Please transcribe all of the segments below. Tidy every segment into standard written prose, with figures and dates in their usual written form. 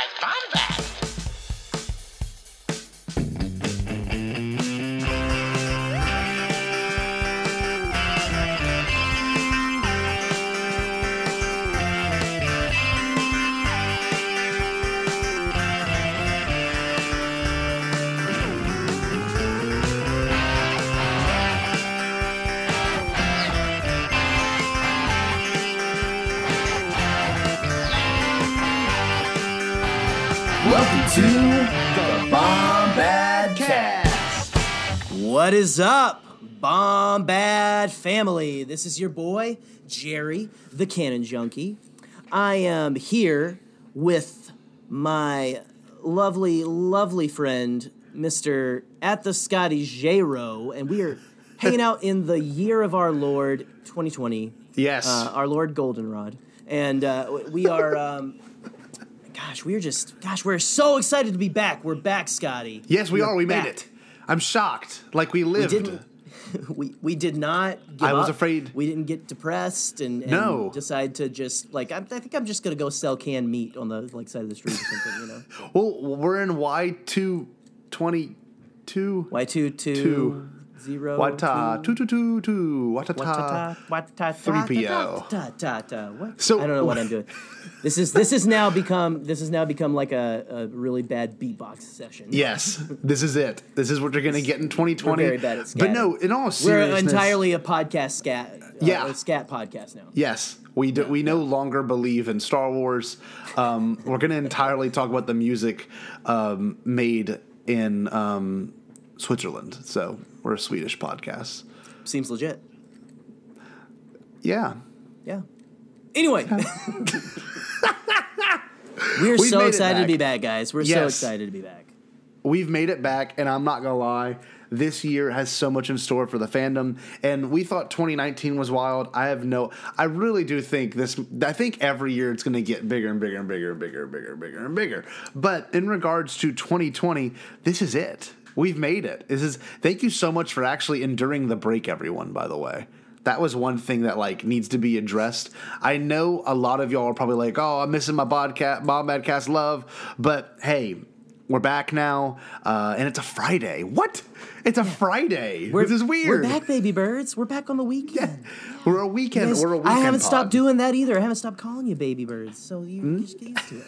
Podcast. Welcome to the Podcastt. What is up, Bombad family? This is your boy, Jerry, the Cannon Junkie. I am here with my lovely, lovely friend, Mr. At the Scotty J-Ro, and we are hanging out in the year of our Lord, 2020. Yes. Our Lord Goldenrod. And we are... we're so excited to be back. We're back, Scotty. Yes, we are. We back. made it. I'm shocked. Like we lived. We did not give I was up. afraid. We didn't get depressed and decide to just, I think I'm just going to go sell canned meat on the side of the street or something, you know. Well, we're in Y222. Y220. Wata 222 Watata 3PO. What? So I don't know what I'm doing. This has now become like a really bad beatbox session. Yes, this is it. This is what you're going to get in 2020. We're very bad at scatting. But no, in all seriousness, we're entirely a podcast scat. A scat podcast now. Yes, we no longer believe in Star Wars. We're going to entirely talk about the music made in Switzerland. So we're a Swedish podcast. Seems legit. Yeah. Anyway. We're so excited to be back, guys. We're so excited to be back. We've made it back, and I'm not going to lie. This year has so much in store for the fandom, and we thought 2019 was wild. I really do think I think every year it's going to get bigger and bigger and bigger and bigger and bigger and bigger and bigger. But in regards to 2020, this is it. We've made it. Thank you so much for actually enduring the break, everyone, by the way. That was one thing that needs to be addressed. I know a lot of y'all are probably like, "Oh, I'm missing my Podcastt love," but hey, we're back now, and it's a Friday. What? It's a Friday. This is weird. We're back, baby birds. We're back on the weekend. Yeah. We're a weekend. Yes, we're a weekend. I haven't pod. stopped doing that either. I haven't stopped calling you baby birds, so you just get used to it.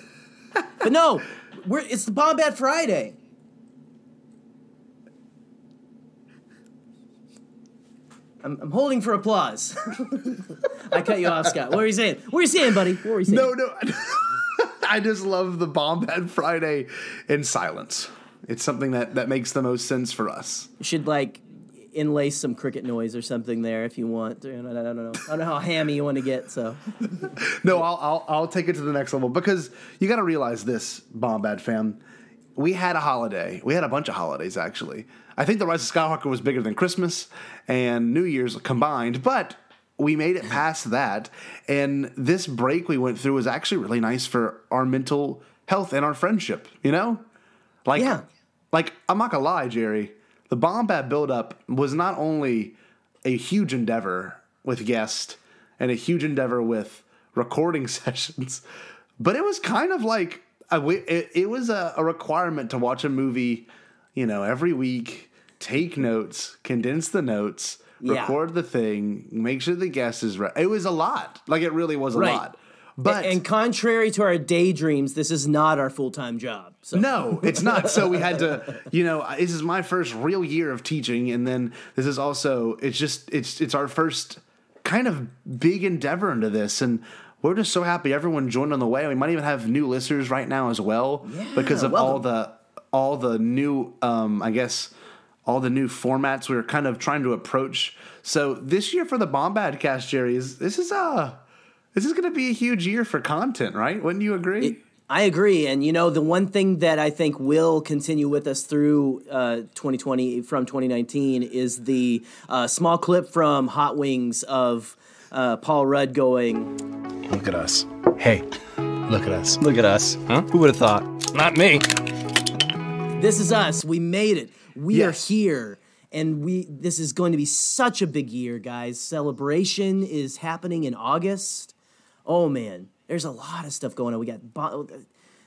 But no, it's the Bombad Friday. I'm holding for applause. I cut you off, Scott. What were you saying? What were you saying, buddy? What were you saying? No. I just love the Bombad Friday in silence. It's something that makes the most sense for us. You should inlay some cricket noise or something there if you want. I don't know. I don't know how hammy you want to get. So no, I'll take it to the next level because you got to realize this, Bombad fam. We had a holiday. We had a bunch of holidays actually. I think the Rise of Skywalker was bigger than Christmas and New Year's combined, but we made it past that. And this break we went through was actually really nice for our mental health and our friendship, you know? I'm not gonna lie, Jerry. The Bombad build-up was not only a huge endeavor with guests and a huge endeavor with recording sessions, but it was kind of like it was a requirement to watch a movie, every week, take notes, condense the notes, record the thing, make sure the guest is right. It was a lot. It really was a lot. But and contrary to our daydreams, this is not our full-time job. So. No, it's not. So we had to, this is my first real year of teaching, and then this is also it's our first kind of big endeavor into this, and we're just so happy everyone joined on the way. We might even have new listeners right now as well because of all the new all the new formats we were kind of trying to approach. So this year for the Bombadcast, Jerry, this is going to be a huge year for content, right? Wouldn't you agree? I agree. And, the one thing that I think will continue with us through 2020 from 2019 is the small clip from Hot Wings of Paul Rudd going, "Look at us. Hey, look at us. Look at us. Huh? Who would have thought? Not me." This is us. We made it. We are here. And this is going to be such a big year, guys. Celebration is happening in August. Oh, man. There's a lot of stuff going on. We got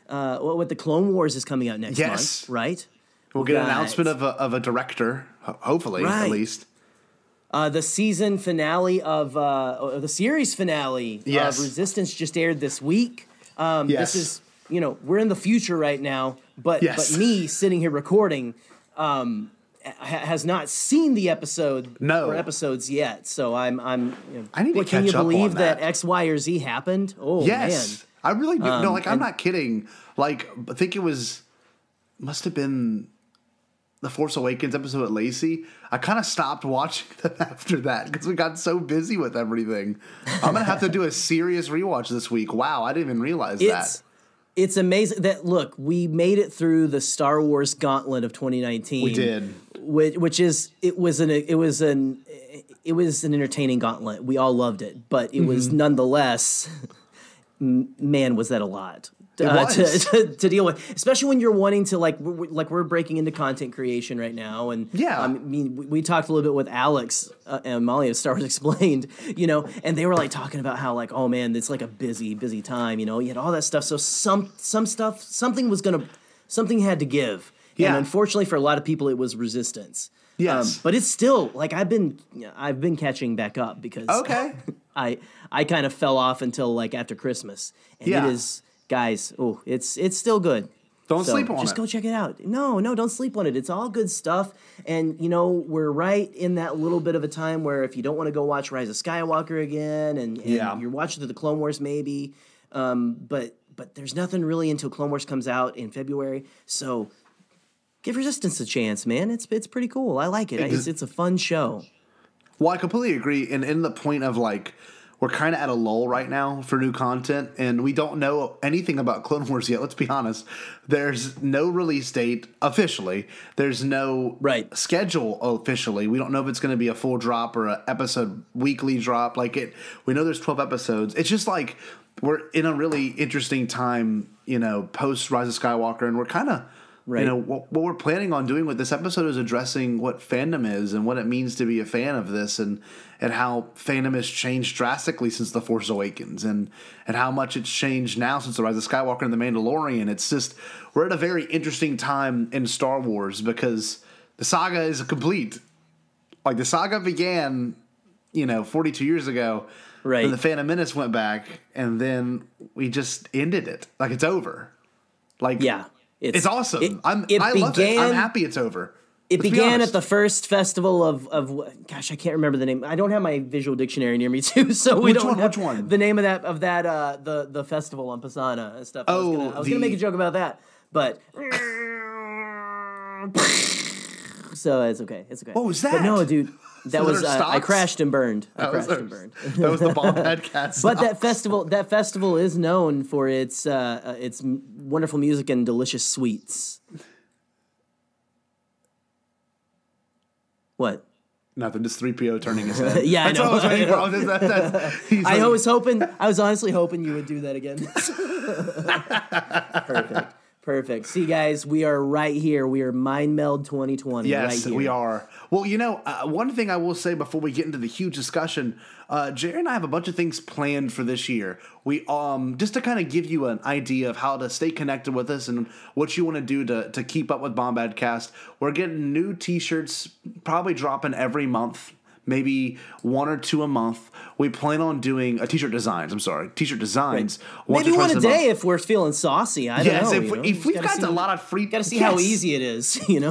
what the Clone Wars is coming out next month, right? We'll get an announcement of a director, hopefully, at least. The season finale of the series finale of Resistance just aired this week. This is, we're in the future right now, but me sitting here recording has not seen the episode or episodes yet. So I need to catch up on that. Can you believe that X, Y, or Z happened? Oh, man. I really do. No, I'm not kidding. Like, I think must have been the Force Awakens episode at Lacey. I kind of stopped watching them after that because we got so busy with everything. I'm going to have to do a serious rewatch this week. Wow, I didn't even realize that. It's amazing that, look, we made it through the Star Wars gauntlet of 2019. We did. Which is, it was an entertaining gauntlet. We all loved it, but it was nonetheless, man, was that a lot. To deal with, especially when you're wanting to like we're breaking into content creation right now, and I mean we talked a little bit with Alex and Mollie of Star Wars Explained, and they were like talking about how like, oh man, it's like a busy time, you had all that stuff, so some stuff, something had to give, and unfortunately for a lot of people it was Resistance. But it's still like I've been catching back up because I kind of fell off until like after Christmas, and it is. Guys, it's still good. Don't sleep on it. Just go check it out. No, don't sleep on it. It's all good stuff. And, we're right in that little bit of a time where if you don't want to go watch Rise of Skywalker again and you're watching the Clone Wars maybe, but there's nothing really until Clone Wars comes out in February. So give Resistance a chance, man. It's pretty cool. I like it. It's a fun show. Well, I completely agree. And in the point of like, we're kind of at a lull right now for new content, and we don't know anything about Clone Wars yet. Let's be honest. There's no release date officially. There's no schedule officially. We don't know if it's going to be a full drop or an episode weekly drop. We know there's 12 episodes. It's just like we're in a really interesting time, post Rise of Skywalker, and we're kind of what we're planning on doing with this episode is addressing what fandom is and what it means to be a fan of this, and how fandom has changed drastically since The Force Awakens, and how much it's changed now since The Rise of Skywalker and The Mandalorian. It's just, we're at a very interesting time in Star Wars because the saga is complete. Like, the saga began, 42 years ago. Right. Then the Phantom Menace went back, and then we just ended it. Like, it's over. Like, it's awesome. I love it. I'm happy it's over. It began at the first festival of gosh, I can't remember the name. I don't have my visual dictionary near me too, so we don't have which one? The name of that the festival on Pisana and stuff. I was gonna make a joke about that, but so it's okay. What was that? But no, dude. That was I crashed and burned. That was the Podcastt. But that festival is known for its wonderful music and delicious sweets. What? Nothing. Just 3PO turning his head. Yeah, that's I know. What I was waiting for. I was honestly hoping you would do that again. Perfect. See, guys, we are right here. We are Mind Meld 2020. Yes, right here. we are. Well, one thing I will say before we get into the huge discussion, Jerry and I have a bunch of things planned for this year. We just to kind of give you an idea of how to stay connected with us and what you want to do to keep up with Podcastt. We're getting new T-shirts, probably dropping every month. Maybe 1 or 2 a month. We plan on doing T-shirt designs. Right. Maybe one a day if we're feeling saucy. I don't know. If we've got a lot of free... Got to see how easy it is, when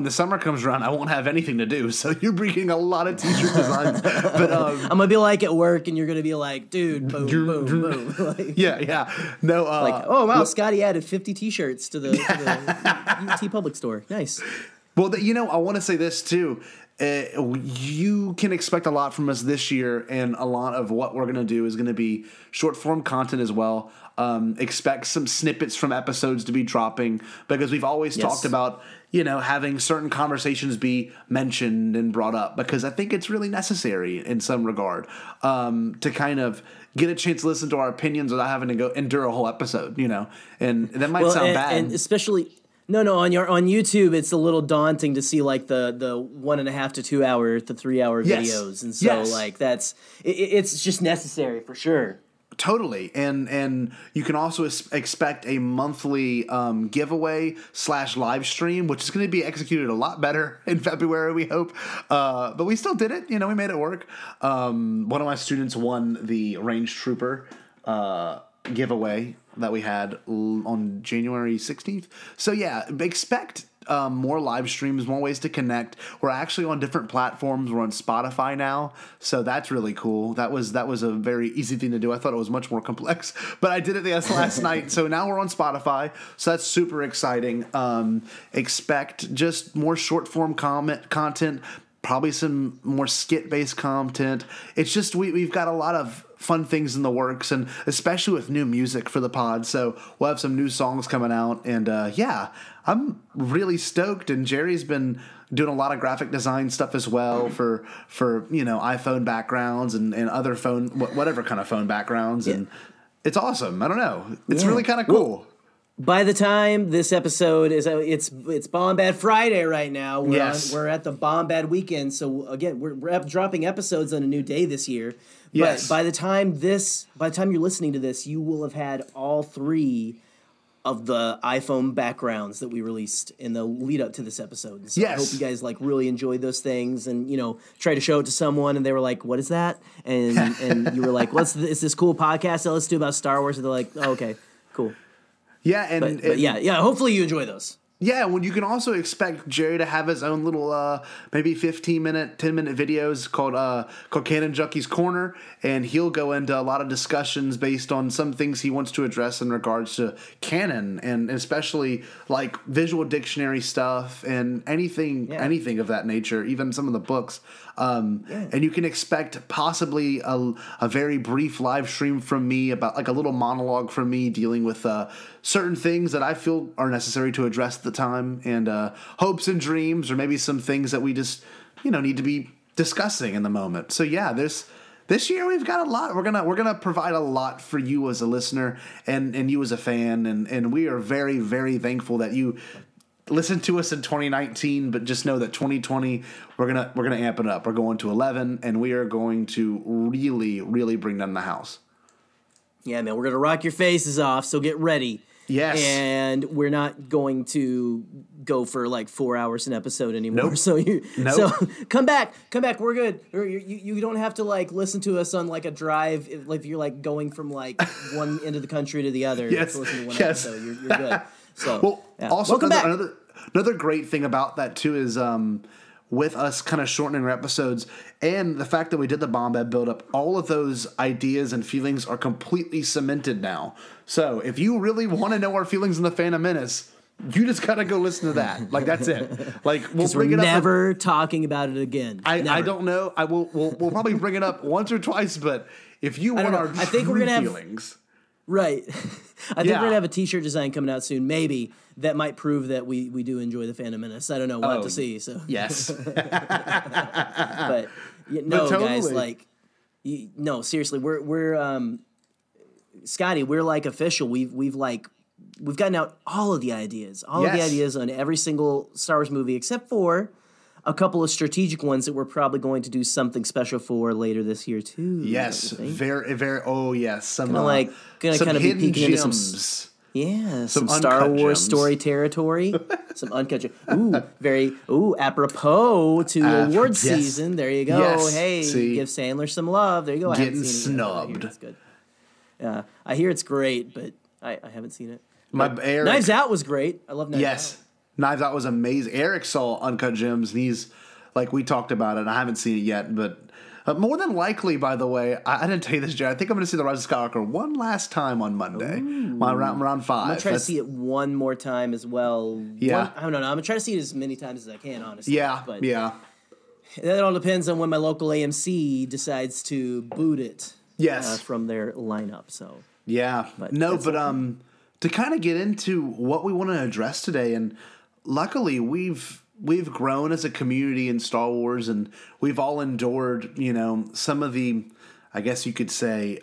the summer comes around, I won't have anything to do, so you're bringing a lot of T-shirt designs. But I'm going to be like at work, and you're going to be like, dude, boom, boom, boom. Like, yeah. No, oh, wow, Scotty added 50 T-shirts to the UT Public Store. Nice. Well, I want to say this, too. You can expect a lot from us this year, and a lot of what we're going to do is going to be short-form content as well. Expect some snippets from episodes to be dropping, because we've always talked about, having certain conversations be mentioned and brought up, because I think it's really necessary in some regard to kind of get a chance to listen to our opinions without having to go endure a whole episode, and that might sound bad. And especially... No. On YouTube, it's a little daunting to see like the 1.5 to 2 hour to 3 hour videos, and so like it's just necessary for sure. Totally, and you can also expect a monthly giveaway / live stream, which is going to be executed a lot better in February, we hope. But we still did it. We made it work. One of my students won the Range Trooper giveaway that we had on January 16th. So yeah, expect more live streams, more ways to connect. We're actually on different platforms. We're on Spotify now, so that's really cool. That was a very easy thing to do. I thought it was much more complex, but I did it last night. So now we're on Spotify, so that's super exciting. Expect just more short form content, probably some more skit based content. It's just we've got a lot of fun things in the works, and especially with new music for the pod. So we'll have some new songs coming out, and I'm really stoked. And Jerry's been doing a lot of graphic design stuff as well for iPhone backgrounds and other phone, whatever kind of phone backgrounds, and it's awesome. I don't know, it's really kind of cool. Well, by the time this episode is out, it's Bombad Friday right now. We're at the Bombad weekend, so again we're dropping episodes on a new day this year. Yes. But by the time you're listening to this, you will have had all 3 of the iPhone backgrounds that we released in the lead up to this episode. So I hope you guys really enjoyed those things, and try to show it to someone, and they were like, "What is that?" And you were like, "It's this cool podcast that let's do about Star Wars." And they're like, "Oh, okay, cool." Yeah, but yeah. Hopefully you enjoy those. Yeah, well, you can also expect Jerry to have his own little maybe 15-minute, 10-minute videos called Canon Junkie's Corner, and he'll go into a lot of discussions based on some things he wants to address in regards to canon, and especially like visual dictionary stuff and anything of that nature, even some of the books. And you can expect possibly a very brief live stream from me about like a little monologue from me dealing with certain things that I feel are necessary to address at the time, and hopes and dreams, or maybe some things that we just need to be discussing in the moment. So yeah, this year we've got a lot. We're gonna provide a lot for you as a listener and you as a fan, and we are very, very thankful that you listen to us in 2019, but just know that 2020 we're gonna amp it up. We're going to 11, and we are going to really, really bring down the house. Yeah, man, we're gonna rock your faces off. So get ready. Yes, and we're not going to go for like 4 hours an episode anymore. Nope. So come back. We're good. You don't have to like listen to us on like a drive if you're like going from like one end of the country to the other. Yes, to listen to one episode. You're good. So also welcome back. Another great thing about that too is with us kind of shortening our episodes and the fact that we did the Bombad build-up, all of those ideas and feelings are completely cemented now. So if you really want to know our feelings in the Phantom Menace, you just gotta go listen to that. Like that's it. Like we'll bring it up. Never talking about it again. I don't know. We'll probably bring it up once or twice, but if you want our true feelings. Right. I think we're going to have a t-shirt design coming out soon, maybe, that might prove that we do enjoy the Phantom Menace. I don't know. We'll have to see. So yes. But totally. Guys, like, no, seriously, we're Scotty, we're like official. We've gotten out all of the ideas, of the ideas on every single Star Wars movie, except for a couple of strategic ones that we're probably going to do something special for later this year too. Yes, very, very. Oh yes, some gonna kind of be peeking into some Star Wars story territory, some uncut gems. Apropos to award season. There you go. Yes. Hey, give Sandler some love. There you go. Getting snubbed. It's good. I hear it's great, but I haven't seen it. Eric, Knives Out was great. I love Knives Out. Yes. Knives Out was amazing. Eric saw Uncut Gems, and he's like, we talked about it. And I haven't seen it yet, but more than likely, by the way, I didn't tell you this, Jared. I think I'm going to see The Rise of Skywalker one last time on Monday, around 5. I'm going to try to see it one more time as well. Yeah. I don't know. I'm going to try to see it as many times as I can, honestly. Yeah, but yeah. That all depends on when my local AMC decides to boot it from their lineup. So yeah. But to kind of get into what we want to address today, and luckily we've grown as a community in Star Wars, and we've all endured, some of the, I guess you could say,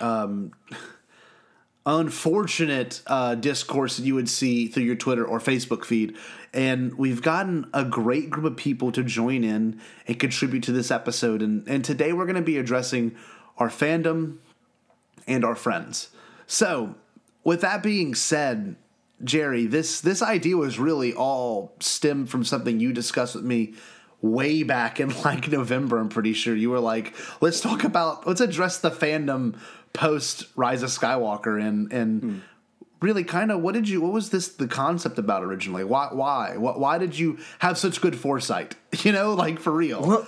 unfortunate discourse that you would see through your Twitter or Facebook feed. And we've gotten a great group of people to join in and contribute to this episode. And today we're going to be addressing our fandom and our friends. So, with that being said, Jerry, this idea was really all stemmed from something you discussed with me way back in like November. I'm pretty sure you were like, let's address the fandom post Rise of Skywalker and really kind of what was the concept about originally? Why did you have such good foresight? Like for real. Well,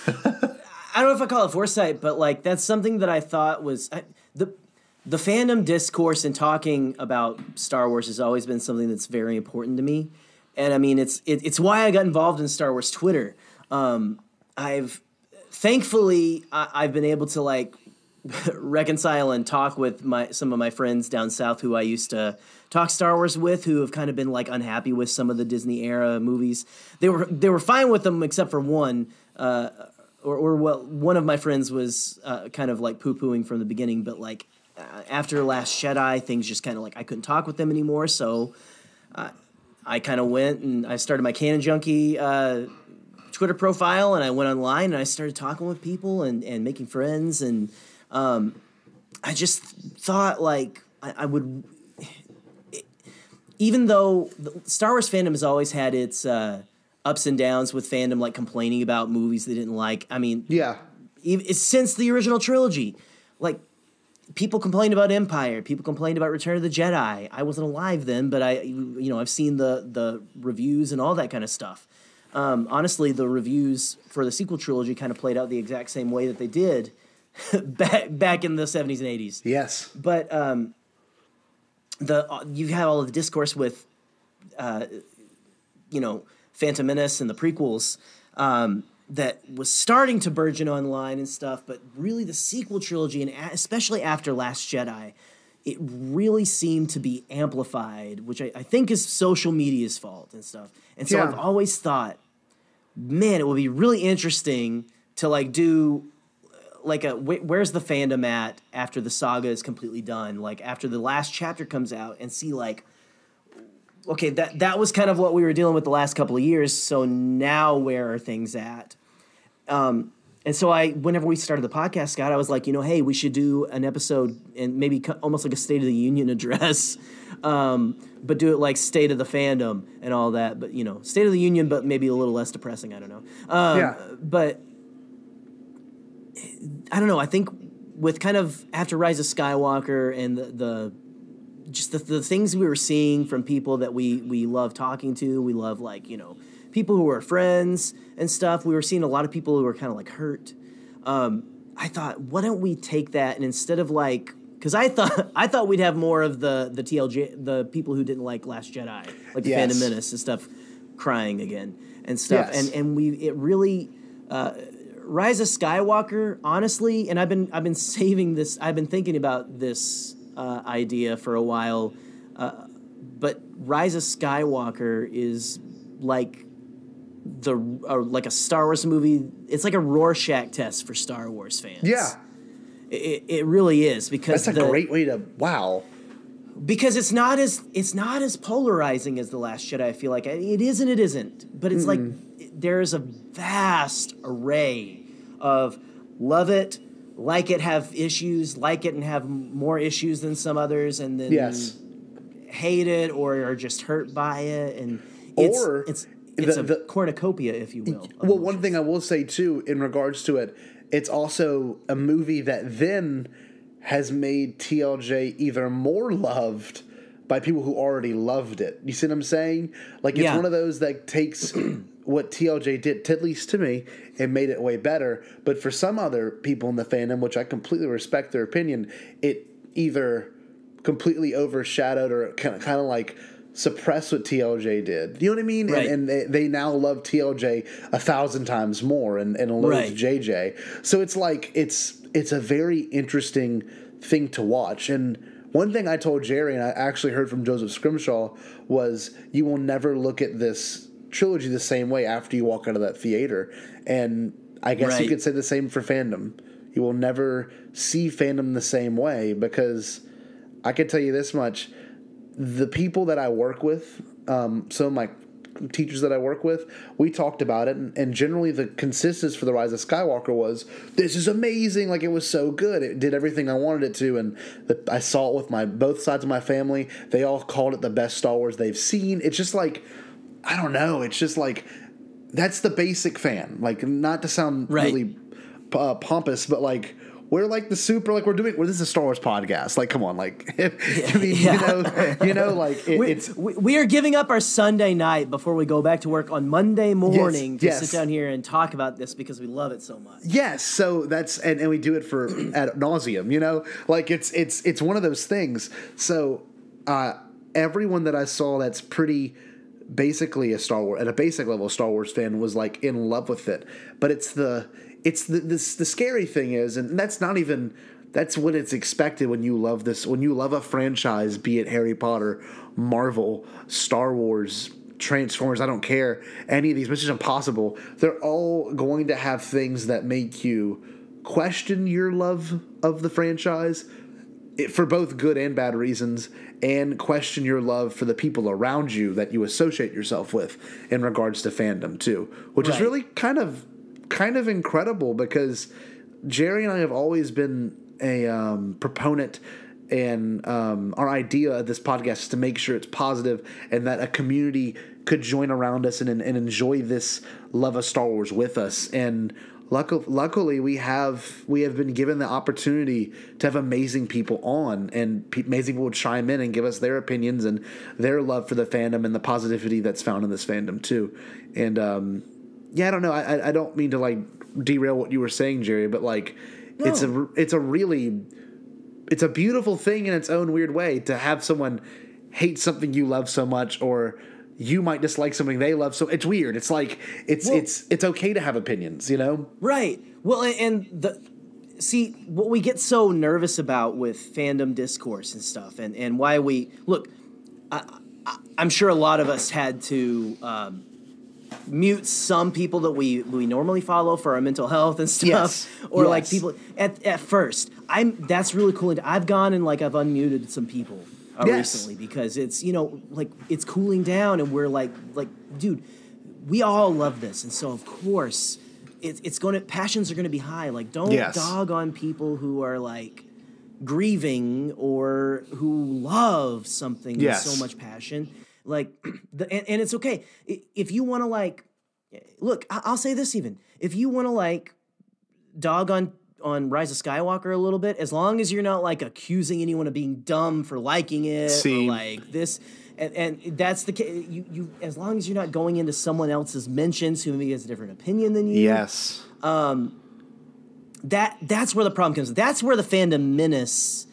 I don't know if I call it foresight, but like that's something that I thought was the fandom discourse and talking about Star Wars has always been something that's very important to me. And I mean, it's why I got involved in Star Wars Twitter. Thankfully I've been able to like reconcile and talk with some of my friends down south who I used to talk Star Wars with, who have kind of been like unhappy with some of the Disney era movies. They were fine with them except for one, one of my friends was kind of like poo-pooing from the beginning, but like after Last Jedi, things just kind of like I couldn't talk with them anymore. So I kind of went and I started my Canon Junkie Twitter profile, and I went online and I started talking with people and making friends. And I just thought like I would, even though the Star Wars fandom has always had its ups and downs with fandom, like complaining about movies they didn't like. I mean, yeah, it's since the original trilogy, like. People complained about Empire. People complained about Return of the Jedi. I wasn't alive then, but I've seen the reviews and all that kind of stuff. Honestly, the reviews for the sequel trilogy kind of played out the exact same way that they did back in the 70s and 80s. Yes. But you have all of the discourse with, Phantom Menace and the prequels, that was starting to burgeon online and stuff, but really the sequel trilogy, and especially after Last Jedi, it really seemed to be amplified, which I think is social media's fault and stuff. And so I've always thought, man, it would be really interesting to like do like where's the fandom at after the saga is completely done, like after the last chapter comes out, and see like, okay, that was kind of what we were dealing with the last couple of years. So now where are things at? And so whenever we started the podcast, Scott, I was like, hey, we should do an episode and maybe almost like a State of the Union address, but do it like State of the Fandom and all that. But, State of the Union, but maybe a little less depressing. I don't know. But I don't know. I think with kind of after Rise of Skywalker and the things we were seeing from people that we love talking to, we love people who are friends and stuff. We were seeing a lot of people who were kind of like hurt. I thought, why don't we take that and instead of like, because I thought we'd have more of the TLJ, the people who didn't like Last Jedi, like the Phantom Menace and stuff, crying again and stuff. Yes. And it really Rise of Skywalker, honestly, and I've been saving this. I've been thinking about this idea for a while, but Rise of Skywalker is like like a Star Wars movie. It's like a Rorschach test for Star Wars fans. Yeah, it really is, because that's a great way to because it's not as polarizing as The Last Jedi. I feel like it is and it isn't, but it's like there's a vast array of love it, like it, have issues, like it and have more issues than some others, and then hate it or are just hurt by it, and it's a cornucopia, if you will. Well, one thing I will say too in regards to it, it's also a movie that then has made TLJ either more loved by people who already loved it. You see what I'm saying? Like, it's one of those that takes what TLJ did, at least to me, and made it way better. But for some other people in the fandom, which I completely respect their opinion, it either completely overshadowed or kind of like suppress what TLJ did. You know what I mean? Right. And they now love TLJ 1,000 times more and loathe JJ. So it's like it's a very interesting thing to watch. And one thing I told Jerry, and I actually heard from Joseph Scrimshaw, was you will never look at this trilogy the same way after you walk out of that theater. And I guess you could say the same for fandom. You will never see fandom the same way, because I can tell you this much. The people that I work with, some of my teachers that I work with, we talked about it, and generally the consensus for The Rise of Skywalker was, this is amazing, like it was so good, it did everything I wanted it to, and I saw it with both sides of my family. They all called it the best Star Wars they've seen. It's just like, I don't know, it's just like, that's the basic fan. Like, not to sound really pompous, but like, we're like the super, like this is a Star Wars podcast. Like, come on, like, you know, like we are giving up our Sunday night before we go back to work on Monday morning to sit down here and talk about this because we love it so much. Yes, so that's and we do it for ad nauseum, you know, like it's one of those things. So everyone that I saw that's pretty basically a Star Wars at a basic level Star Wars fan was like in love with it, but the scary thing is, and that's what it's expected when you love this, when you love a franchise, be it Harry Potter, Marvel, Star Wars, Transformers, I don't care, any of these, Mission Impossible, they're all going to have things that make you question your love of the franchise for both good and bad reasons, and question your love for the people around you that you associate yourself with in regards to fandom too, which is really kind of incredible, because Jerry and I have always been a proponent, and our idea of this podcast is to make sure it's positive and that a community could join around us and enjoy this love of Star Wars with us. And luckily we have been given the opportunity to have amazing people on, and amazing people would chime in and give us their opinions and their love for the fandom and the positivity that's found in this fandom too. And yeah, I don't know. I don't mean to like derail what you were saying, Jerry, but like it's a beautiful thing in its own weird way to have someone hate something you love so much, or you might dislike something they love. So it's weird. It's like it's okay to have opinions, you know? Right. Well, see what we get so nervous about with fandom discourse and stuff, and why we look. I'm sure a lot of us had to mute some people that we normally follow for our mental health and stuff, like people at first. That's really cool. And I've gone and like I've unmuted some people recently because it's like it's cooling down, and we're like dude, we all love this, and so of course passions are gonna be high. Like don't dog on people who are like grieving or who love something with so much passion. Like, and it's okay. If you want to, like, look, I'll say this even. If you want to, like, dog on Rise of Skywalker a little bit, as long as you're not, like, accusing anyone of being dumb for liking it or, like, this. And that's the case. You as long as you're not going into someone else's mentions who maybe has a different opinion than you. Yes. That's where the problem comes. That's where the fandom menace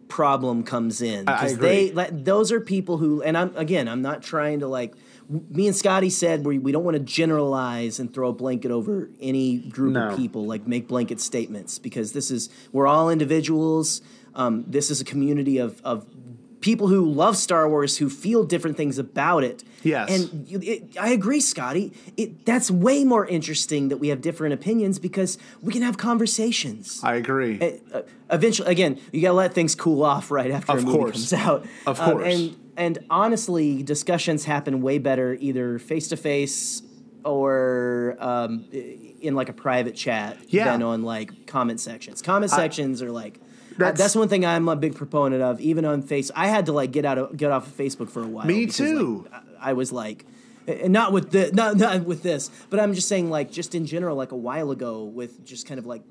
problem comes in. I agree. Those are people who, and I'm not trying to like, me and Scotty said we don't want to generalize and throw a blanket over any group of people, like make blanket statements, because we're all individuals. This is a community of people who love Star Wars, who feel different things about it. Yes. And I agree, Scotty. That's way more interesting that we have different opinions, because we can have conversations. I agree. Eventually, again, you got to let things cool off right after a movie comes out. Of course. And honestly, discussions happen way better either face-to-face or in like a private chat than on like comment sections. Comment sections are like... That's one thing I'm a big proponent of. Even on Facebook, I had to like get off of Facebook for a while. Me too. Like, I was like, not with this, but I'm just saying, like, just in general, like a while ago, with just kind of like,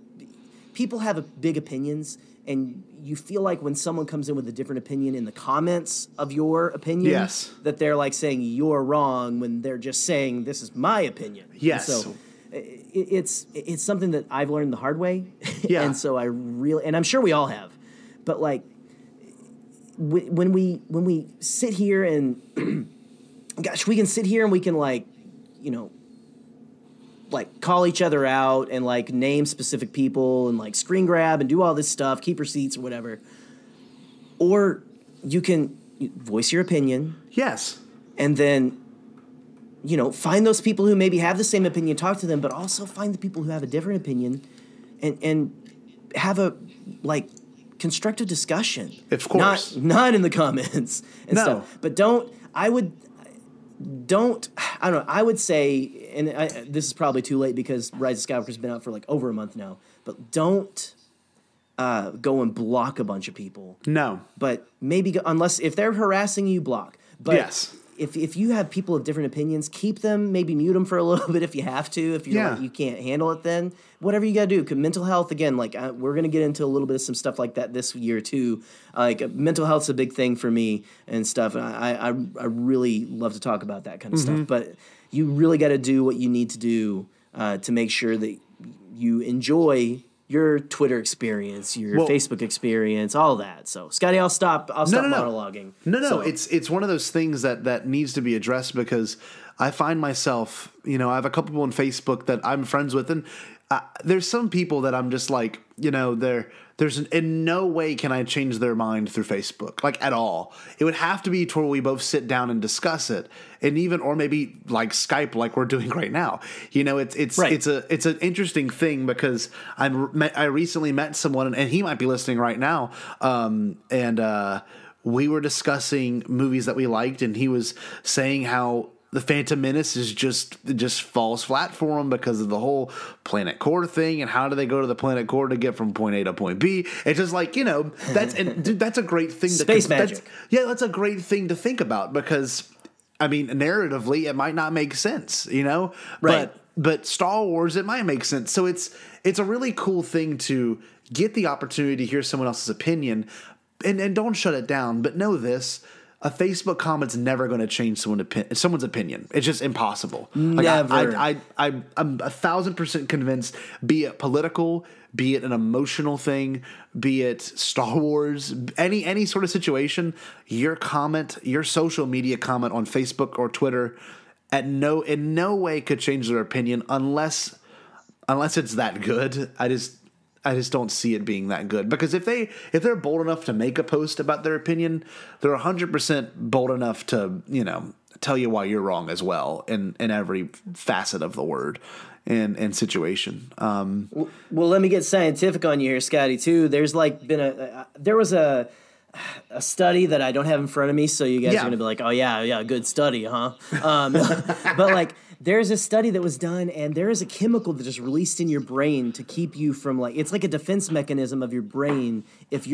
people have big opinions, and you feel like when someone comes in with a different opinion in the comments of your opinion, that they're like saying you're wrong when they're just saying this is my opinion. Yes. And so it's something that I've learned the hard way. Yeah. And so and I'm sure we all have, but like when we sit here and gosh, we can sit here and we can like, like call each other out and like name specific people and like screen grab and do all this stuff, keep receipts or whatever. Or you can voice your opinion. Yes. And then, find those people who maybe have the same opinion, talk to them, but also find the people who have a different opinion and have a, like, constructive discussion. Of course. Not in the comments and stuff. But don't, I don't know, I would say, and this is probably too late because Rise of Skywalker's been out for like over a month now, but don't go and block a bunch of people. No. But maybe, unless, if they're harassing you, block. But yes. If you have people of different opinions, keep them, maybe mute them for a little bit if you have to, if you're like, you can't handle it then. Whatever you got to do. 'Cause mental health, again, like we're going to get into a little bit of some stuff like that this year too. Like mental health's a big thing for me and stuff. And I really love to talk about that kind of stuff. But you really got to do what you need to do to make sure that you enjoy your Twitter experience, your Facebook experience, all that. So, Scotty, I'll stop monologuing. No, so, it's one of those things that needs to be addressed because I find myself, I have a couple people on Facebook that I'm friends with, and there's some people that I'm just like, in no way can I change their mind through Facebook, like at all. It would have to be to where we both sit down and discuss it, and or maybe like Skype, like we're doing right now. It's an interesting thing because I recently met someone, and he might be listening right now, and we were discussing movies that we liked, and he was saying how the Phantom Menace is just falls flat for him because of the whole Planet Core thing, and how do they go to the Planet Core to get from point A to point B? It's just like, that's a great thing. Space magic. That's a great thing to think about because, narratively, it might not make sense, Right. But Star Wars, it might make sense. So it's a really cool thing to get the opportunity to hear someone else's opinion, and don't shut it down. But know this. A Facebook comment's never going to change someone's opinion. It's just impossible. Never. I'm 1,000% convinced, be it political, be it an emotional thing, be it Star Wars, any sort of situation, your social media comment on Facebook or Twitter in no way could change their opinion unless it's that good. I just don't see it being that good because if they're bold enough to make a post about their opinion, they're 100% bold enough to tell you why you're wrong as well in every facet of the word and situation. Well, let me get scientific on you here, Scotty. Too. There's there was a study that I don't have in front of me, so you guys are gonna be like, oh yeah, good study, huh? But there's a study that was done, and there is a chemical that is released in your brain to keep you from it's like a defense mechanism of your brain. If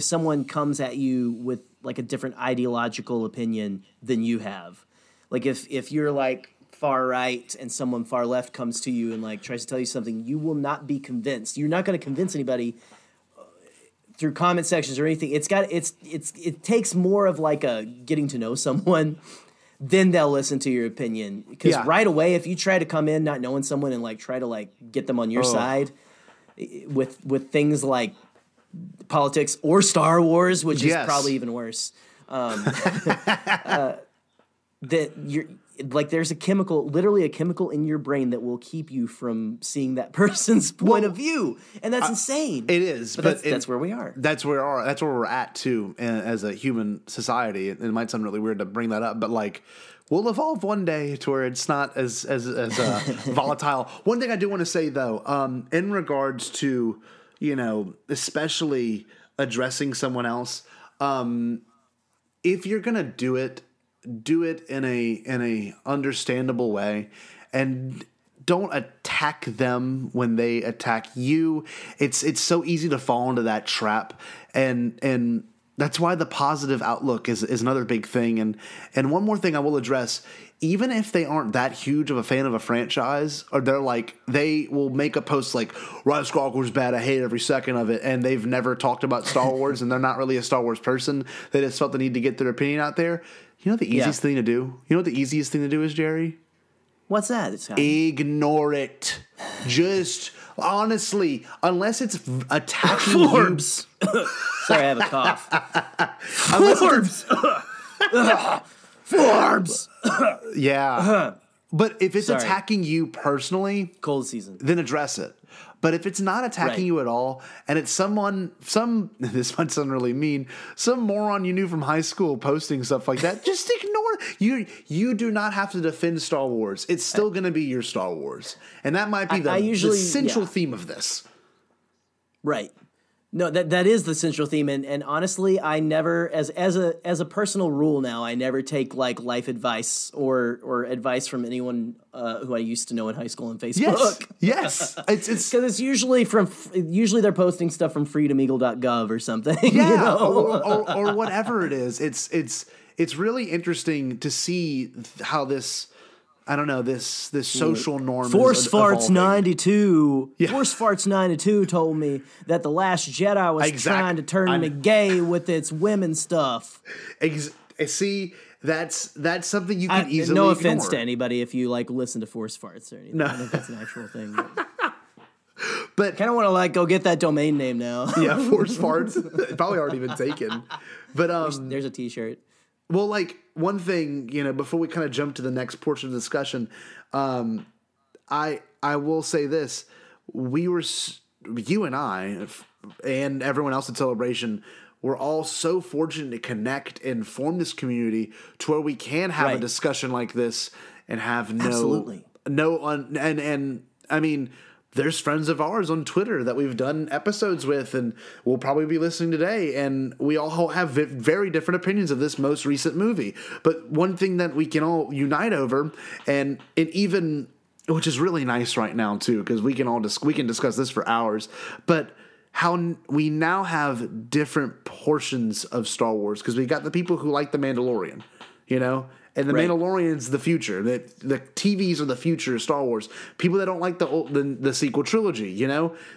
someone comes at you with like a different ideological opinion than you have, like if you're like far right and someone far left comes to you and like tries to tell you something, you will not be convinced. You're not going to convince anybody through comment sections or anything. It takes more of like a getting to know someone. Then they'll listen to your opinion. Because right away, if you try to come in not knowing someone and like try to like get them on your side with things like politics or Star Wars, which is probably even worse, that you're like there's literally a chemical in your brain that will keep you from seeing that person's point of view, and that's insane. It is, but that's where we are. That's where we're at too, as a human society. It might sound really weird to bring that up, but like we'll evolve one day to where it's not as volatile. One thing I do want to say though, in regards to especially addressing someone else, if you're gonna do it in a understandable way, and don't attack them when they attack you. It's so easy to fall into that trap, and that's why the positive outlook is another big thing. And one more thing I will address: even if they aren't that huge of a fan of a franchise, or they will make a post like Rise of Skywalker's bad, I hate every second of it, and they've never talked about Star Wars and they're not really a Star Wars person. They just felt the need to get their opinion out there. You know what the easiest thing to do? You know what the easiest thing to do is, Jerry? What's that? Ignore it. Just honestly, unless it's attacking Forbes. You. Sorry, I have a cough. Forbes. Forbes. Yeah. But if it's attacking you personally, cold season, then address it. But if it's not attacking you at all, and it's this might sound really mean, some moron you knew from high school posting stuff like that, just ignore it. You do not have to defend Star Wars. It's still going to be your Star Wars. And that might be the central theme of this. Right. No, that is the central theme, and honestly, I never, as a personal rule now, I never take like life advice or advice from anyone who I used to know in high school and Facebook. Yes, it's because it's usually they're posting stuff from freedomeagle.gov or something. Yeah, you know? or whatever it is. It's really interesting to see how this. I don't know, this social norm Force is Farts evolving. 92. Yeah. Force Farts 92 told me that The Last Jedi was trying to turn me gay with its women stuff. See, that's something you can easily No offense ignore. to anybody if you like listen to Force Farts or anything. No. I think that's an actual thing. But kind of want to like go get that domain name now. Yeah, Force Farts. It's probably already been taken. But there's a t-shirt. Well, like one thing, before we kind of jump to the next portion of the discussion, I will say this: you and I, and everyone else at Celebration, we're all so fortunate to connect and form this community to where we can have a discussion like this and have and I mean. There's friends of ours on Twitter that we've done episodes with and we'll probably be listening today. And we all have very different opinions of this most recent movie. But one thing that we can all unite over and even, which is really nice right now too, because we can discuss this for hours, but how we now have different portions of Star Wars. Because we got the people who like The Mandalorian, and the Mandalorian's the future. The TVs are the future of Star Wars. People that don't like the sequel trilogy,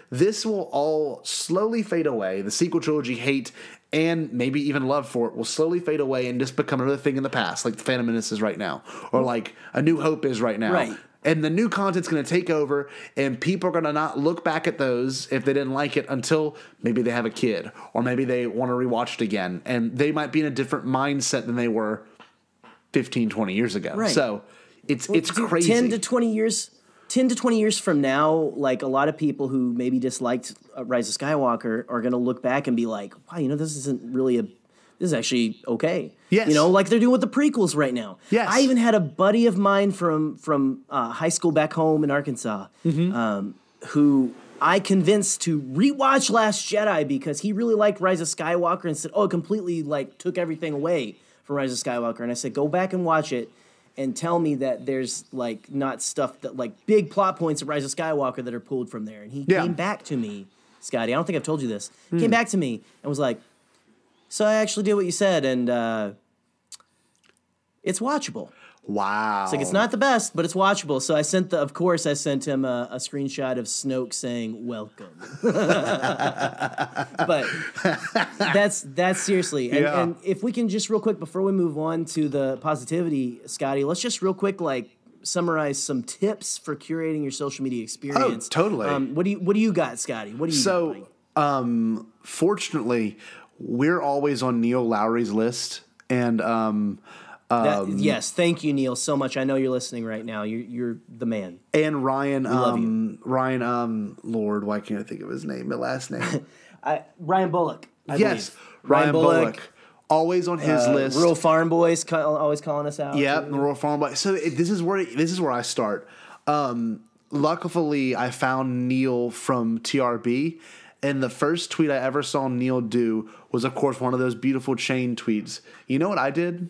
this will all slowly fade away. The sequel trilogy hate and maybe even love for it will slowly fade away and just become another thing in the past, like the Phantom Menace is right now, or like A New Hope is right now. Right. And the new content's going to take over, and people are going to not look back at those if they didn't like it until maybe they have a kid, or maybe they want to rewatch it again, and they might be in a different mindset than they were 15, 20 years ago. Right. So it's crazy. 10 to 20 years from now, like a lot of people who maybe disliked Rise of Skywalker are going to look back and be like, wow, this is actually okay. Yes. Like they're doing with the prequels right now. Yes. I even had a buddy of mine from high school back home in Arkansas who I convinced to rewatch Last Jedi because he really liked Rise of Skywalker and said, oh, it completely like took everything away from Rise of Skywalker. And I said, go back and watch it and tell me that there's like not stuff that like big plot points of Rise of Skywalker that are pulled from there. And he came back to me, Scotty, I don't think I've told you this. He came back to me and was like, so I actually did what you said and it's watchable. Wow. It's like, it's not the best, but it's watchable. So I sent him a screenshot of Snoke saying, welcome. But that's seriously. And if we can just real quick, before we move on to the positivity, Scotty, let's just real quick, like summarize some tips for curating your social media experience. Oh, totally. What do you got, Scotty? What do you got? Fortunately, we're always on Neil Lowry's list. And, yes, thank you, Neil, so much. I know you're listening right now. You're the man. And Ryan, love you. Lord, why can't I think of his name? My last name. Ryan Bullock. I believe. Ryan Bullock. Always on his list. RuralFarmboy always calling us out. Yep, the RuralFarmboy. So this is where I start. Luckily, I found Neil from TRB, and the first tweet I ever saw Neil do was, of course, one of those beautiful chain tweets. You know what I did?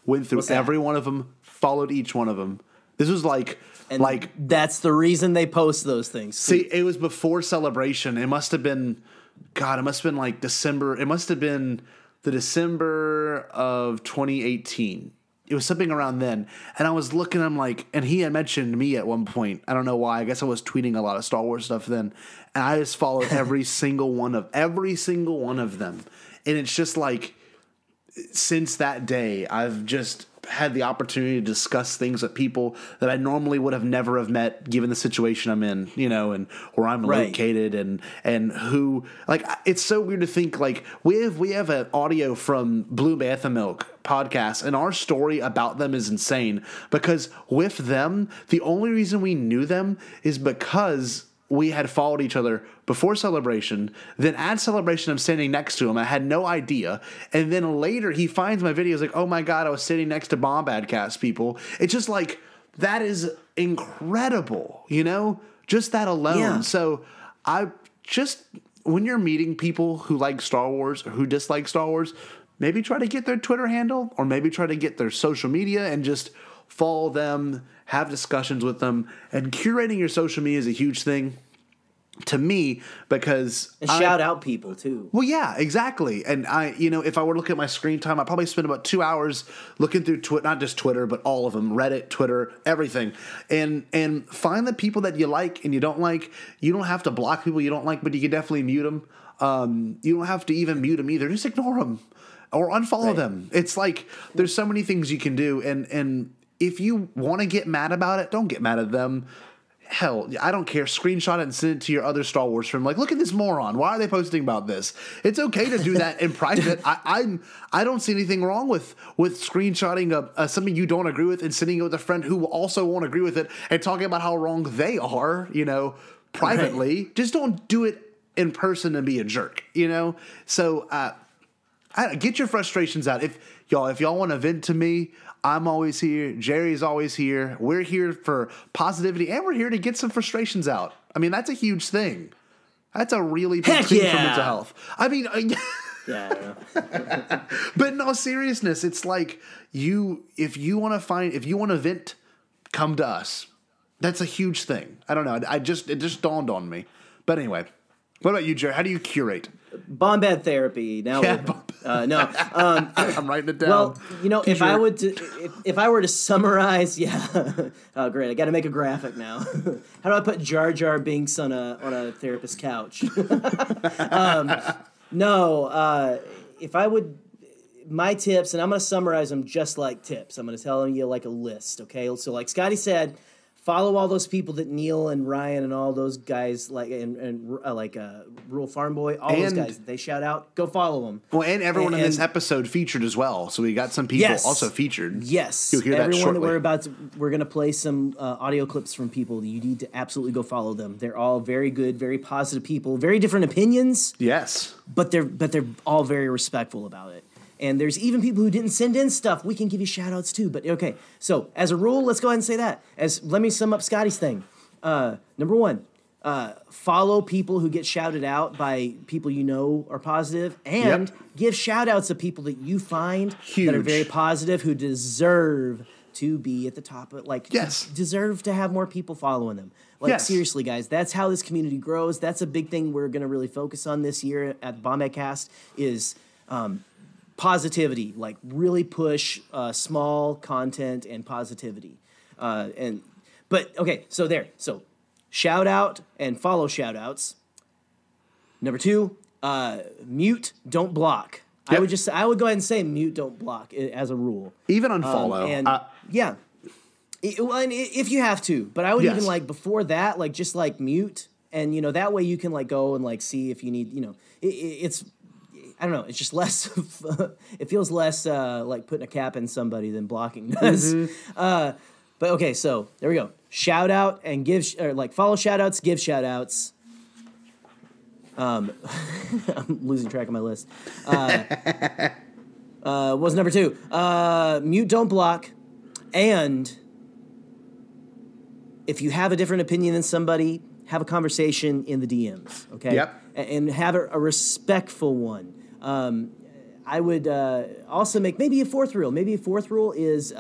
Went through every one of them, followed each one of them. This was that's the reason they post those things. See, it was before Celebration. It must have been like December. It must have been the December of 2018. It was something around then. And I was looking, I'm like, and he had mentioned me at one point. I don't know why. I guess I was tweeting a lot of Star Wars stuff then. And I just followed every single one of them. And it's just like, since that day, I've just had the opportunity to discuss things with people that I normally would have never have met, given the situation I'm in, and where I'm located, and who, like, it's so weird to think, like, we have an audio from Blue Bantha Milk podcast, and our story about them is insane because with them, the only reason we knew them is because we had followed each other before Celebration. Then at Celebration, I'm standing next to him. I had no idea. And then later, he finds my videos like, oh my God, I was sitting next to Podcastt people. It's just like, that is incredible, just that alone. Yeah. So I just, when you're meeting people who like Star Wars or who dislike Star Wars, maybe try to get their Twitter handle or maybe try to get their social media and just follow them, have discussions with them. And curating your social media is a huge thing to me because and shout out people too. Well, yeah, exactly. And if I were to look at my screen time, I'd probably spend about 2 hours looking through Twitter, not just Twitter, but all of them, Reddit, Twitter, everything. And find the people that you like and you don't like. You don't have to block people you don't like, but you can definitely mute them. You don't have to even mute them either. Just ignore them or unfollow them. It's like there's so many things you can do. And if you want to get mad about it, don't get mad at them. Hell, I don't care. Screenshot it and send it to your other Star Wars friend. Like, look at this moron. Why are they posting about this? It's okay to do that in private. I don't see anything wrong with screenshotting something you don't agree with and sending it with a friend who also won't agree with it and talking about how wrong they are, privately. Right. Just don't do it in person and be a jerk, So get your frustrations out. If y'all want to vent to me, I'm always here. Jerry's always here. We're here for positivity, and we're here to get some frustrations out. I mean, that's a huge thing. That's a really big thing for mental health. I mean, yeah, I know. But in all seriousness, it's like if you want to vent, come to us. That's a huge thing. I don't know. It just dawned on me. But anyway, what about you, Jerry? How do you curate? Bombad therapy. Now, no. I'm writing it down. Well, if I were to summarize, oh great, I got to make a graphic now. How do I put Jar Jar Binks on a therapist's couch? If I would, my tips, and I'm going to summarize them just like tips. I'm going to tell you like a list. Okay, so like Scotty said. Follow all those people that Neil and Ryan and all those guys like RuralFarmboy, all those guys that they shout out. Go follow them. Well, and everyone in this episode featured as well. So we got some people also featured. Yes, you'll hear everyone that we're going to play some audio clips from people. You need to absolutely go follow them. They're all very good, very positive people, very different opinions. Yes, but they're all very respectful about it. And there's even people who didn't send in stuff. We can give you shout-outs too. But, okay, so as a rule, let's go ahead and say that. Let me sum up Scotty's thing. Number one, follow people who get shouted out by people you know are positive. And give shout-outs to people that you find that are very positive who deserve to be at the top of deserve to have more people following them. Seriously, guys, that's how this community grows. That's a big thing we're going to really focus on this year at Podcastt is positivity, like really push small content and positivity. So shout out and follow shout outs. Number two, mute, don't block. Yep. I would go ahead and say mute, don't block as a rule. Even unfollow. And if you have to, but I would even before that, just mute and, that way you can go and see if you need, it's, I don't know. It's just less. It feels less like putting a cap in somebody than blocking does. Mm-hmm. But okay, so there we go. Shout out and give follow shout outs, give shout outs. I'm losing track of my list. What's number two? Mute, don't block, and if you have a different opinion than somebody, have a conversation in the DMs. Okay. Yep. And have a respectful one. I would also make maybe a fourth rule. Maybe a fourth rule is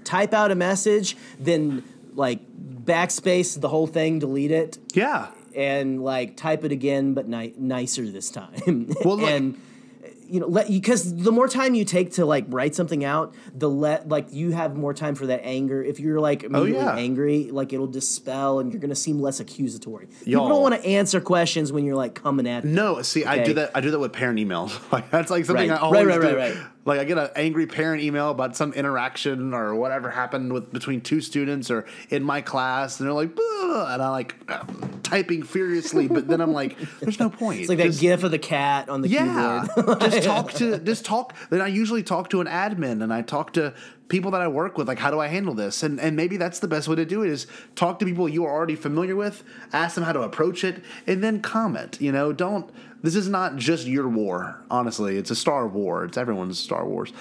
type out a message, then backspace the whole thing, delete it. Yeah. And type it again, but nicer this time. Well, look, and because the more time you take to write something out, the you have more time for that anger. If you're immediately angry, it'll dispel and you're gonna seem less accusatory. People don't want to answer questions when you're coming at them. No, see, okay? I do that with parent emails. That's something I always do. Right. I get an angry parent email about some interaction or whatever happened between two students or in my class, and they're like, and I'm typing furiously, but then I'm like, there's no point. It's that gif of the cat on the keyboard. just talk. Then I usually talk to an admin, and I talk to people that I work with, how do I handle this? And maybe that's the best way to do it is talk to people you are already familiar with, ask them how to approach it, and then comment. This is not just your war. Honestly, it's a Star War. It's everyone's Star Wars.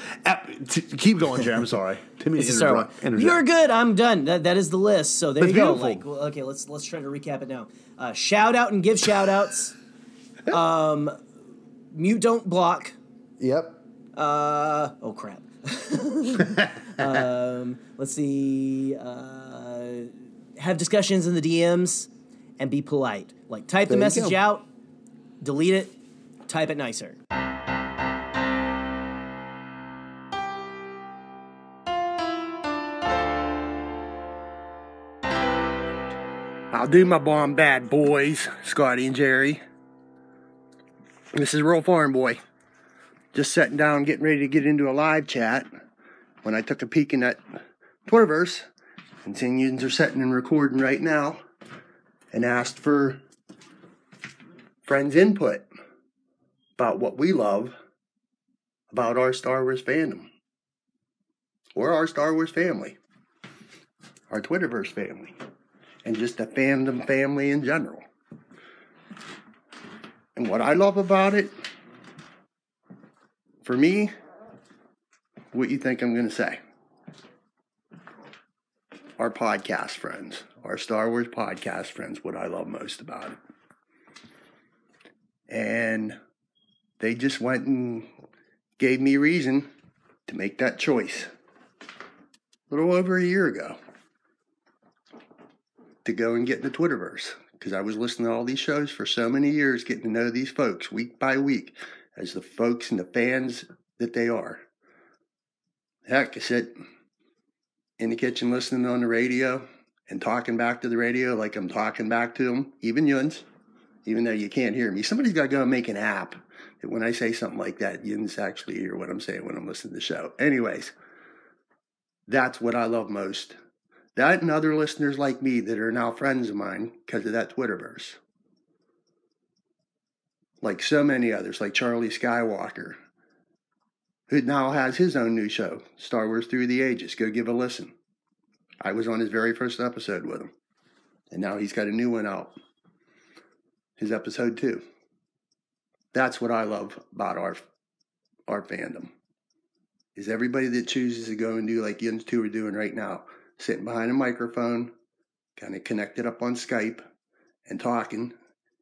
Keep going, Jerry. I'm sorry. You're good. I'm done. That is the list. So there That's you go. beautiful. Okay, let's try to recap it now. Shout out and give shout outs. Mute, don't block. Yep. Oh crap. Let's see. Have discussions in the DMs and be polite. Like type the message out, delete it, type it nicer. I'll do my bomb bad boys, Scotty and Jerry. This is RuralFarmboy. Just sitting down, getting ready to get into a live chat when I took a peek in that Twitterverse, and seeing yous are sitting and recording right now, and asked for friends' input about what we love about our Star Wars fandom, or our Star Wars family, our Twitterverse family, and just the fandom family in general. And what I love about it, for me, what you think I'm going to say? Our podcast friends, our Star Wars podcast friends, what I love most about it. And they just went and gave me reason to make that choice a little over a year ago to go and get in the Twitterverse, because I was listening to all these shows for so many years, getting to know these folks week by week as the folks and the fans that they are. Heck, I sit in the kitchen listening on the radio and talking back to the radio like I'm talking back to them, even yuns, even though you can't hear me. Somebody's got to go and make an app that when I say something like that, yuns actually hear what I'm saying when I'm listening to the show. Anyways, that's what I love most. That and other listeners like me that are now friends of mine because of that Twitterverse. Like so many others, like Charlie Skywalker, who now has his own new show, Star Wars Through the Ages. Go give a listen. I was on his very first episode with him. And now he's got a new one out. His episode 2. That's what I love about our fandom. Is everybody that chooses to go and do like Yins 2 are doing right now. Sitting behind a microphone, kind of connected up on Skype and talking.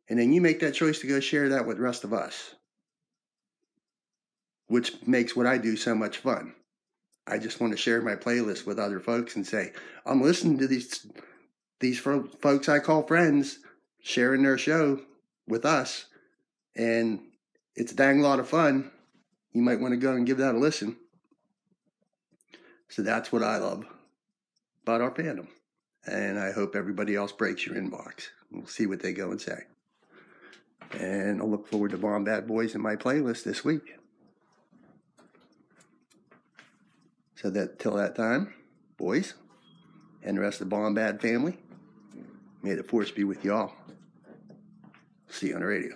And then you make that choice to go share that with the rest of us. Which makes what I do so much fun. I just want to share my playlist with other folks and say, I'm listening to these folks I call friends sharing their show with us. And it's a dang lot of fun. You might want to go and give that a listen. So that's what I love about our fandom. And I hope everybody else breaks your inbox. We'll see what they go and say. And I'll look forward to Bomb Bad Boys in my playlist this week. So that till that time, boys, and the rest of the Bomb Bad family, may the force be with y'all. See you on the radio.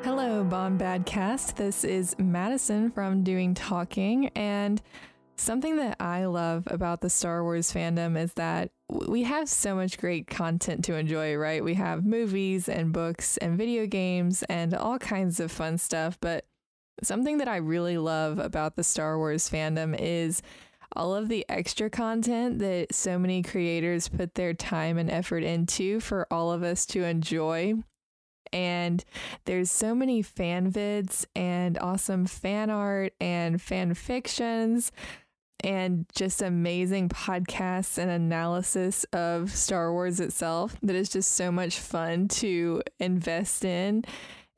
Hello, Bomb Badcast. This is Madison from Doing Talking, and something that I love about the Star Wars fandom is that we have so much great content to enjoy, right? We have movies and books and video games and all kinds of fun stuff, but something that I really love about the Star Wars fandom is all of the extra content that so many creators put their time and effort into for all of us to enjoy. And there's so many fan vids and awesome fan art and fan fictions and just amazing podcasts and analysis of Star Wars itself that is just so much fun to invest in.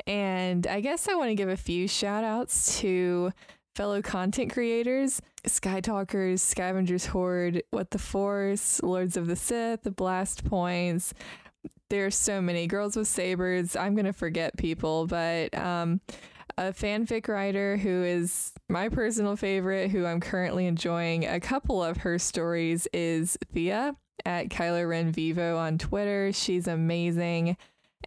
And I guess I want to give a few shout outs to fellow content creators, Sky Talkers, Scavengers Horde, What the Force, Lords of the Sith, The Blast Points. There's so many. Girls with Sabers. I'm going to forget people, but a fanfic writer who is my personal favorite, who I'm currently enjoying a couple of her stories, is Thea at Kylo Ren Vivo on Twitter. She's amazing.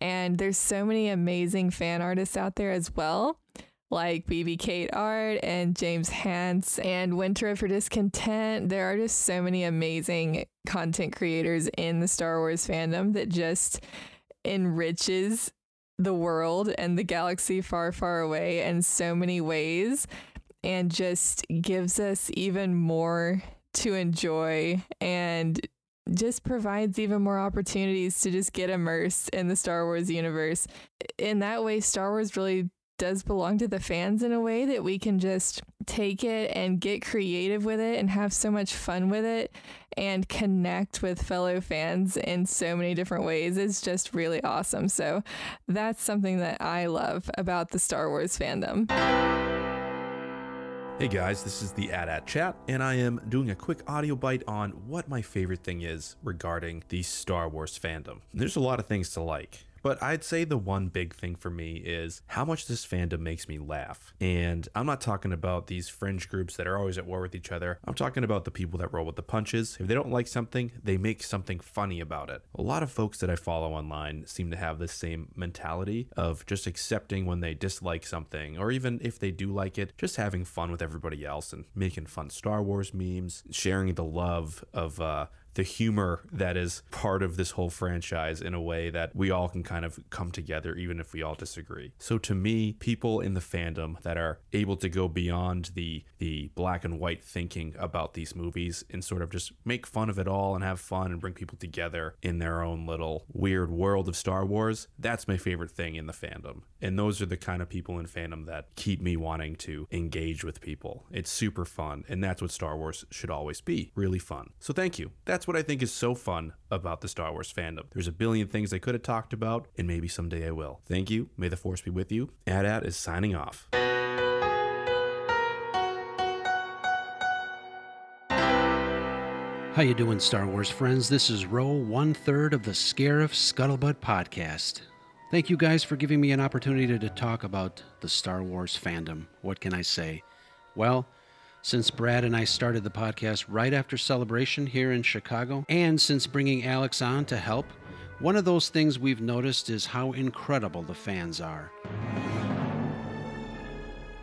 And there's so many amazing fan artists out there as well, like BB Kate Art and James Hance and Winter for Discontent. There are just so many amazing content creators in the Star Wars fandom that just enriches the world and the galaxy far, far away in so many ways, and just gives us even more to enjoy and just provides even more opportunities to just get immersed in the Star Wars universe. In that way, Star Wars really does belong to the fans in a way that we can just take it and get creative with it and have so much fun with it and connect with fellow fans in so many different ways. It's just really awesome. So that's something that I love about the Star Wars fandom. Hey guys, this is the AT Chat, and I am doing a quick audio bite on what my favorite thing is regarding the Star Wars fandom. There's a lot of things to like, but I'd say the one big thing for me is how much this fandom makes me laugh. And I'm not talking about these fringe groups that are always at war with each other. I'm talking about the people that roll with the punches. If they don't like something, they make something funny about it. A lot of folks that I follow online seem to have this same mentality of just accepting when they dislike something, or even if they do like it, just having fun with everybody else and making fun Star Wars memes, sharing the love of the humor that is part of this whole franchise in a way that we all can kind of come together even if we all disagree. So to me, people in the fandom that are able to go beyond the black and white thinking about these movies and sort of just make fun of it all and have fun and bring people together in their own little weird world of Star Wars, that's my favorite thing in the fandom. And those are the kind of people in fandom that keep me wanting to engage with people. It's super fun, and that's what Star Wars should always be, really fun. So thank you. That's what I think is so fun about the Star Wars fandom. There's a billion things I could have talked about, and maybe someday I will. Thank you. May the Force be with you. AT is signing off. How you doing, Star Wars friends? This is row 1/3 of the Scarif Scuttlebutt Podcast. Thank you guys for giving me an opportunity to talk about the Star Wars fandom. What can I say? Well, since Brad and I started the podcast right after Celebration here in Chicago, and since bringing Alex on to help, one of those things we've noticed is how incredible the fans are.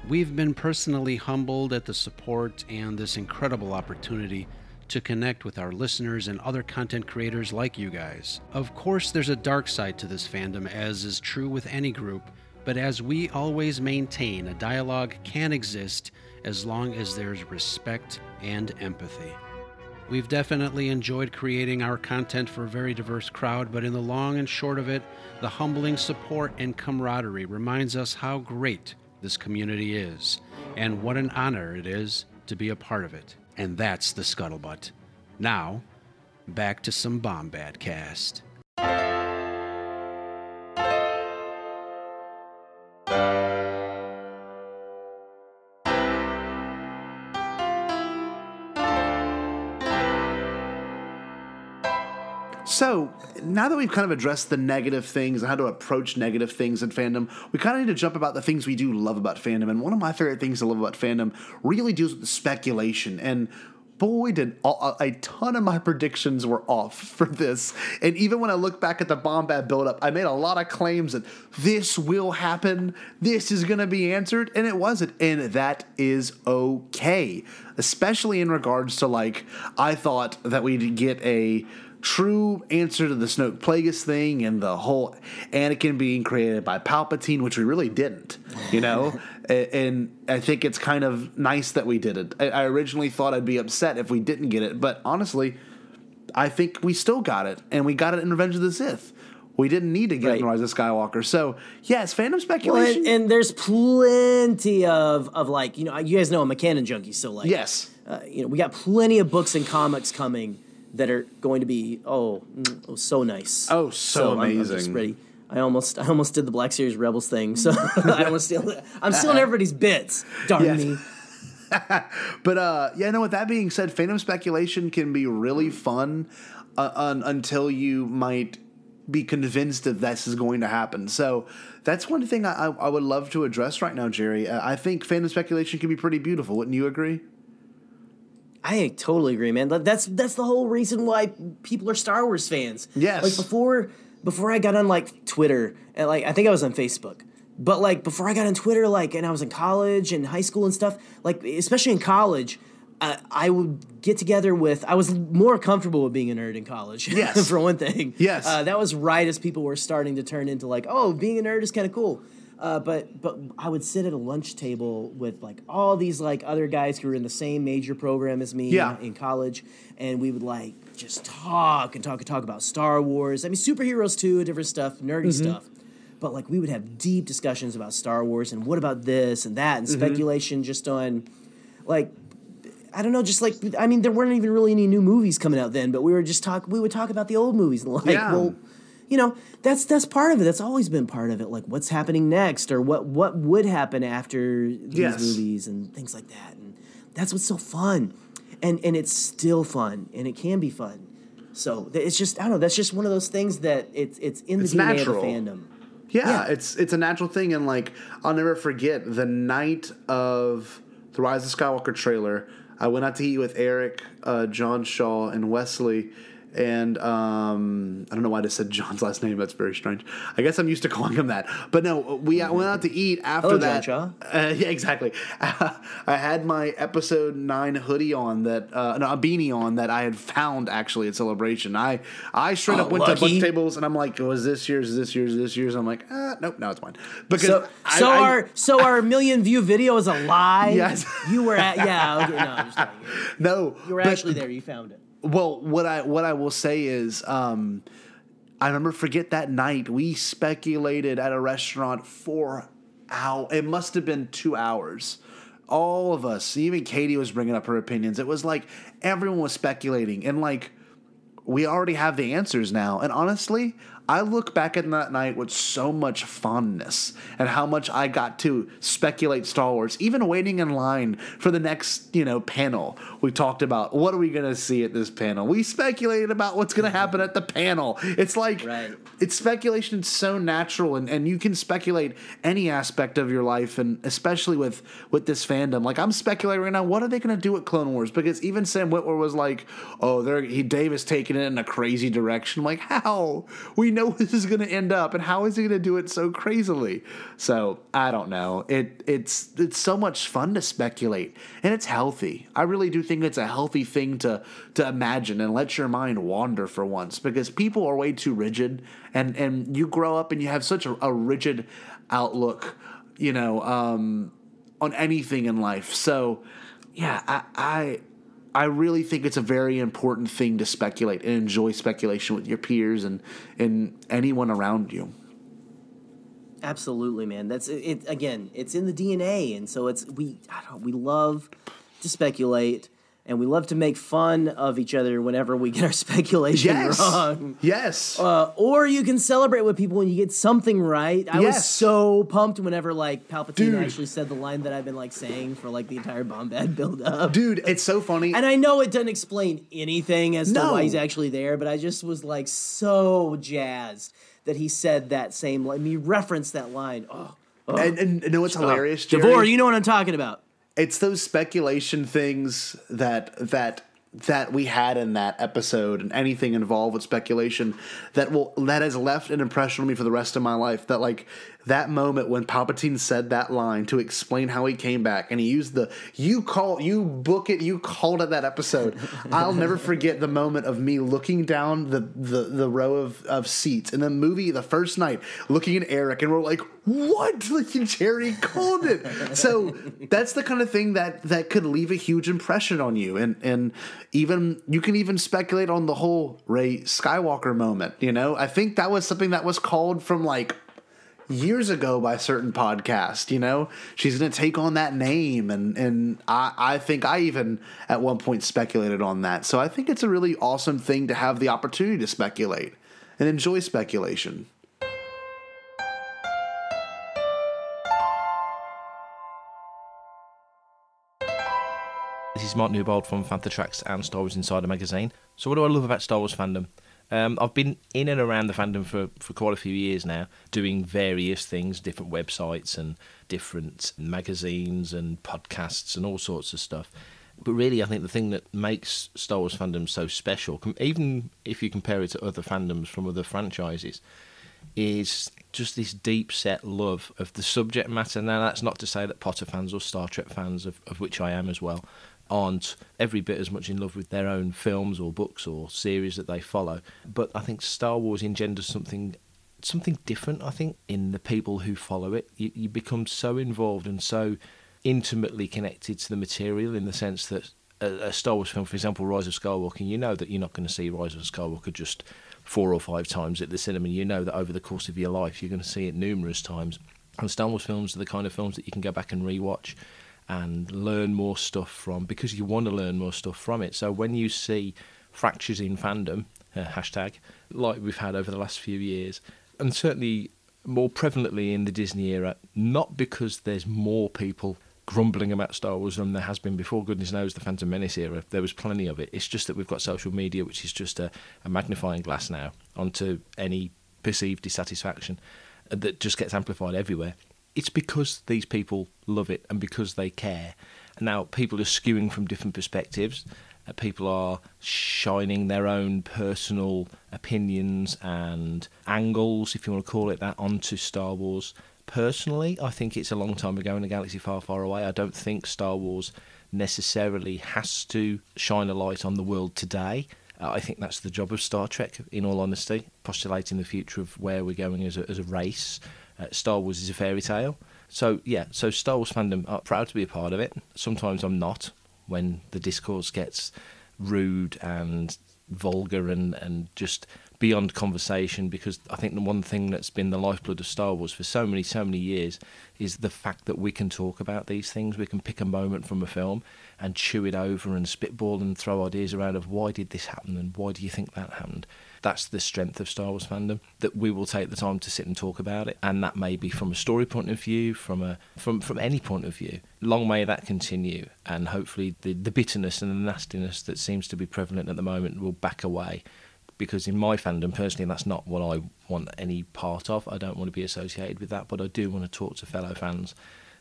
We've been personally humbled at the support and this incredible opportunity to connect with our listeners and other content creators like you guys. Of course, there's a dark side to this fandom, as is true with any group, but as we always maintain, a dialogue can exist as long as there's respect and empathy. We've definitely enjoyed creating our content for a very diverse crowd, but in the long and short of it, the humbling support and camaraderie reminds us how great this community is, and what an honor it is to be a part of it. And that's the Scuttlebutt. Now, back to some Bombadcast. So, now that we've kind of addressed the negative things and how to approach negative things in fandom, we kind of need to jump about the things we do love about fandom. And one of my favorite things to love about fandom really deals with the speculation. And boy, did a ton of my predictions were off for this. And even when I look back at the Bombad buildup, I made a lot of claims that this will happen, this is going to be answered, and it wasn't. And that is okay. Especially in regards to, like, I thought that we'd get a true answer to the Snoke Plagueis thing and the whole Anakin being created by Palpatine, which we really didn't, you know? And I think it's kind of nice that we did it. I originally thought I'd be upset if we didn't get it, but honestly, I think we still got it, and we got it in Revenge of the Sith. We didn't need to get it in Rise of Skywalker. So, yes, fandom speculation. Well, and there's plenty of like, you know, you guys know I'm a canon junkie, so like, yes, you know, we got plenty of books and comics coming that are going to be so nice. Oh, so amazing. I'm just ready. I almost did the Black Series Rebels thing, so I'm stealing everybody's bits. Darn me. But yeah, no, with that being said, fandom speculation can be really fun until you might be convinced that this is going to happen. So that's one thing I would love to address right now, Jerry. I think fandom speculation can be pretty beautiful. Wouldn't you agree? I totally agree, man. That's the whole reason why people are Star Wars fans. Yes. Like before I got on like Twitter, and like I think I was on Facebook, but like before I got on Twitter, like, and I was in college and high school and stuff, like especially in college, I would get together with. I was more comfortable with being a nerd in college. Yes. For one thing. Yes. That was right as people were starting to turn into like, oh, being a nerd is kind of cool. But I would sit at a lunch table with like all these like other guys who were in the same major program as me in college, and we would like just talk about Star Wars. I mean, superheroes too, different stuff, nerdy stuff. But like we would have deep discussions about Star Wars and what about this and that and speculation just on like. I don't know, just like, I mean, there weren't even really any new movies coming out then, but we would talk about the old movies and like, well, you know, that's part of it. That's always been part of it. Like what's happening next or what would happen after these movies and things like that. And that's what's so fun. And it's still fun and it can be fun. So it's just, I don't know, that's just one of those things that it's in the DNA natural. Of the fandom. Yeah, it's a natural thing. And like, I'll never forget the night of the Rise of Skywalker trailer, I went out to eat with Eric, John Shaw, and Wesley, and I don't know why I just said John's last name. That's very strange. I guess I'm used to calling him that. But no, we went out to eat after that. John Shaw. Yeah, exactly. I had my episode 9 hoodie on that, a beanie on that I had found actually at Celebration. I straight up went to a bunch of tables and I'm like, was this yours? Is this yours? Is this yours? I'm like, nope, no, it's mine. Because our million view video is a lie. Yes, you were at. Yeah, okay, no, I'm just kidding. No, you were actually there. You found it. Well, what I will say is, I remember forget that night we speculated at a restaurant for hours. It must have been 2 hours. All of us, even Katie was bringing up her opinions. It was like everyone was speculating, and like we already have the answers now. And honestly, I look back at that night with so much fondness and how much I got to speculate Star Wars, even waiting in line for the next, panel. We talked about what are we going to see at this panel. We speculated about what's going to happen at the panel. It's like, it's speculation so natural, and you can speculate any aspect of your life, and especially with this fandom. Like I'm speculating right now, what are they going to do with Clone Wars? Because even Sam Witwer was like, oh, Dave is taking it in a crazy direction. I'm like, how? We know this is going to end up, and how is he going to do it so crazily? So I don't know. It's so much fun to speculate, and it's healthy. I really do think it's a healthy thing to imagine and let your mind wander for once, because people are way too rigid, and you grow up and you have such a rigid outlook, on anything in life. So yeah, I really think it's a very important thing to speculate and enjoy speculation with your peers and anyone around you. Absolutely, man. That's it. Again, it's in the DNA, and so we love to speculate, and we love to make fun of each other whenever we get our speculation wrong. Yes. Or you can celebrate with people when you get something right. I was so pumped whenever like Palpatine actually said the line that I've been like saying for like the entire Bombad build up. Dude, it's so funny. And I know it doesn't explain anything as to why he's actually there, but I just was like so jazzed that he said that same line. He referenced that line. And you know what's hilarious, Jerry? Devore, you know what I'm talking about. It's those speculation things that we had in that episode, and anything involved with speculation that has left an impression on me for the rest of my life. That like that moment when Palpatine said that line to explain how he came back, and he used you called it that episode. I'll never forget the moment of me looking down the row of seats in the movie the first night, looking at Eric, and we're like, what? Like Jerry called it. So that's the kind of thing that could leave a huge impression on you, and even you can even speculate on the whole Rey Skywalker moment. I think that was something that was called from like years ago by a certain podcast. She's going to take on that name, and I think I even at one point speculated on that. So I think it's a really awesome thing to have the opportunity to speculate and enjoy speculation. This is Mark Newbold from Fantha Tracks and Star Wars Insider magazine. So what do I love about Star Wars fandom? I've been in and around the fandom for quite a few years now, doing various things, different websites and different magazines and podcasts and all sorts of stuff. But really, I think the thing that makes Star Wars fandom so special, even if you compare it to other fandoms from other franchises, is just this deep-set love of the subject matter. Now, that's not to say that Potter fans or Star Trek fans, of which I am as well, aren't every bit as much in love with their own films or books or series that they follow. But I think Star Wars engenders something different, I think, in the people who follow it. You become so involved and so intimately connected to the material, in the sense that a Star Wars film, for example, Rise of Skywalking, you know that you're not going to see Rise of Skywalker just 4 or 5 times at the cinema. You know that over the course of your life you're going to see it numerous times. And Star Wars films are the kind of films that you can go back and rewatch and learn more stuff from, because you want to learn more stuff from it. So when you see fractures in fandom, hashtag, like we've had over the last few years, and certainly more prevalently in the Disney era, not because there's more people grumbling about Star Wars than there has been before. Goodness knows the Phantom Menace era, there was plenty of it. It's just that we've got social media, which is just a magnifying glass now onto any perceived dissatisfaction that just gets amplified everywhere. It's because these people love it and because they care. And now people are skewing from different perspectives. People are shining their own personal opinions and angles, if you want to call it that, onto Star Wars. Personally, I think it's a long time ago in a galaxy far, far away. I don't think Star Wars necessarily has to shine a light on the world today. I think that's the job of Star Trek, in all honesty, postulating the future of where we're going as a race. Star Wars is a fairy tale. So Star Wars fandom, I'm proud to be a part of it. Sometimes I'm not, when the discourse gets rude and vulgar and just beyond conversation, because I think the one thing that's been the lifeblood of Star Wars for so many years is the fact that we can talk about these things. We can pick a moment from a film and chew it over and spitball and throw ideas around of why did this happen and why do you think that happened. That's the strength of Star Wars fandom, that we will take the time to sit and talk about it, and that may be from a story point of view, from any point of view. Long may that continue, and hopefully the bitterness and the nastiness that seems to be prevalent at the moment will back away, because in my fandom, personally, that's not what I want any part of. I don't want to be associated with that, but I do want to talk to fellow fans.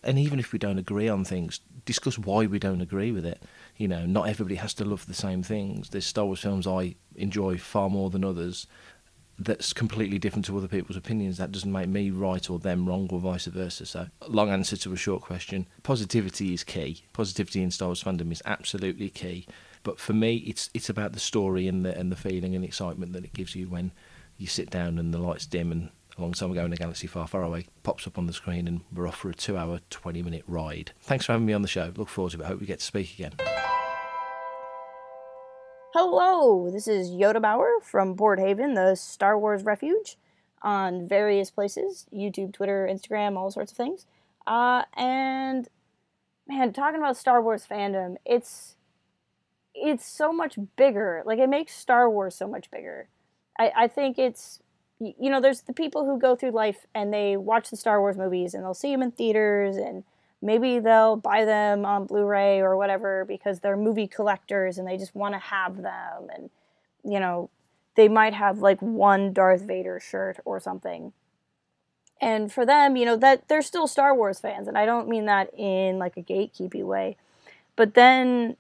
And even if we don't agree on things, discuss why we don't agree with it. You know, not everybody has to love the same things. There's Star Wars films I enjoy far more than others that's completely different to other people's opinions. That doesn't make me right or them wrong, or vice versa. So, long answer to a short question. Positivity is key. Positivity in Star Wars fandom is absolutely key. But for me, it's about the story and the feeling and excitement that it gives you when you sit down and the lights dim and a long time ago in a galaxy far, far away pops up on the screen and we're off for a 2-hour, 20-minute ride. Thanks for having me on the show. Look forward to it. Hope we get to speak again. Hello, this is Yoda Bauer from Port Haven, the Star Wars Refuge, on various places, YouTube, Twitter, Instagram, all sorts of things. And, man, talking about Star Wars fandom, it's so much bigger. Like, it makes Star Wars so much bigger. I think it's, you know, there's the people who go through life and they watch the Star Wars movies and they'll see them in theaters and maybe they'll buy them on Blu-ray or whatever because they're movie collectors and they just want to have them. And, you know, they might have like one Darth Vader shirt or something. And for them, you know, that they're still Star Wars fans. And I don't mean that in like a gatekeepy way. But then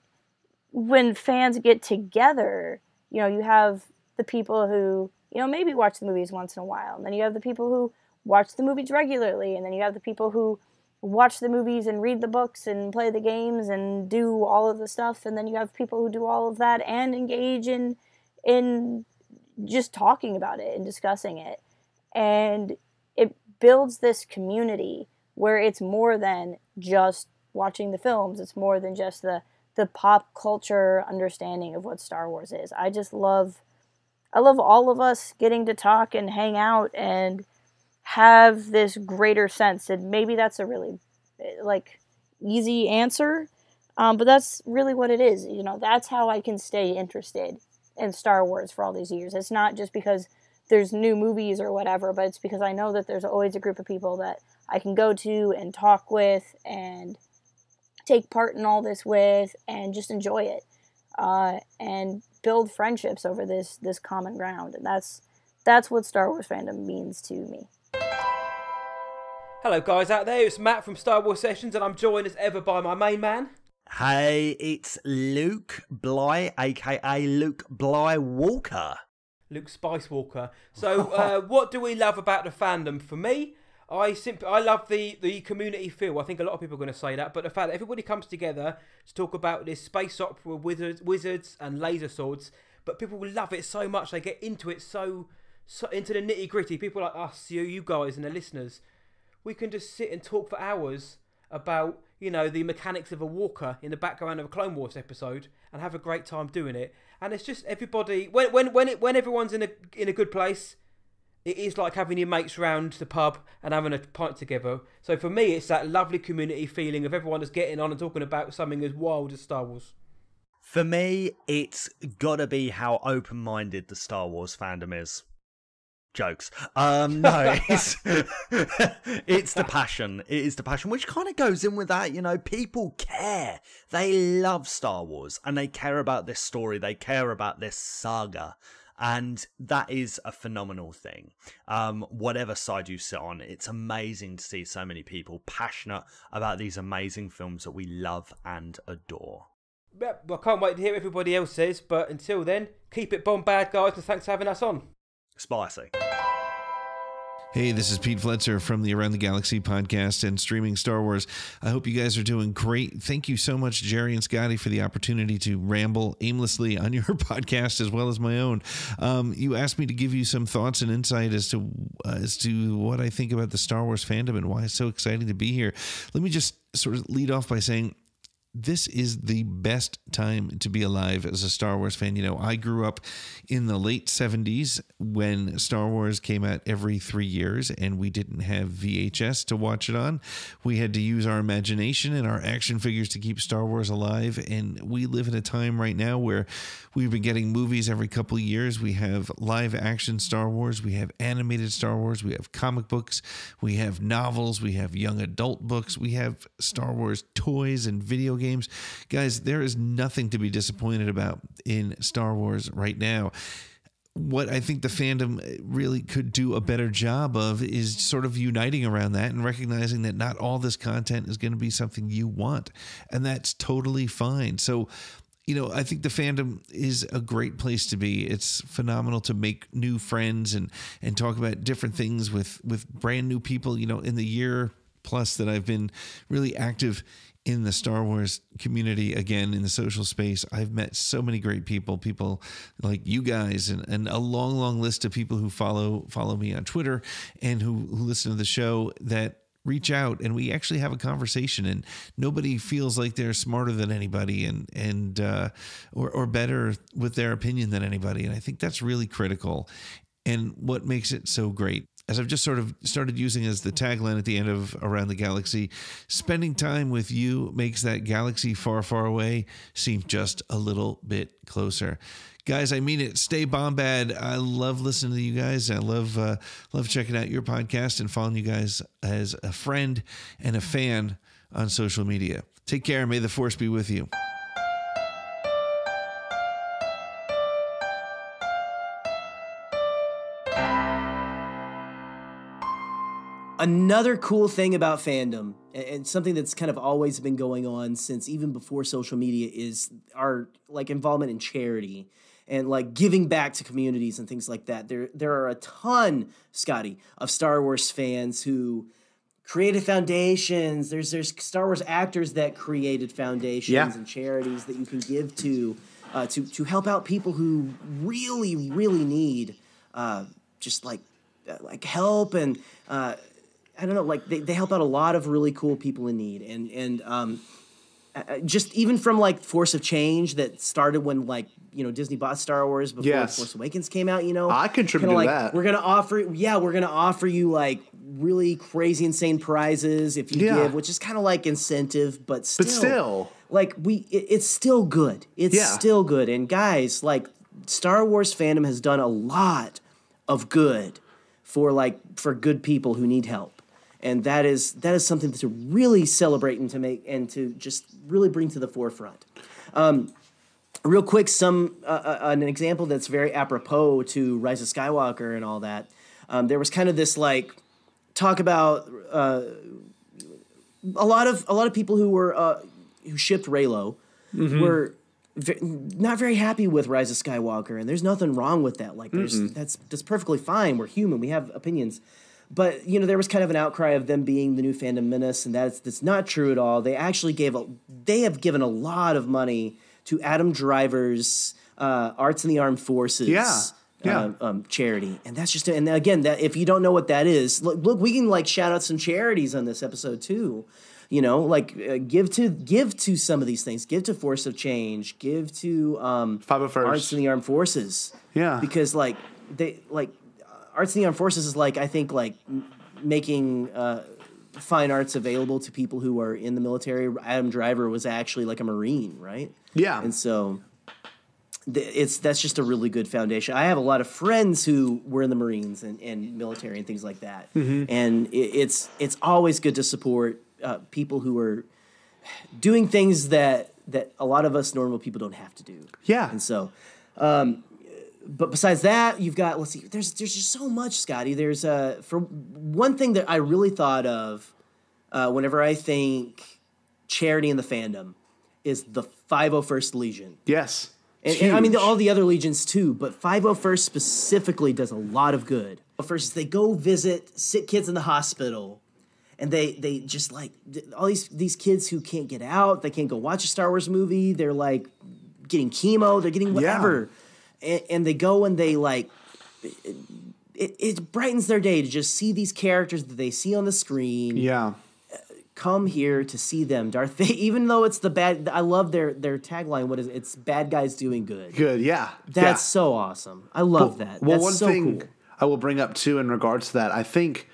when fans get together, you know, you have the people who, you know, maybe watch the movies once in a while. And then you have the people who watch the movies regularly. And then you have the people who watch the movies and read the books and play the games and do all of the stuff. And then you have people who do all of that and engage in just talking about it and discussing it. And it builds this community where it's more than just watching the films. It's more than just the pop culture understanding of what Star Wars is. I love all of us getting to talk and hang out and have this greater sense. And maybe that's a really like easy answer, but that's really what it is. You know, that's how I can stay interested in Star Wars for all these years. It's not just because there's new movies or whatever, but it's because I know that there's always a group of people that I can go to and talk with and take part in all this with and just enjoy it. And build friendships over this common ground. And that's what Star Wars fandom means to me. Hello guys out there, it's Matt from Star Wars Sessions and I'm joined as ever by my main man. Hey, it's Luke Bly, aka Luke Bly Walker. Luke Spice Walker. So what do we love about the fandom? For me, I love the community feel. I think a lot of people are going to say that, but the fact that everybody comes together to talk about this space opera with wizards and laser swords, but people will love it so much, they get into it so into the nitty gritty. People like us, you guys and the listeners, we can just sit and talk for hours about, you know, the mechanics of a walker in the background of a Clone Wars episode and have a great time doing it. And it's just everybody, when everyone's in a good place, it is like having your mates round the pub and having a pint together. So for me, it's that lovely community feeling of everyone just getting on and talking about something as wild as Star Wars. For me, it's gotta be how open-minded the Star Wars fandom is. Jokes. No, it's the passion. It is the passion, which kind of goes in with that. You know, people care. They love Star Wars and they care about this story. They care about this saga. And that is a phenomenal thing. Whatever side you sit on, it's amazing to see so many people passionate about these amazing films that we love and adore. Yep, I can't wait to hear what everybody else says, but until then, keep it bombad, guys, and thanks for having us on. Spicy. Hey, this is Pete Fletzer from the Around the Galaxy podcast and streaming Star Wars. I hope you guys are doing great. Thank you so much, Jerry and Scotty, for the opportunity to ramble aimlessly on your podcast as well as my own. You asked me to give you some thoughts and insight as to what I think about the Star Wars fandom and why it's so exciting to be here. Let me just sort of lead off by saying this is the best time to be alive as a Star Wars fan. You know, I grew up in the late 70s when Star Wars came out every 3 years and we didn't have VHS to watch it on. We had to use our imagination and our action figures to keep Star Wars alive. And we live in a time right now where we've been getting movies every couple of years. We have live action Star Wars. We have animated Star Wars. We have comic books. We have novels. We have young adult books. We have Star Wars toys and video games. Guys, there is nothing to be disappointed about in Star Wars right now. What I think the fandom really could do a better job of is sort of uniting around that and recognizing that not all this content is going to be something you want, and that's totally fine. So, you know, I think the fandom is a great place to be. It's phenomenal to make new friends and talk about different things with brand new people. You know, in the year plus that I've been really active in the Star Wars community, again, in the social space, I've met so many great people like you guys and a long, long list of people who follow me on Twitter and who listen to the show that reach out and we actually have a conversation, and nobody feels like they're smarter than anybody or better with their opinion than anybody. And I think that's really critical and what makes it so great. As I've just sort of started using as the tagline at the end of Around the Galaxy, spending time with you makes that galaxy far, far away seem just a little bit closer. Guys, I mean it. Stay bombad. I love listening to you guys. I love checking out your podcast and following you guys as a friend and a fan on social media. Take care. May the Force be with you. Another cool thing about fandom, and something that's kind of always been going on since even before social media, is our like involvement in charity and like giving back to communities and things like that. There are a ton, Scotty, of Star Wars fans who created foundations. There's Star Wars actors that created foundations and charities that you can give to help out people who really, really need just like help and. I don't know, like they help out a lot of really cool people in need, and just even from like Force of Change that started when like Disney bought Star Wars before Force Awakens came out. I contributed to that. We're gonna offer you like really crazy insane prizes if you give, which is kind of like incentive, but still like it's still good. It's still good, and guys, like Star Wars fandom has done a lot of good for good people who need help. And that is something to really celebrate and to make and to just really bring to the forefront. Real quick, an example that's very apropos to Rise of Skywalker and all that. There was kind of this like talk about a lot of people who were who shipped Reylo were not very happy with Rise of Skywalker, and there's nothing wrong with that. Like that's perfectly fine. We're human. We have opinions. But there was kind of an outcry of them being the new fandom menace, and that's not true at all. They actually they have given a lot of money to Adam Driver's Arts in the Armed Forces charity, and that's just. And again, that if you don't know what that is, look, we can shout out some charities on this episode too. Give to some of these things. Give to Force of Change. Give to 501st Arts in the Armed Forces. Yeah, because Arts in the Armed Forces is I think making fine arts available to people who are in the military. Adam Driver was actually a Marine, right? Yeah, and so that's just a really good foundation. I have a lot of friends who were in the Marines and military and things like that, and it's always good to support people who are doing things that a lot of us normal people don't have to do. Yeah, and so. But besides that, you've got, let's see, there's just so much, Scotty. There's for one thing that I really thought of whenever I think charity in the fandom is the 501st Legion. Yes. And I mean, all the other legions too, but 501st specifically does a lot of good. First, they go visit sick kids in the hospital, and they just all these kids who can't get out, they can't go watch a Star Wars movie, they're getting chemo, they're getting whatever. Yeah. And they go and they it brightens their day to just see these characters that they see on the screen. Yeah. Come here to see them. Darth Vader, even though it's the bad, I love their tagline. What is it? It's bad guys doing good. Good, yeah. That's so awesome. I love that. Well, that's one so thing cool. I will bring up too in regards to that, I think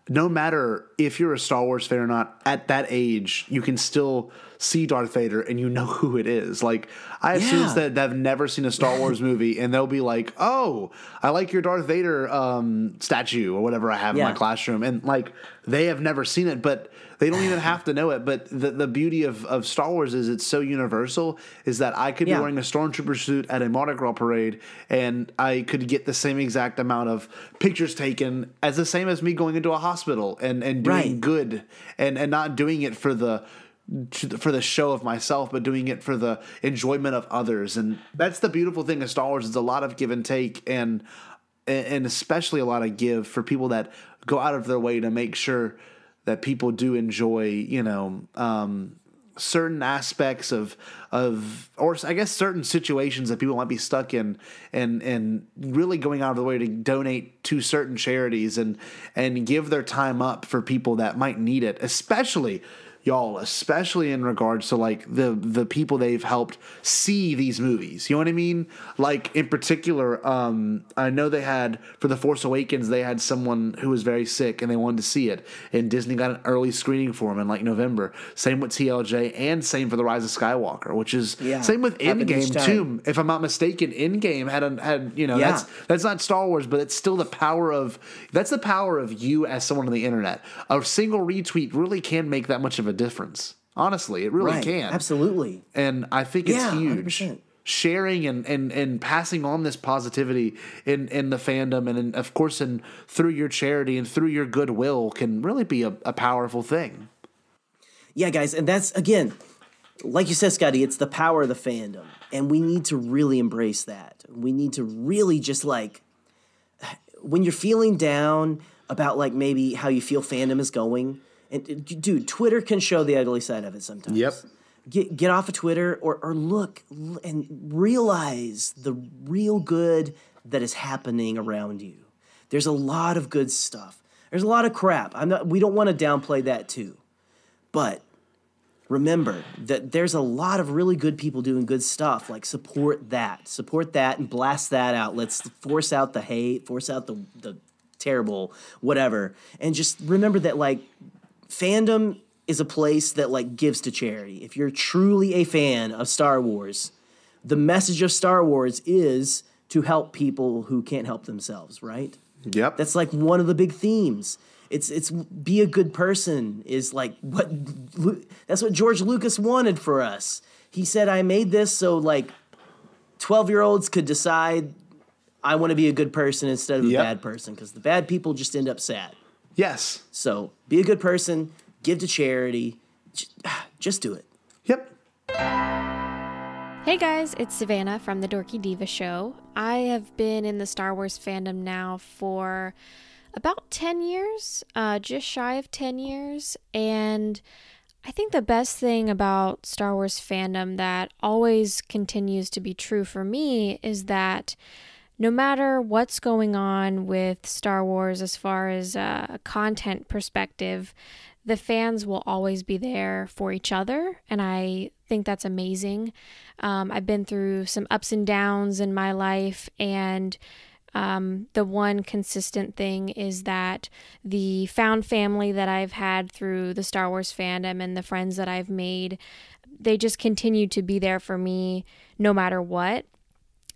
no matter if you're a Star Wars fan or not, at that age, you can still see Darth Vader and you know who it is. I have students that have never seen a Star Wars movie, and they'll be like, "Oh, I like your Darth Vader statue or whatever I have in my classroom," and they have never seen it, but they don't even have to know it. But the beauty of Star Wars is it's so universal, is that I could be wearing a Stormtrooper suit at a Mardi Gras parade, and I could get the same exact amount of pictures taken as the same as me going into a hospital and doing good and not doing it for the show of myself, but doing it for the enjoyment of others. And that's the beautiful thing of Star Wars. It's a lot of give and take, and especially a lot of give for people that go out of their way to make sure that people do enjoy, certain aspects of, or I guess certain situations that people might be stuck in, and really going out of the way to donate to certain charities and give their time up for people that might need it, especially in regards to the people they've helped see these movies. You know what I mean? In particular, I know they had, for The Force Awakens, they had someone who was very sick and they wanted to see it, and Disney got an early screening for him in November. Same with TLJ, and same for The Rise of Skywalker, which is same with Endgame too. If I'm not mistaken, Endgame had that's not Star Wars, but it's still the power of you as someone on the internet. A single retweet really can make that much of a difference. Honestly, it really can. Absolutely. And I think it's huge. 100%. Sharing and passing on this positivity in the fandom, and of course through your charity and through your goodwill can really be a powerful thing. Yeah, guys, and that's, again, like you said, Scotty, it's the power of the fandom, and we need to really embrace that. We need to really just when you're feeling down about maybe how you feel fandom is going. And dude, Twitter can show the ugly side of it sometimes. Yep. Get off of Twitter or look and realize the real good that is happening around you. There's a lot of good stuff. There's a lot of crap. We don't want to downplay that too. But remember that there's a lot of really good people doing good stuff. Support that and blast that out. Let's force out the hate, force out the terrible whatever. And just remember that fandom is a place that gives to charity. If you're truly a fan of Star Wars, the message of Star Wars is to help people who can't help themselves, right? Yep. That's one of the big themes. It's be a good person is that's what George Lucas wanted for us. He said, I made this so 12-year-olds could decide I want to be a good person instead of a bad person, because the bad people just end up sad. Yes. So be a good person, give to charity, just do it. Yep. Hey guys, it's Savanna from the Dorky Diva show. I have been in the Star Wars fandom now for about 10 years, just shy of 10 years. And I think the best thing about Star Wars fandom that always continues to be true for me is that no matter what's going on with Star Wars as far as a content perspective, the fans will always be there for each other, and I think that's amazing. I've been through some ups and downs in my life, and the one consistent thing is that the found family that I've had through the Star Wars fandom and the friends that I've made, they just continue to be there for me no matter what.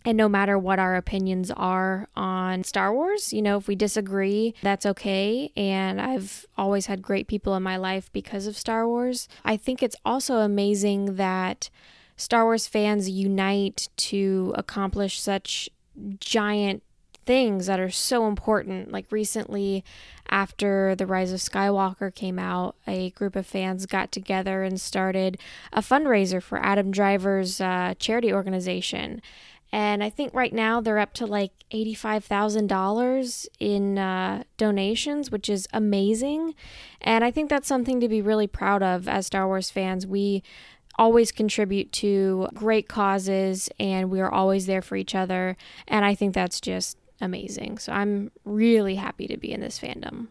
And no matter what our opinions are on Star Wars, you know, if we disagree, that's okay. And I've always had great people in my life because of Star Wars. I think it's also amazing that Star Wars fans unite to accomplish such giant things that are so important. Like recently, after The Rise of Skywalker came out, a group of fans got together and started a fundraiser for Adam Driver's charity organization. And I think right now they're up to like $85,000 in donations, which is amazing. And I think that's something to be really proud of as Star Wars fans. We always contribute to great causes and we are always there for each other. And I think that's just amazing. So I'm really happy to be in this fandom.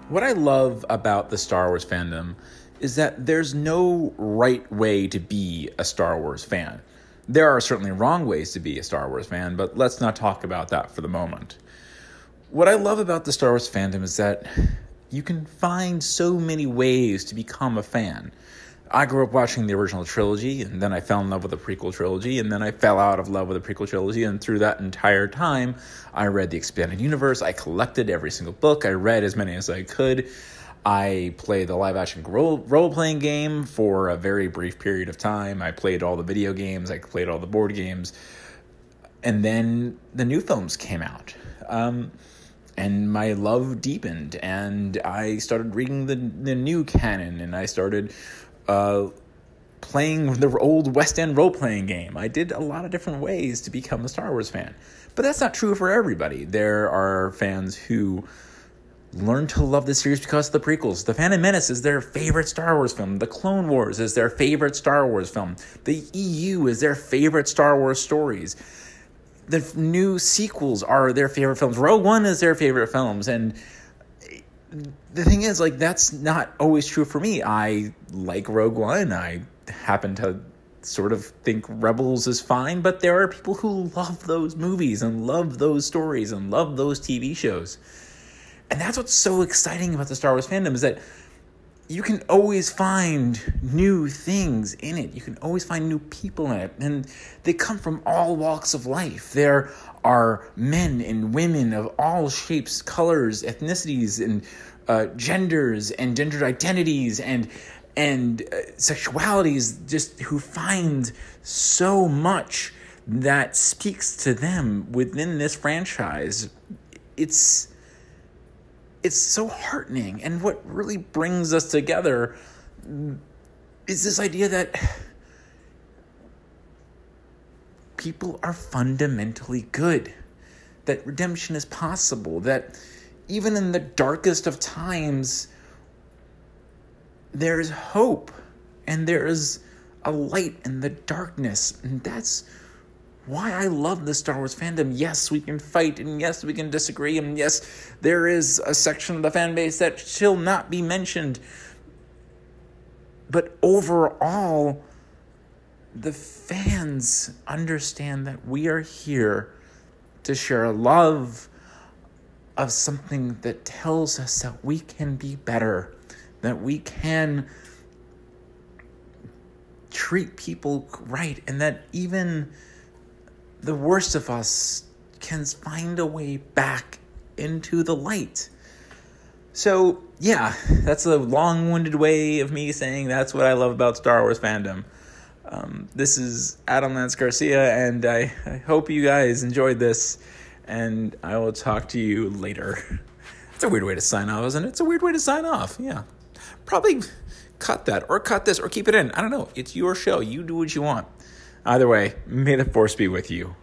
What I love about the Star Wars fandom is that there's no right way to be a Star Wars fan. There are certainly wrong ways to be a Star Wars fan, but let's not talk about that for the moment. What I love about the Star Wars fandom is that you can find so many ways to become a fan. I grew up watching the original trilogy, and then I fell in love with the prequel trilogy, and then I fell out of love with the prequel trilogy, and through that entire time, I read the expanded universe, I collected every single book, I read as many as I could. I played the live-action role-playing game for a very brief period of time. I played all the video games. I played all the board games. And then the new films came out. And my love deepened. And I started reading the new canon. And I started playing the old West End role-playing game. I did a lot of different ways to become a Star Wars fan. But that's not true for everybody. There are fans who learn to love the series because of the prequels. The Phantom Menace is their favorite Star Wars film. The Clone Wars is their favorite Star Wars film. The EU is their favorite Star Wars stories. The new sequels are their favorite films. Rogue One is their favorite films. And the thing is, like, that's not always true for me. I like Rogue One. I happen to sort of think Rebels is fine, but there are people who love those movies and love those stories and love those TV shows. And that's what's so exciting about the Star Wars fandom is that you can always find new things in it. You can always find new people in it. And they come from all walks of life. There are men and women of all shapes, colors, ethnicities, and genders, and gendered identities, and sexualities, just who find so much that speaks to them within this franchise. It's so heartening. And what really brings us together is this idea that people are fundamentally good, that redemption is possible, that even in the darkest of times, there is hope and there is a light in the darkness. And that's why I love the Star Wars fandom. Yes, we can fight, and yes, we can disagree, and yes, there is a section of the fan base that shall not be mentioned. But overall, the fans understand that we are here to share a love of something that tells us that we can be better, that we can treat people right, and that even the worst of us can find a way back into the light. So, yeah, that's a long-winded way of me saying that's what I love about Star Wars fandom. This is Adam Lance Garcia, and I hope you guys enjoyed this, and I will talk to you later. It's a weird way to sign off, isn't it? It's a weird way to sign off, yeah. Probably cut that, or cut this, or keep it in. I don't know. It's your show. You do what you want. Either way, may the Force be with you.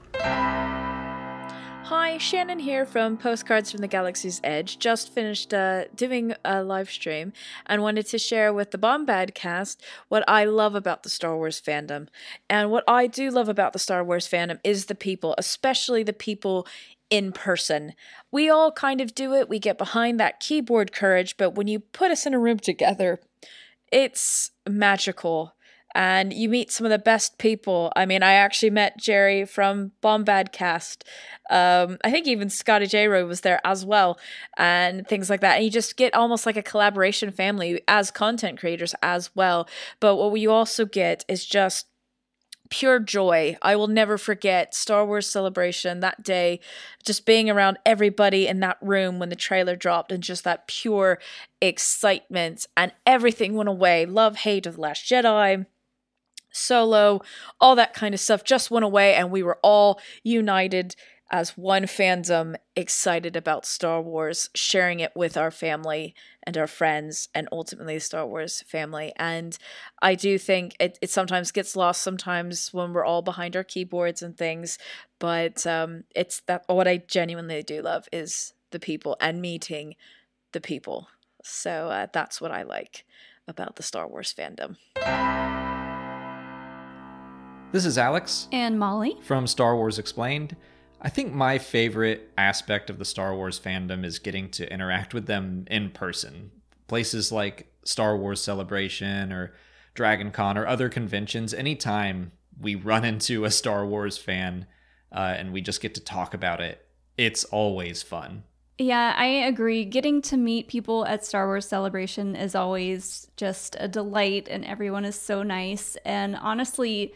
Hi, Shannan here from Postcards from the Galaxy's Edge. Just finished doing a live stream and wanted to share with the Podcastt what I love about the Star Wars fandom. And what I do love about the Star Wars fandom is the people, especially the people in person. We all kind of do it. We get behind that keyboard courage, but when you put us in a room together, it's magical. And you meet some of the best people. I mean, I actually met Jerry from Podcastt. I think even Scotty J. Rowe was there as well, and things like that. And you just get almost like a collaboration family as content creators as well. But what you also get is just pure joy. I will never forget Star Wars Celebration that day, just being around everybody in that room when the trailer dropped, and just that pure excitement, and everything went away. Love, hate of The Last Jedi, Solo, all that kind of stuff just went away, and we were all united as one fandom, excited about Star Wars, sharing it with our family and our friends, and ultimately the Star Wars family. And I do think it sometimes gets lost sometimes when we're all behind our keyboards and things, but it's that what I genuinely do love is the people and meeting the people. So that's what I like about the Star Wars fandom. This is Alex. And Mollie. From Star Wars Explained. I think my favorite aspect of the Star Wars fandom is getting to interact with them in person. Places like Star Wars Celebration or Dragon Con or other conventions, anytime we run into a Star Wars fan and we just get to talk about it, it's always fun. Yeah, I agree. Getting to meet people at Star Wars Celebration is always just a delight, and everyone is so nice. And honestly,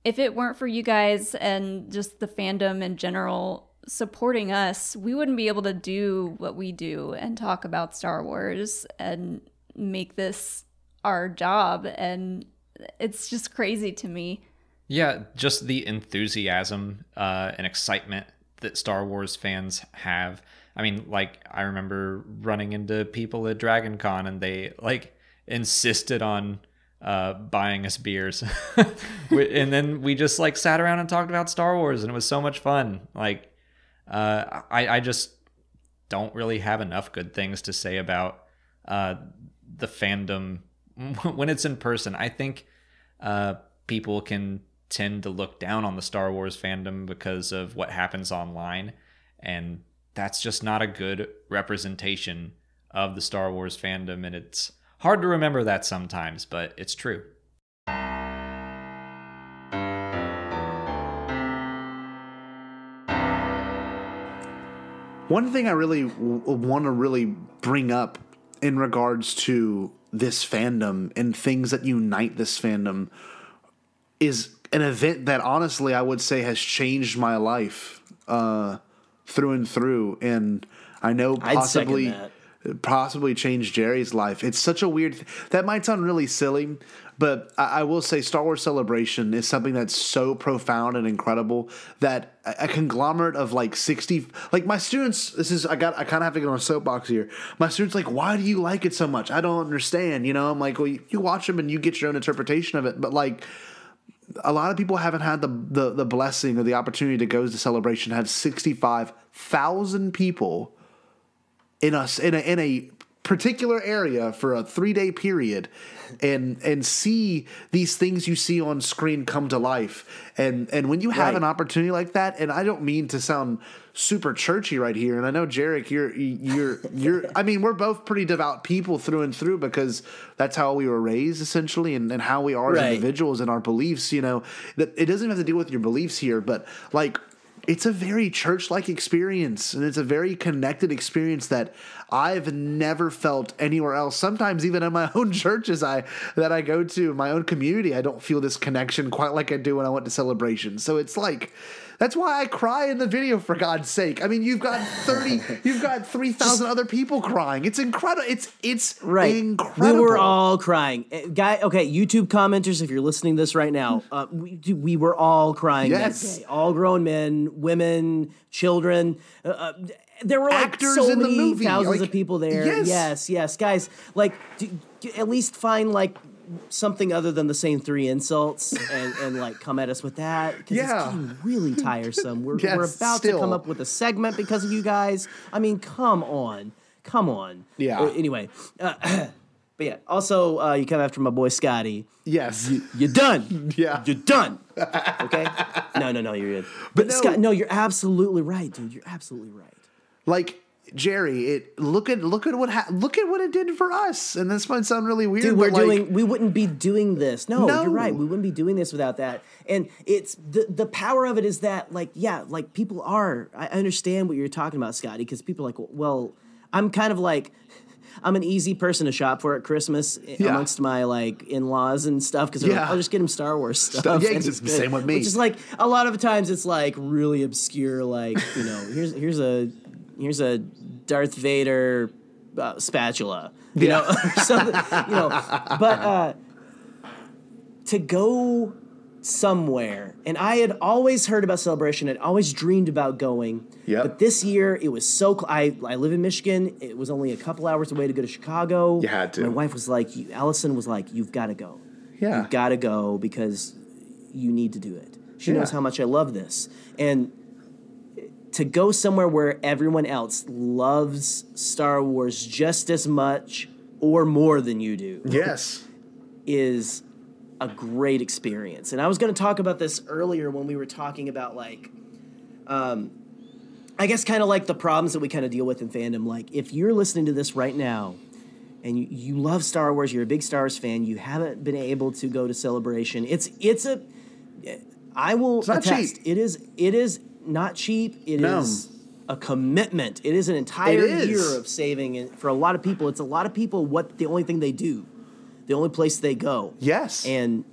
if it weren't for you guys and just the fandom in general supporting us, we wouldn't be able to do what we do and talk about Star Wars and make this our job. And it's just crazy to me. Yeah, just the enthusiasm and excitement that Star Wars fans have. I mean, like, I remember running into people at Dragon Con, and they, like, insisted on buying us beers. And then we just, like, sat around and talked about Star Wars, and it was so much fun. Like, I just don't really have enough good things to say about the fandom when it's in person. I think people can tend to look down on the Star Wars fandom because of what happens online, and that's just not a good representation of the Star Wars fandom, and it's hard to remember that sometimes, but it's true. One thing I really want to really bring up in regards to this fandom and things that unite this fandom is an event that honestly I would say has changed my life through and through, and I know possibly changed Jerry's life. It's such a weird that might sound really silly, but I will say Star Wars Celebration is something that's so profound and incredible that a conglomerate of like 60, like my students, I kind of have to get on a soapbox here. My students like, why do you like it so much? I don't understand. You know, I'm like, well, you watch them and you get your own interpretation of it, but like, a lot of people haven't had the blessing or the opportunity to go to Celebration, have 65,000 people in a particular area for a 3-day period and see these things you see on screen come to life. And when you have an opportunity like that, and I don't mean to sound super churchy right here, and I know Jarek, you're I mean, we're both pretty devout people through and through because that's how we were raised essentially, and how we are as individuals and our beliefs, you know, that it doesn't have to deal with your beliefs here, but like, it's a very church-like experience, and it's a very connected experience that I've never felt anywhere else. Sometimes even in my own churches that I go to, my own community, I don't feel this connection quite like I do when I went to Celebration. So it's like, that's why I cry in the video, for God's sake. I mean, you've got 3,000 other people crying. It's incredible. It's incredible. We were all crying. YouTube commenters, if you're listening to this right now, we were all crying that day. All grown men, women, children. There were like actors so in the many movie. thousands of people there. Yes, guys. Like, at least find like something other than the same 3 insults and like come at us with that, because it's getting really tiresome. We're about to come up with a segment because of you guys. I mean, come on. Yeah. Anyway, but yeah. Also, you come after my boy Scotty. Yes. You're done. Yeah. You're done. Okay. No, you're good. But no. Scott, you're absolutely right, dude. You're absolutely right. Like, Jerry, look at what it did for us, and this might sound really weird. Dude, but we wouldn't be doing this. No, you're right. We wouldn't be doing this without that. And it's the power of it is that, like, yeah, like people are. I understand what you're talking about, Scotty, because people are like, well, I'm kind of like, I'm an easy person to shop for at Christmas amongst my like in-laws and stuff, because I'll just get them Star Wars stuff. Yeah, it's the same with me. Which is like a lot of the times it's like really obscure, like, here's a Darth Vader spatula, you know, something, but to go somewhere, and I had always heard about Celebration, I'd always dreamed about going, but this year it was so I live in Michigan, it was only a couple hours away to go to Chicago. You had to. My wife was like, Allison was like, you've got to go. Yeah. You've got to go because you need to do it. She knows how much I love this. And to go somewhere where everyone else loves Star Wars just as much or more than you do. Yes. Is a great experience. And I was going to talk about this earlier when we were talking about, like, I guess kind of like the problems that we kind of deal with in fandom. Like, if you're listening to this right now and you love Star Wars, you're a big Star Wars fan, you haven't been able to go to Celebration. I will attest. It is not cheap. It is a commitment. It is an entire year of saving. And for a lot of people, it's a lot of people the only thing they do, the only place they go. Yes. And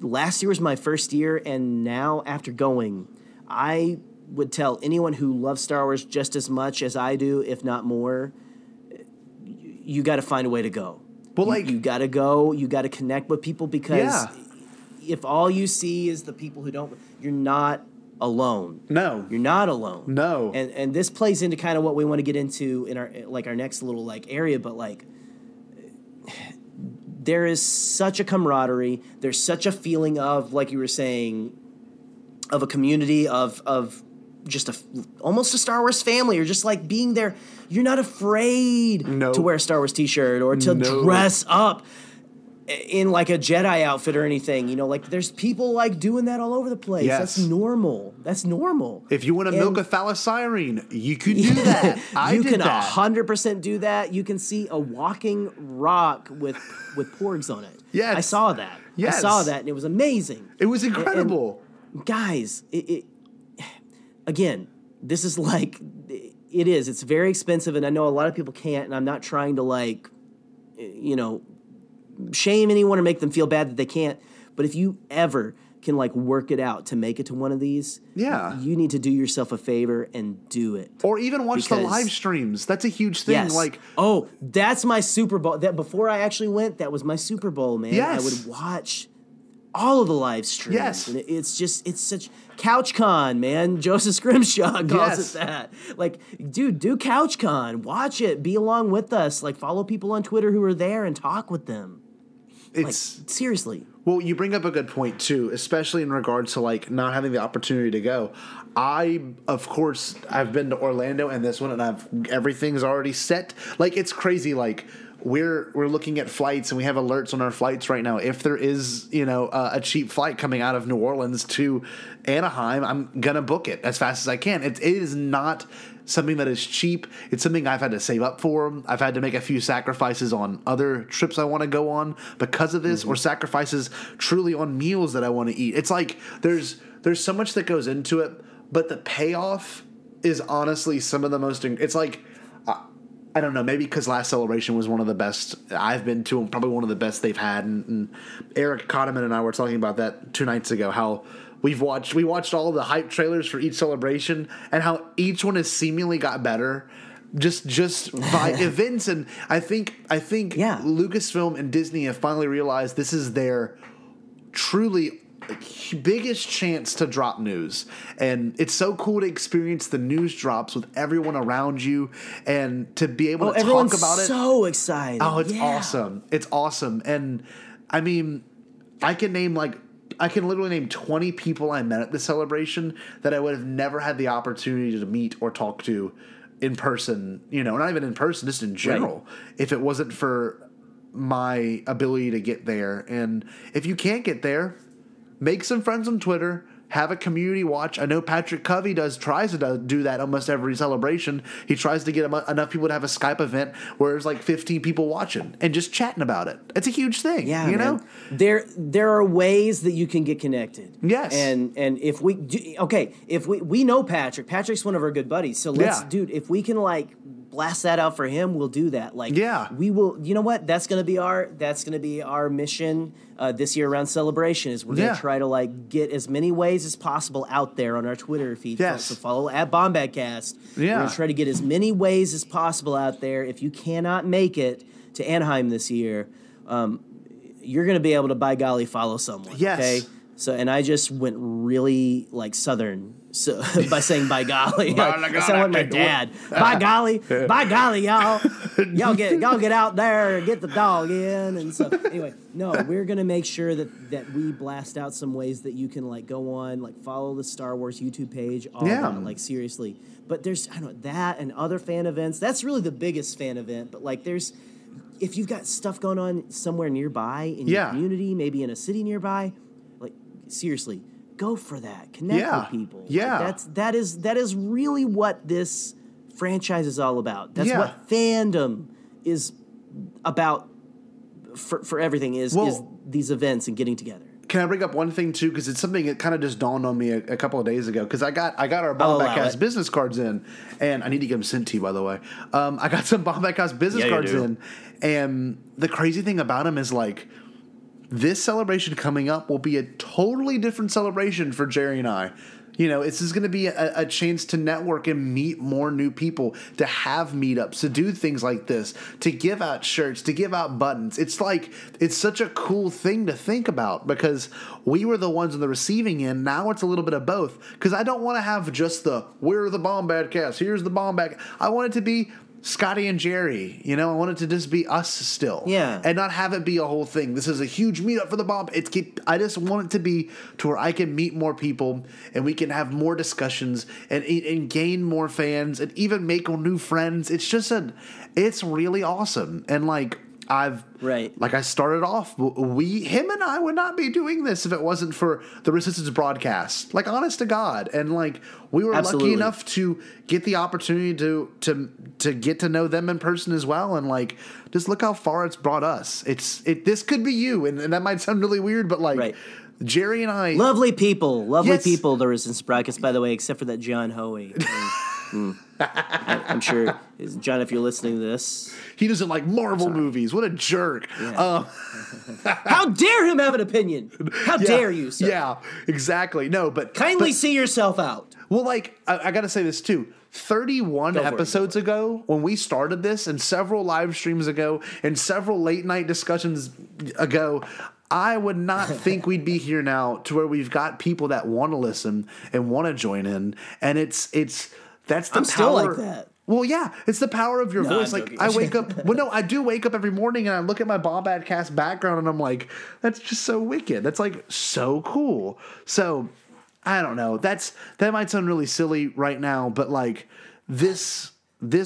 last year was my first year, and now after going, I would tell anyone who loves Star Wars just as much as I do, if not more, you got to find a way to go. Well, you got to go. You got to connect with people, because if all you see is the people who don't, you're not alone. No. You're not alone. No. And this plays into kind of what we want to get into in our next little like area, but like there is such a camaraderie, there's such a feeling of, like you were saying, of a community, of just almost a Star Wars family, or just like being there. You're not afraid to wear a Star Wars t-shirt or to dress up in like a Jedi outfit or anything, like there's people like doing that all over the place. Yes. That's normal. If you want to milk a thalassirene, you can do that. You can 100% do that. You can see a walking rock with porgs on it. Yes. I saw that. Yes. I saw that, and it was amazing. It was incredible. And guys, again, this is like, it's very expensive, and I know a lot of people can't, and I'm not trying to like, shame anyone or make them feel bad that they can't, but if you ever can like work it out to make it to one of these, you need to do yourself a favor and do it. Or even watch the live streams. That's a huge thing. Yes. Like, that's my Super Bowl. That before I actually went, that was my Super Bowl, man. Yes. I would watch all of the live streams. Yes. And it's such CouchCon, man. Joseph Scrimshaw calls it that. Like, dude, do CouchCon. Watch it. Be along with us. Like, follow people on Twitter who are there and talk with them. It's like, seriously. Well, you bring up a good point too, especially in regards to like not having the opportunity to go. Of course, I've been to Orlando and this one, and everything's already set. Like, it's crazy. Like, we're looking at flights, and we have alerts on our flights right now. If there is, a cheap flight coming out of New Orleans to Anaheim, I'm gonna book it as fast as I can. It is not something that is cheap. It's something I've had to save up for. I've had to make a few sacrifices on other trips I want to go on because of this, or sacrifices truly on meals that I want to eat. It's like there's so much that goes into it, but the payoff is honestly some of the most. It's like, I don't know, maybe because last Celebration was one of the best I've been to, and probably one of the best they've had. And Eric Cotterman and I were talking about that 2 nights ago, how we watched all the hype trailers for each Celebration, and how each one has seemingly got better just by events. And I think Lucasfilm and Disney have finally realized this is their truly biggest chance to drop news. And it's so cool to experience the news drops with everyone around you, and to be able to talk about it. So excited. Oh, it's awesome. It's awesome. And I mean, I can literally name 20 people I met at the celebration that I would have never had the opportunity to meet or talk to in person, not even in person, just in general, if it wasn't for my ability to get there. And if you can't get there, make some friends on Twitter. Have a community watch. I know Patrick Covey tries to do that almost every celebration. He tries to get enough people to have a Skype event where there's like 15 people watching and just chatting about it. It's a huge thing. Yeah, you know? There are ways that you can get connected. Yes. And if we do, if we know Patrick. Patrick's one of our good buddies. So dude, if we can blast that out for him, we'll do that. We will. You know what? That's gonna be our mission this year around celebration. Is we're gonna try to get as many ways as possible out there on our Twitter feed. Yes. So follow at Podcastt. Yeah. We're gonna try to get as many ways as possible out there. If you cannot make it to Anaheim this year, you're gonna be able to by golly follow someone. Yes. Okay. So, and I just went really Southern by saying by golly. I sound like my dad. By golly, y'all. Y'all get out there and get the dog in. And so anyway, no, we're gonna make sure that we blast out some ways that you can go on, follow the Star Wars YouTube page. All that, seriously. But there's that and other fan events. That's really the biggest fan event. But there's, if you've got stuff going on somewhere nearby in your community, maybe in a city nearby. Seriously, go for that. Connect with people. Yeah. That is really what this franchise is all about. That's what fandom is about for everything is these events and getting together. Can I bring up one thing too? Because it's something that kind of just dawned on me a couple of days ago. Because I got our Podcastt business cards in, and I need to get them sent to you, by the way. I got some Podcastt business cards in, and the crazy thing about them is this celebration coming up will be a totally different celebration for Jerry and I. This is going to be a chance to network and meet more new people, to have meetups, to do things like this, to give out shirts, to give out buttons. It's such a cool thing to think about because we were the ones on the receiving end. Now it's a little bit of both because I don't want to have just we're the Podcastt, here's the Podcastt. I want it to be Scotty and Jerry, I want it to just be us still. Yeah. And not have it be a whole thing. This is a huge meetup for the bomb. I just want it to be to where I can meet more people and we can have more discussions and gain more fans and even make new friends. It's just it's really awesome. And I started off, him and I would not be doing this if it wasn't for the Resistance broadcast. Honest to God. And we were lucky enough to get the opportunity to get to know them in person as well. And just look how far it's brought us. This could be you. And that might sound really weird, but Jerry and I. Lovely people, the Resistance broadcast, by the way, except for that John Hoey. I'm sure, John, if you're listening to this. He doesn't like Marvel movies. What a jerk. Yeah. How dare him have an opinion? How dare you, sir? Yeah, exactly. No, but... Kindly see yourself out. Well, I got to say this, too. 31 episodes ago, when we started this, and several live streams ago, and several late-night discussions ago, I would not think we'd be here now to where we've got people that want to listen and want to join in. And that's the I'm power. Still like that. Well, yeah, it's the power of your voice. I wake up. Well, no, I do wake up every morning and I look at my Podcastt background and I'm like, that's just so wicked. That's so cool. So I don't know. That might sound really silly right now, but this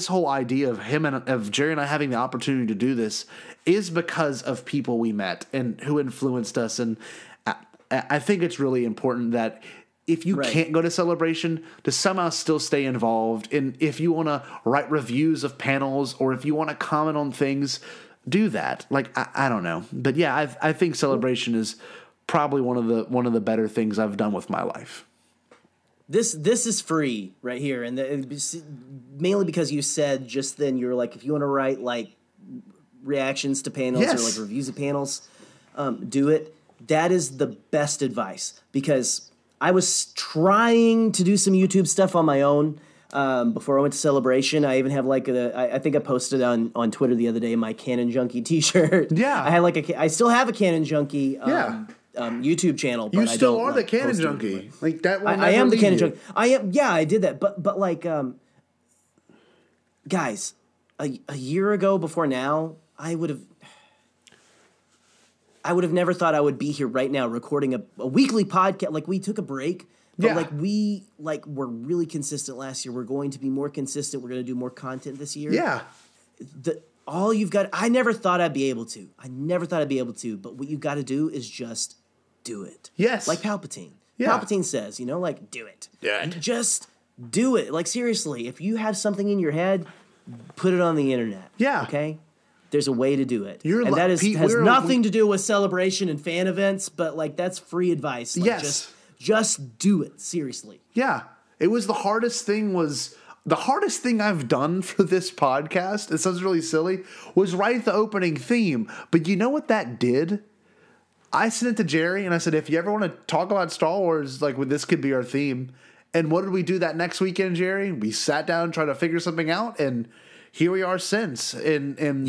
whole idea of Jerry and I having the opportunity to do this is because of people we met and who influenced us. And I think it's really important that if you can't go to Celebration, to somehow still stay involved. And if you want to write reviews of panels or if you want to comment on things, do that. I don't know. But yeah, I think Celebration is probably one of the better things I've done with my life. This is free right here. And mainly because you said just then, you're like, if you want to write reactions to panels or reviews of panels, do it. That is the best advice because I was trying to do some YouTube stuff on my own before I went to Celebration. I even have I think I posted on Twitter the other day my Canon Junkie T-shirt. Yeah, I had I still have a Canon Junkie YouTube channel. But you still are the Canon Junkie. That one. I am the Canon Junkie. I am. Yeah, I did that. But guys, a year ago before now, I would have. I would have never thought I would be here right now recording a weekly podcast. Like, we took a break, but we're really consistent last year. We're going to be more consistent. We're going to do more content this year. Yeah. All you've got, I never thought I'd be able to. But what you got to do is just do it. Yes. Like Palpatine. Yeah. Palpatine says, do it. Just do it. Like, seriously, if you have something in your head, put it on the internet. Yeah. Okay? There's a way to do it. And that has nothing to do with celebration and fan events, but, like, that's free advice. Like, yes. Just do it. Seriously. Yeah. It was the hardest thing I've done for this podcast, it sounds really silly, was write the opening theme. But you know what that did? I sent it to Jerry and I said, if you ever want to talk about Star Wars, like, this could be our theme. And what did we do that next weekend, Jerry? We sat down and tried to figure something out, and here we are since. And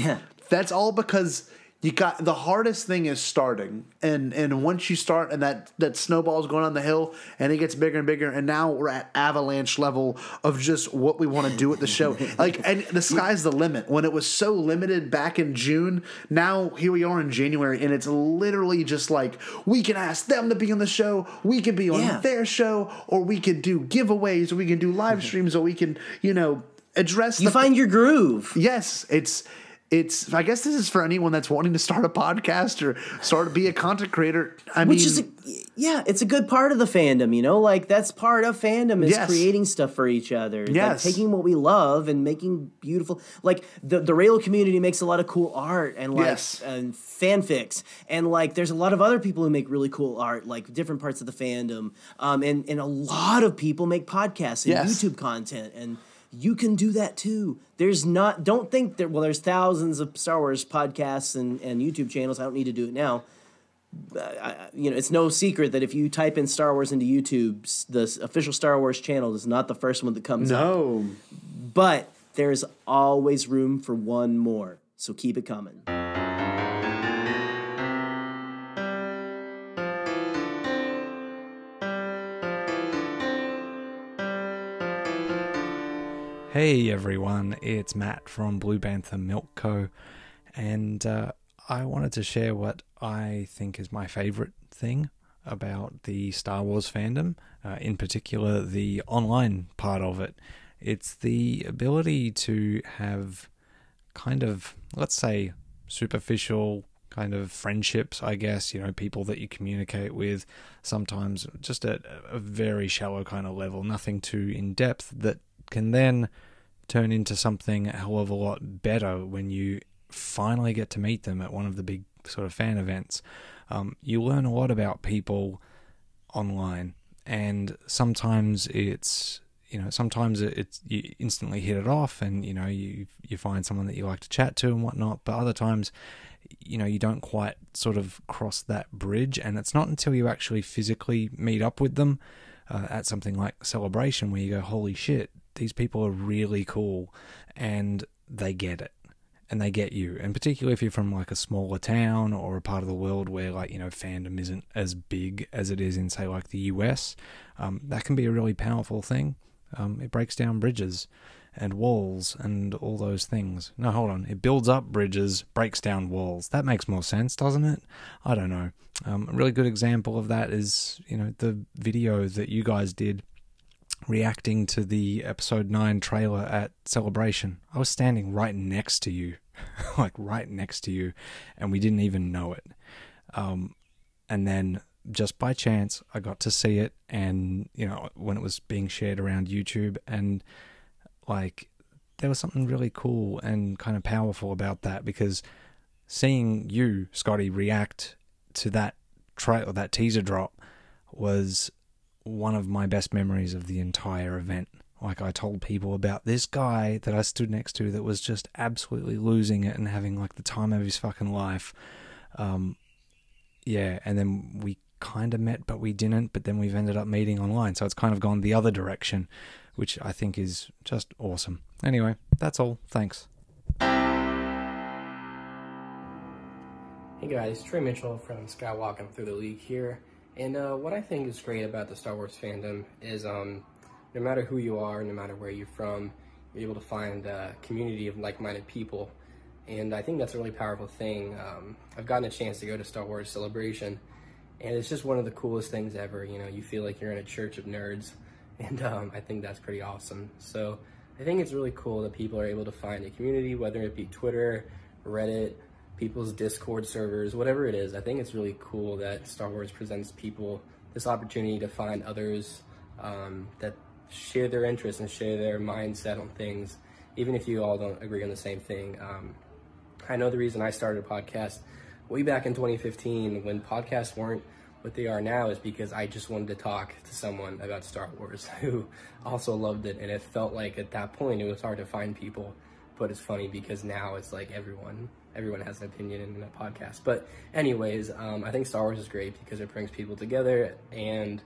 that's all because the hardest thing is starting. And once you start and that snowball's going on the hill and it gets bigger and bigger, and now we're at avalanche level of just what we want to do at the show. Like, and the sky's the limit. When it was so limited back in June, now here we are in January, and it's literally just like, we can ask them to be on the show, we can be on their show, or we can do giveaways, or we can do live streams, or we can, address. You find your groove. Yes, it's. I guess this is for anyone that's wanting to start a podcast or start to be a content creator. It's a good part of the fandom, like, that's part of fandom is creating stuff for each other. Yes. Like, taking what we love and making beautiful, like, the Raylo community makes a lot of cool art and, like, and fanfics, and, like, there's a lot of other people who make really cool art, like, different parts of the fandom, and a lot of people make podcasts and YouTube content, and you can do that too. Don't think there's thousands of Star Wars podcasts and YouTube channels. I don't need to do it now. It's no secret that if you type in Star Wars into YouTube, the official Star Wars channel is not the first one that comes up. No. But there's always room for one more. So keep it coming. Hey everyone, it's Matt from Blue Bantha Milk Co. And I wanted to share what I think is my favorite thing about the Star Wars fandom, in particular the online part of it. It's the ability to have kind of, let's say, superficial kind of friendships, I guess, people that you communicate with, sometimes just at a very shallow kind of level, nothing too in-depth, that can then turn into something a hell of a lot better when you finally get to meet them at one of the big sort of fan events. You learn a lot about people online, and sometimes it's you instantly hit it off, and you find someone that you like to chat to and whatnot, but other times you don't quite sort of cross that bridge, and it's not until you actually physically meet up with them at something like Celebration where you go, holy shit, these people are really cool, and they get it, and they get you. And particularly if you're from like a smaller town or a part of the world where fandom isn't as big as it is in, say, like the US, that can be a really powerful thing. It breaks down bridges and walls and all those things. No, hold on. It builds up bridges, breaks down walls. That makes more sense, doesn't it? I don't know. A really good example of that is, the video that you guys did reacting to the episode 9 trailer at Celebration. I was standing right next to you, right next to you, and we didn't even know it. And then just by chance, I got to see it, and, when it was being shared around YouTube, and there was something really cool and kind of powerful about that, because seeing you, Scotty, react to that trailer, that teaser drop, was one of my best memories of the entire event. Like, I told people about this guy that I stood next to that was just absolutely losing it and having the time of his fucking life. And then we kind of met, but we didn't, but then we've ended up meeting online. So it's kind of gone the other direction, which I think is just awesome. Anyway, that's all. Thanks. Hey guys, Trey Mitchel from Skywalking Through the League here. And what I think is great about the Star Wars fandom is no matter who you are, no matter where you're from, you're able to find a community of like-minded people And I think that's a really powerful thing. I've gotten a chance to go to Star Wars Celebration, and it's just one of the coolest things ever. You know, you feel like you're in a church of nerds, and I think that's pretty awesome. So I think it's really cool that people are able to find a community, whether it be Twitter, Reddit, people's Discord servers, whatever it is. I think it's really cool that Star Wars presents people this opportunity to find others that share their interests and share their mindset on things, even if you all don't agree on the same thing. I know the reason I started a podcast way back in 2015 when podcasts weren't what they are now is because I just wanted to talk to someone about Star Wars who also loved it, and it felt like at that point it was hard to find people. But it's funny because now it's like everyone has an opinion in a podcast. But anyways, I think Star Wars is great because it brings people together, and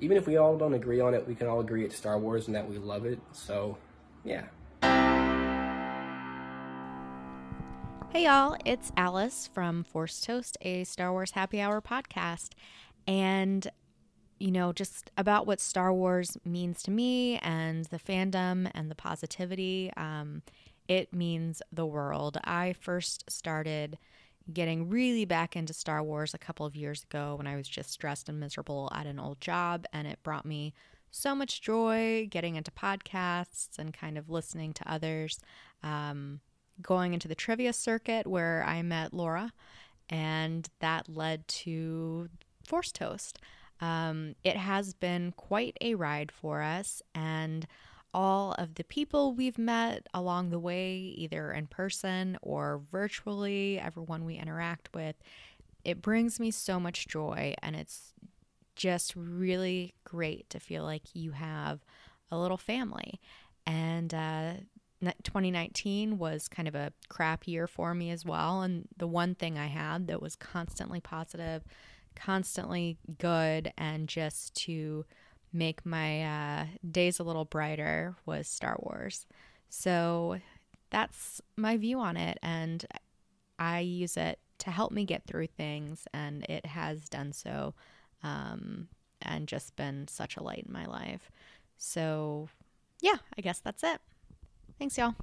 even if we all don't agree on it, we can all agree it's Star Wars and that we love it. So yeah. Hey y'all, it's Alyce from Force Toast, a Star Wars happy hour podcast. And, you know, just about what Star Wars means to me and the fandom and the positivity, it means the world. I first started getting really back into Star Wars a couple of years ago when I was just stressed and miserable at an old job, and it brought me so much joy getting into podcasts and kind of listening to others. Going into the trivia circuit where I met Laura, and that led to Force Toast. It has been quite a ride for us, and all of the people we've met along the way, either in person or virtually, everyone we interact with, it brings me so much joy, and it's just really great to feel like you have a little family. And 2019 was kind of a crap year for me as well, and the one thing I had that was constantly positive, constantly good, and just to make my days a little brighter was Star Wars. So that's my view on it, and I use it to help me get through things, and it has done so, and just been such a light in my life. So yeah, I guess that's it. Thanks, y'all.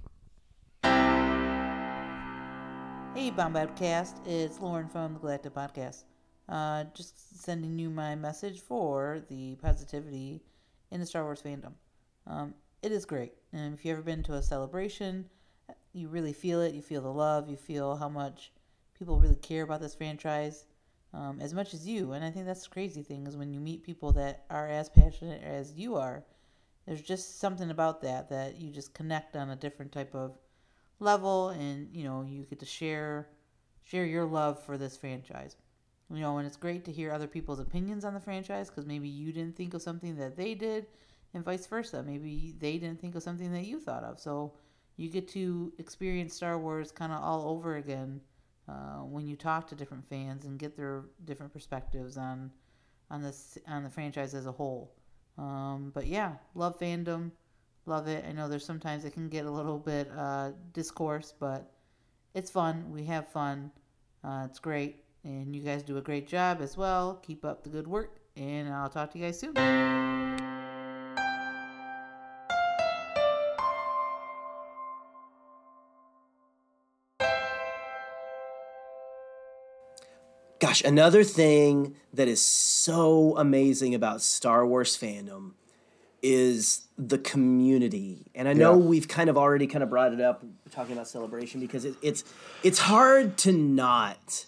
Hey, Podcast. It's Lauren from the GALactic Podcast. Just sending you my message for the positivity in the Star Wars fandom. It is great. And if you've ever been to a celebration, you really feel it. You feel the love. You feel how much people really care about this franchise as much as you. And I think that's the crazy thing is when you meet people that are as passionate as you are, there's just something about that you just connect on a different type of level, and you know, you get to share your love for this franchise. You know, and it's great to hear other people's opinions on the franchise because maybe you didn't think of something that they did, and vice versa. Maybe they didn't think of something that you thought of. So you get to experience Star Wars kind of all over again when you talk to different fans and get their different perspectives on the franchise as a whole. But yeah, love fandom, love it. I know there's sometimes it can get a little bit discourse, but it's fun. We have fun. It's great, and you guys do a great job as well. Keep up the good work, and I'll talk to you guys soon. Gosh, another thing that is so amazing about Star Wars fandom is the community. And I know we've kind of already kind of brought it up talking about Celebration because it's hard to not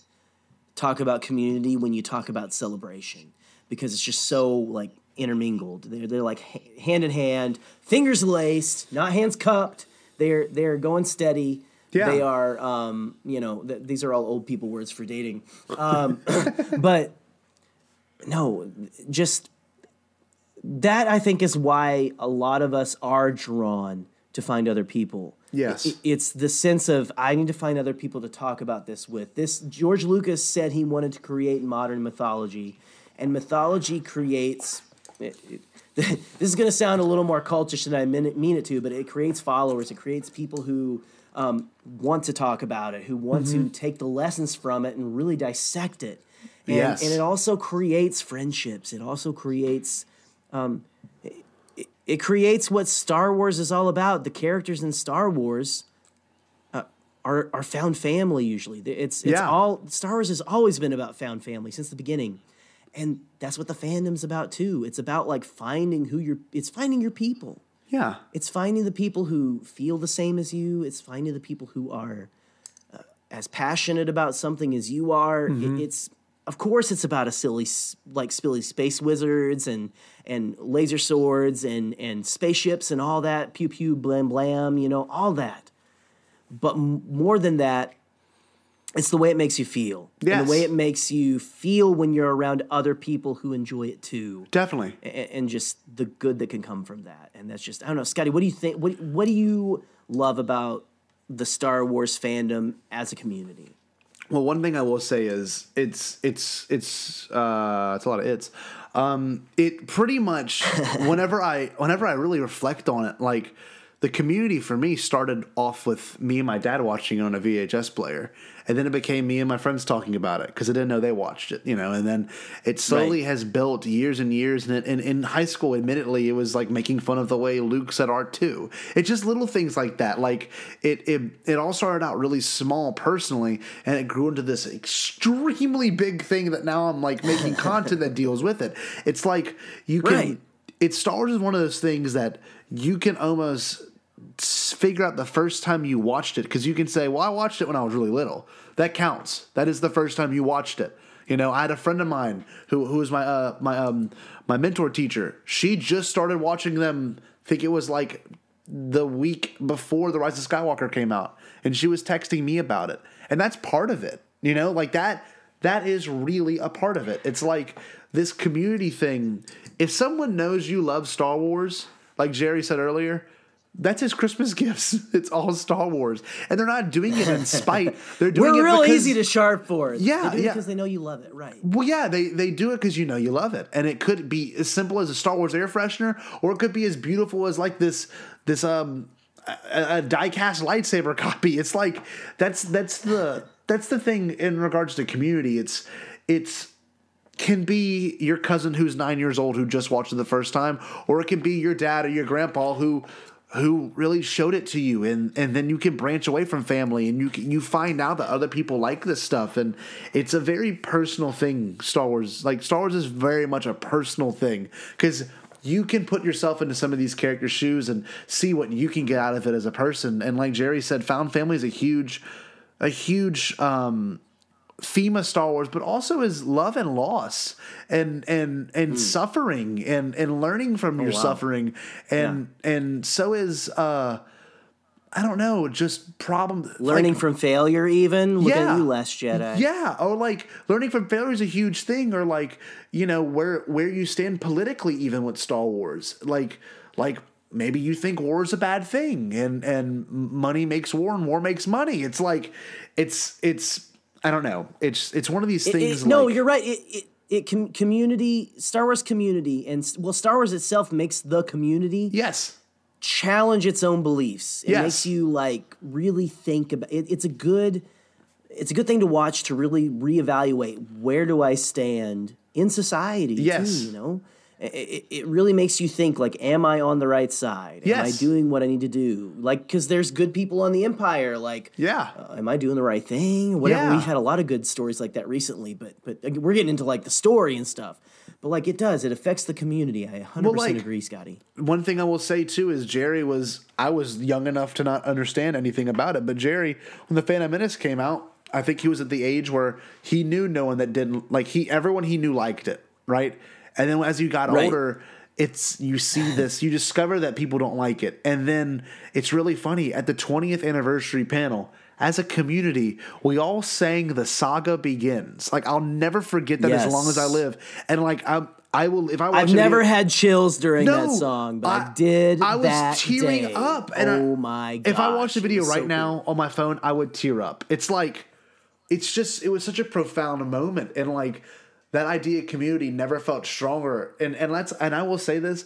talk about community when you talk about Celebration because it's just so like intermingled. They're like hand in hand, fingers laced, not hands cupped. They're going steady. Yeah. They are, these are all old people words for dating. But no, just that I think is why a lot of us are drawn to find other people. Yes. It's the sense of, I need to find other people to talk about this with. George Lucas said he wanted to create modern mythology, and mythology creates, this is going to sound a little more cultish than I mean it to, but it creates followers. It creates people who want to talk about it, who want to take the lessons from it and really dissect it. And it also creates friendships. It also creates, it creates what Star Wars is all about. The characters in Star Wars are found family usually. It's all Star Wars has always been about found family since the beginning. And that's what the fandom's about too. It's about like finding finding your people. Yeah. It's finding the people who feel the same as you. It's finding the people who are as passionate about something as you are. Mm-hmm. Of course it's about a silly space wizards and laser swords and spaceships and all that, pew pew blam blam, all that. But more than that, it's the way it makes you feel. Yes. And the way it makes you feel when you're around other people who enjoy it too. Definitely. And just the good that can come from that. And that's just, I don't know, Scotty, what do you think? What do you love about the Star Wars fandom as a community? Well, one thing I will say is it's a lot of it's. It pretty much whenever I really reflect on it, like the community for me started off with me and my dad watching it on a VHS player. And then it became me and my friends talking about it because I didn't know they watched it, and then it slowly has built years and years. And in high school, admittedly, it was like making fun of the way Luke said R2. It's just little things like that. Like it all started out really small personally, and it grew into this extremely big thing that now I'm like making content that deals with it. It's like you can, Star Wars is one of those things that you can almost figure out the first time you watched it, because you can say, well, I watched it when I was really little. That counts. That is the first time you watched it. I had a friend of mine who was my mentor teacher. She just started watching them, I think it was like the week before The Rise of Skywalker came out, and she was texting me about it. And that's part of it. Like that is really a part of it. It's like this community thing. If someone knows you love Star Wars, like Jerry said earlier, that's his Christmas gifts. It's all Star Wars. And they're not doing it in spite. They're doing We're it real because, easy to sharp for. Yeah, they do it because they know you love it, right? Well, yeah, they do it because you love it. And it could be as simple as a Star Wars air freshener, or it could be as beautiful as like this a die-cast lightsaber copy. It's like that's the thing in regards to community. It's can be your cousin who's 9 years old who just watched it the first time, or it can be your dad or your grandpa who really showed it to you, and then you can branch away from family and you find out that other people like this stuff, and it's a very personal thing. Star Wars is very much a personal thing because you can put yourself into some of these characters' shoes and see what you can get out of it as a person. And like Jerry said, found family is a huge theme of Star Wars, but also is love and loss and suffering and learning from your suffering. And so is, I don't know, just learning from failure even. Look at you, Last Jedi. Yeah. Or like learning from failure is a huge thing, or like, where you stand politically even with Star Wars. Like maybe you think war is a bad thing and money makes war and war makes money. It's like, it's, I don't know. It's one of these things. No, you're right. Community, Star Wars community, and Star Wars itself makes the community. Yes. Challenge its own beliefs. It makes you like really think about it. It's a good thing to watch to really reevaluate where do I stand in society. Yes. Too, It really makes you think, like, am I on the right side? Yes. Am I doing what I need to do? Like, because there's good people on the Empire. Like, am I doing the right thing? Whatever. Yeah. We've had a lot of good stories like that recently, but we're getting into, like, the story and stuff. But, like, it affects the community. I 100% agree, Scotty. One thing I will say, too, is I was young enough to not understand anything about it, but Jerry, when the Phantom Menace came out, I think he was at the age where he knew no one that didn't, like, everyone he knew liked it, right? And then as you got older, you discover that people don't like it. And then it's really funny. At the 20th anniversary panel, as a community, we all sang The Saga Begins. Like, I'll never forget that as long as I live. And like, I will, if I watch I've never had chills during that song, but I did. I was that tearing day. up. And my god. If I watch the video right now on my phone, I would tear up. It's like, it was such a profound moment. And like, that idea of community never felt stronger. And I will say this,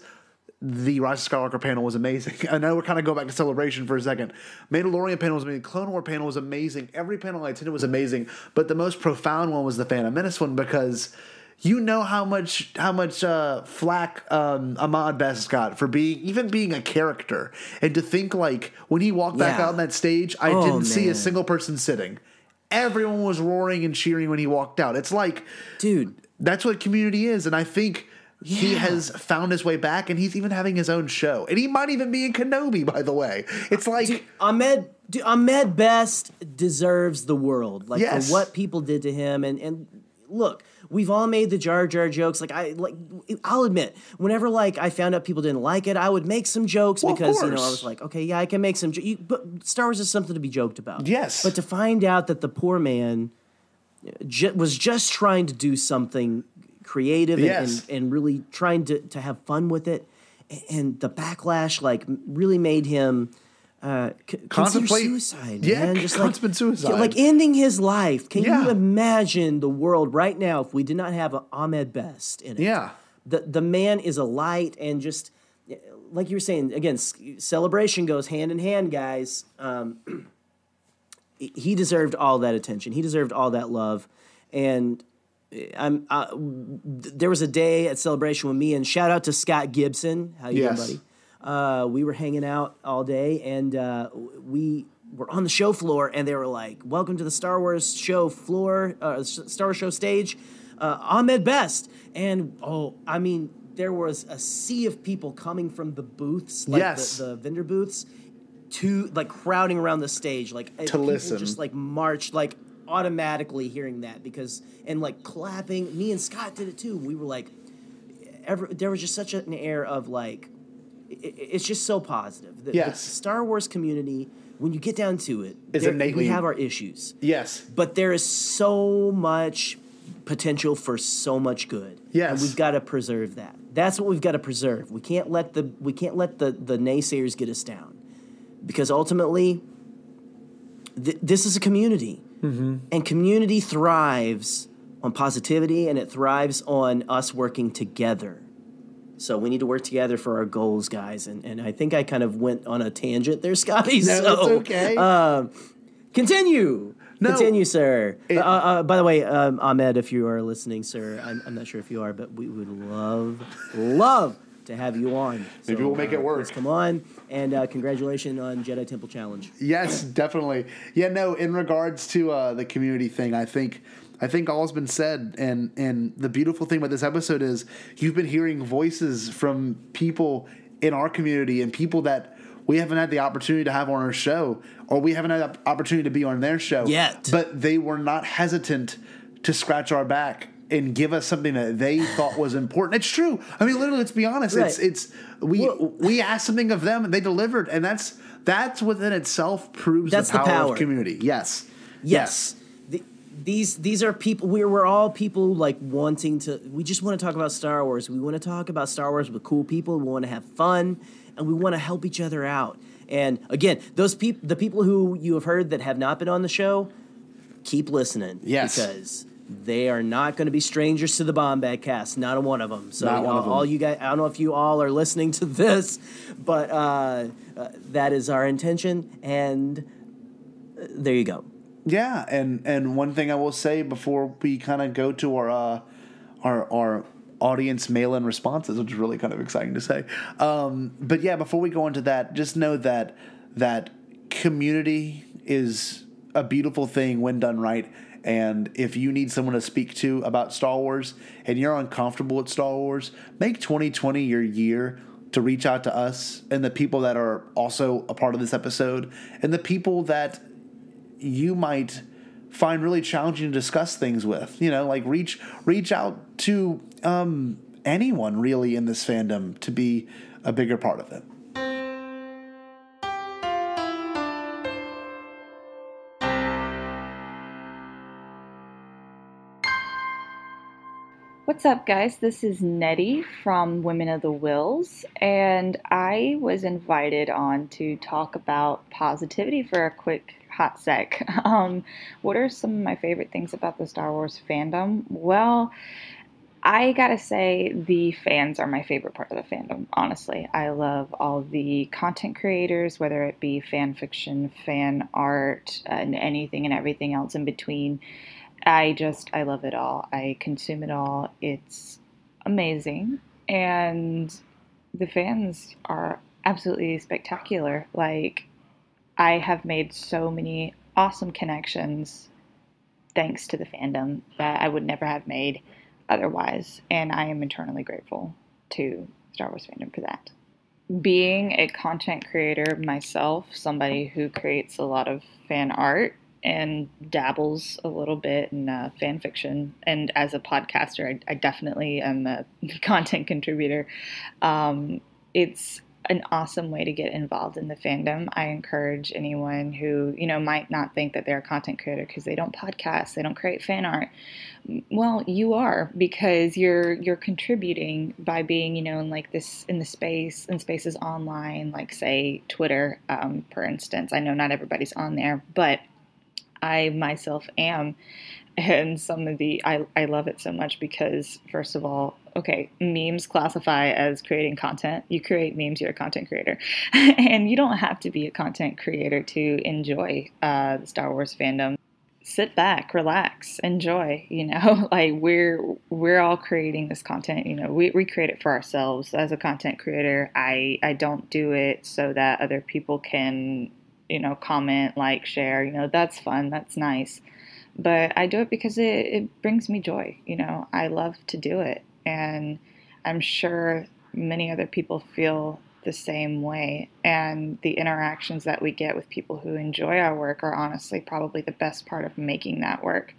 the Rise of Skywalker panel was amazing. I know we're kind of going back to Celebration for a second. Mandalorian panel was amazing. Clone War panel was amazing. Every panel I attended was amazing. But the most profound one was the Phantom Menace one, because you know how much flack Ahmad Best got for being a character, and to think like when he walked back out on that stage, I didn't see a single person sitting. Everyone was roaring and cheering when he walked out. It's like, dude, that's what community is, and I think he has found his way back, and he's even having his own show, and he might even be in Kenobi. By the way, it's like Ahmed Best deserves the world, like Yes. for what people did to him, and look. We've all made the Jar Jar jokes. I'll admit, whenever I found out people didn't like it, I would make some jokes because I was like, okay, yeah, I can make some. But Star Wars is something to be joked about. Yes. But to find out that the poor man was just trying to do something creative and really trying to have fun with it, and the backlash really made him. Contemplate suicide, man. Just suicide, ending his life. Can you imagine the world right now if we did not have Ahmed Best in it? Yeah, the man is a light, and just like you were saying again, celebration goes hand in hand, guys. He deserved all that attention. He deserved all that love, and there was a day at Celebration with me, and shout out to Scott Gibson. How you doing, buddy? We were hanging out all day, and we were on the show floor, and they were like, "Welcome to the Star Wars show floor, Star Wars show stage, Ahmed Best." And there was a sea of people coming from the booths, the vendor booths, to crowding around the stage, to listen, just marched, automatically hearing that and clapping. Me and Scott did it too. We were there was just such an air of it's just so positive. The Star Wars community, when you get down to it, we have our issues. Yes. But there is so much potential for so much good. Yes. And we've got to preserve that. That's what we've got to preserve. We can't let the naysayers get us down. Because ultimately, this is a community. Mm-hmm. And community thrives on positivity, and it thrives on us working together. So we need to work together for our goals, guys. And I think I kind of went on a tangent there, Scotty. No, so, it's okay. Continue. No. Continue, sir. By the way, Ahmed, if you are listening, sir, I'm not sure if you are, but we would love to have you on. Maybe we'll make it work. Please come on, and congratulations on Jedi Temple Challenge. Yes, definitely. Yeah, no, in regards to the community thing, I think all's been said, and the beautiful thing about this episode is you've been hearing voices from people in our community and people that we haven't had the opportunity to have on our show, or we haven't had the opportunity to be on their show yet. But they were not hesitant to scratch our back and give us something that they thought was important. It's true. I mean, literally, let's be honest. Right. We asked something of them and they delivered, and that's within itself proves the power of community. Yes. These are people. We're all people wanting to. We just want to talk about Star Wars. We want to talk about Star Wars with cool people. We want to have fun, and we want to help each other out. And again, the people who you have heard that have not been on the show, keep listening. Yes, because they are not going to be strangers to the Podcastt. Not a one of them. So all you guys, I don't know if you all are listening to this, but that is our intention. And there you go. Yeah, and one thing I will say before we kind of go to our audience mail-in responses, which is really kind of exciting to say. But yeah, before we go into that, just know that community is a beautiful thing when done right. And if you need someone to speak to about Star Wars and you're uncomfortable with Star Wars, make 2020 your year to reach out to us and the people that are also a part of this episode and the people that you might find really challenging to discuss things with. Reach out to anyone really in this fandom to be a bigger part of it. What's up, guys? This is Nedi from Women of the Wills, and I was invited on to talk about positivity for a quick hot sec. What are some of my favorite things about the Star Wars fandom? Well, I gotta say the fans are my favorite part of the fandom, honestly. I love all the content creators, whether it be fan fiction, fan art, and anything and everything else in between. I love it all. I consume it all. It's amazing. And the fans are absolutely spectacular. Like, I have made so many awesome connections thanks to the fandom that I would never have made otherwise. And I am eternally grateful to Star Wars Fandom for that. Being a content creator myself, somebody who creates a lot of fan art and dabbles a little bit in fan fiction, and as a podcaster, I definitely am a content contributor. It's an awesome way to get involved in the fandom. I encourage anyone who, might not think that they're a content creator because they don't podcast, they don't create fan art. Well, you are, because you're contributing by being, in spaces online, like say Twitter, for instance. I know not everybody's on there, but I myself am. And I love it so much because, first of all, okay, memes classify as creating content. You create memes, you're a content creator. And you don't have to be a content creator to enjoy the Star Wars fandom. Sit back, relax, enjoy, like we're all creating this content, we create it for ourselves. As a content creator, I don't do it so that other people can, comment, like, share, that's fun, that's nice. But I do it because it brings me joy. I love to do it. And I'm sure many other people feel the same way. And the interactions that we get with people who enjoy our work are honestly probably the best part of making that work.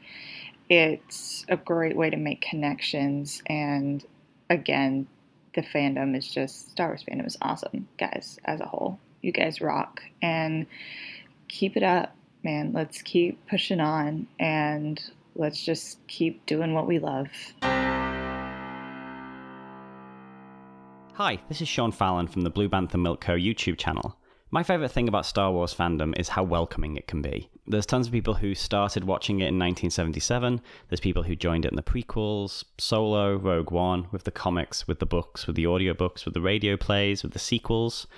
It's a great way to make connections. And again, the fandom is Star Wars fandom is awesome, guys, as a whole. You guys rock. And keep it up. Man, let's keep pushing on, and let's just keep doing what we love. Hi, this is Sean Fallon from the Blue Bantha Milk Co. YouTube channel. My favourite thing about Star Wars fandom is how welcoming it can be. There's tons of people who started watching it in 1977, there's people who joined it in the prequels, Solo, Rogue One, with the comics, with the books, with the audiobooks, with the radio plays, with the sequels.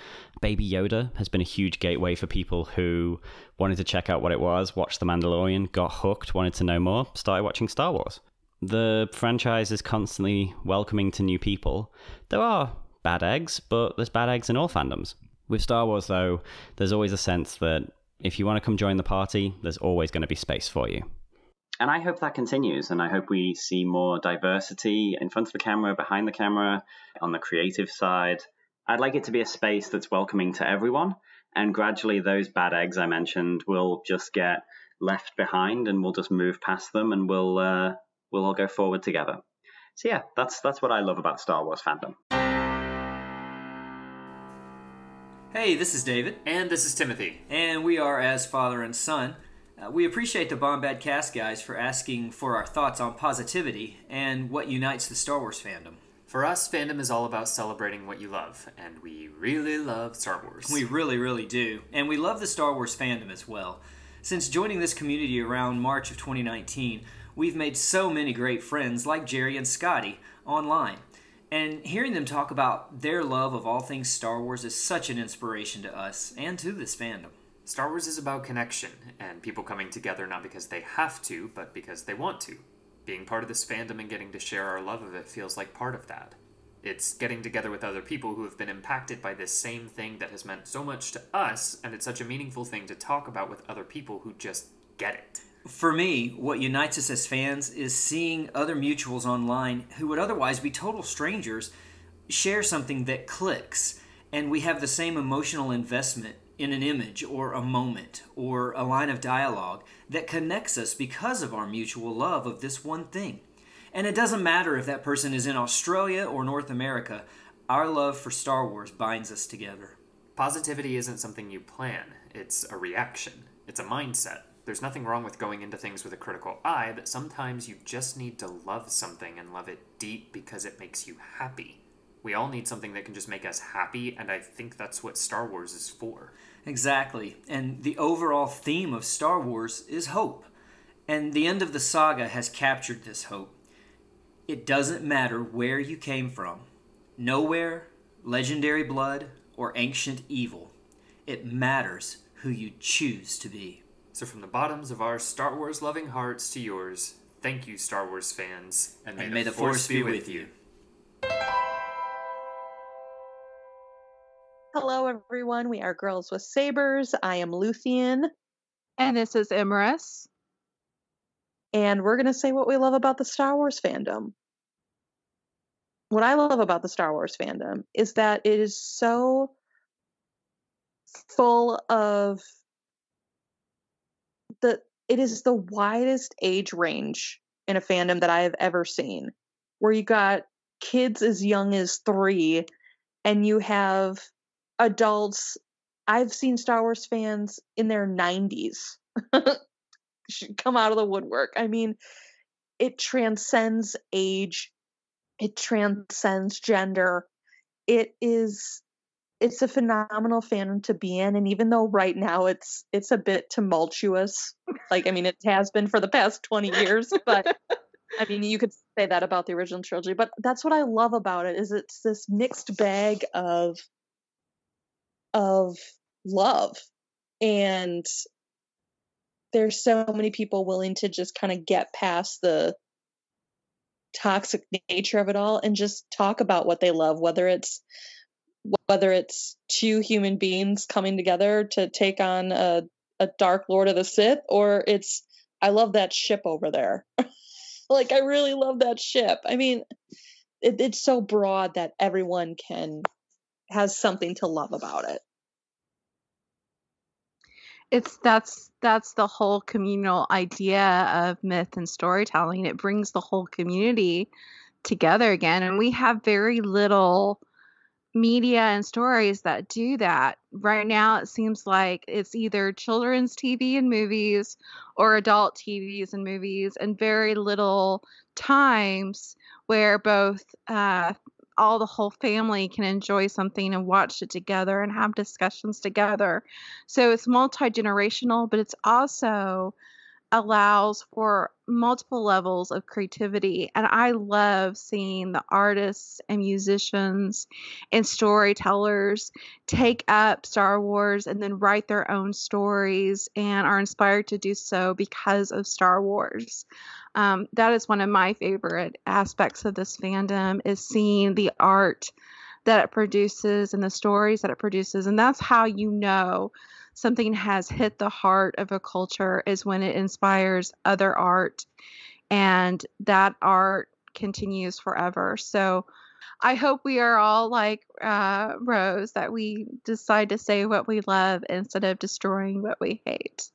Baby Yoda has been a huge gateway for people who wanted to check out what it was, watched The Mandalorian, got hooked, wanted to know more, started watching Star Wars. The franchise is constantly welcoming to new people. There are bad eggs, but there's bad eggs in all fandoms. With Star Wars, though, there's always a sense that if you want to come join the party, there's always going to be space for you. And I hope that continues, and I hope we see more diversity in front of the camera, behind the camera, on the creative side. I'd like it to be a space that's welcoming to everyone, and gradually those bad eggs I mentioned will just get left behind, and we'll just move past them, and we'll all go forward together. So yeah, that's what I love about Star Wars fandom. Hey, this is David. And this is Timothy. And we are As Father and Son. We appreciate the Podcast guys for asking for our thoughts on positivity and what unites the Star Wars fandom. For us, fandom is all about celebrating what you love, and we really love Star Wars. We really, really do. And we love the Star Wars fandom as well. Since joining this community around March of 2019, we've made so many great friends like Jerry and Scotty online. And hearing them talk about their love of all things Star Wars is such an inspiration to us and to this fandom. Star Wars is about connection, and people coming together not because they have to, but because they want to. Being part of this fandom and getting to share our love of it feels like part of that. It's getting together with other people who have been impacted by this same thing that has meant so much to us, and it's such a meaningful thing to talk about with other people who just get it. For me, what unites us as fans is seeing other mutuals online who would otherwise be total strangers share something that clicks, and we have the same emotional investment in an image or a moment or a line of dialogue that connects us because of our mutual love of this one thing. And it doesn't matter if that person is in Australia or North America, our love for Star Wars binds us together. Positivity isn't something you plan, it's a reaction. It's a mindset. There's nothing wrong with going into things with a critical eye, but sometimes you just need to love something and love it deep because it makes you happy. We all need something that can just make us happy, and I think that's what Star Wars is for. Exactly. And the overall theme of Star Wars is hope. And the end of the saga has captured this hope. It doesn't matter where you came from. Nowhere, legendary blood, or ancient evil. It matters who you choose to be. So from the bottoms of our Star Wars loving hearts to yours, thank you, Star Wars fans, and may the Force be with you. Hello, everyone. We are Girls with Sabers. I am Luthien. And this is Imrys. And we're going to say what we love about the Star Wars fandom. What I love about the Star Wars fandom is that it is so full of it is the widest age range in a fandom that I have ever seen, where you got kids as young as 3 and you have adults. I've seen Star Wars fans in their 90s come out of the woodwork. I mean, it transcends age. It transcends gender. It's a phenomenal fandom to be in, and even though right now it's a bit tumultuous, like, I mean, it has been for the past 20 years, but I mean, you could say that about the original trilogy, but that's what I love about it, is it's this mixed bag of love, and there's so many people willing to just kind of get past the toxic nature of it all and just talk about what they love, whether it's 2 human beings coming together to take on a Dark Lord of the Sith, or it's, I love that ship over there. Like, I really love that ship. I mean, it's so broad that everyone has something to love about it. That's the whole communal idea of myth and storytelling. It brings the whole community together again, and we have very little media and stories that do that. Right now, it seems like it's either children's TV and movies or adult TVs and movies, and very little times where both all the whole family can enjoy something and watch it together and have discussions together. So it's multi-generational, but it's also allows for multiple levels of creativity. And I love seeing the artists and musicians and storytellers take up Star Wars and then write their own stories and are inspired to do so because of Star Wars. That is one of my favorite aspects of this fandom, is seeing the art that it produces and the stories that it produces. And that's how you know something has hit the heart of a culture, is when it inspires other art, and that art continues forever. So I hope we are all like Rose, that we decide to say what we love instead of destroying what we hate.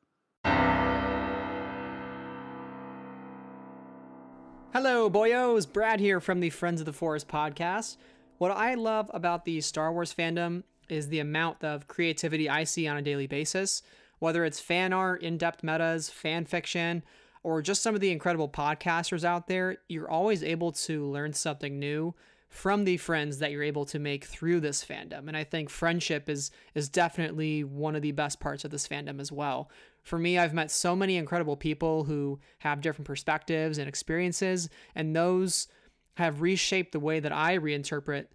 Hello, boyos. Brad here from the Friends of the Forest podcast. What I love about the Star Wars fandom is the amount of creativity I see on a daily basis, whether it's fan art, in-depth metas, fan fiction, or just some of the incredible podcasters out there. You're always able to learn something new from the friends that you're able to make through this fandom. And I think friendship is definitely one of the best parts of this fandom as well. For me, I've met so many incredible people who have different perspectives and experiences, and those have reshaped the way that I reinterpret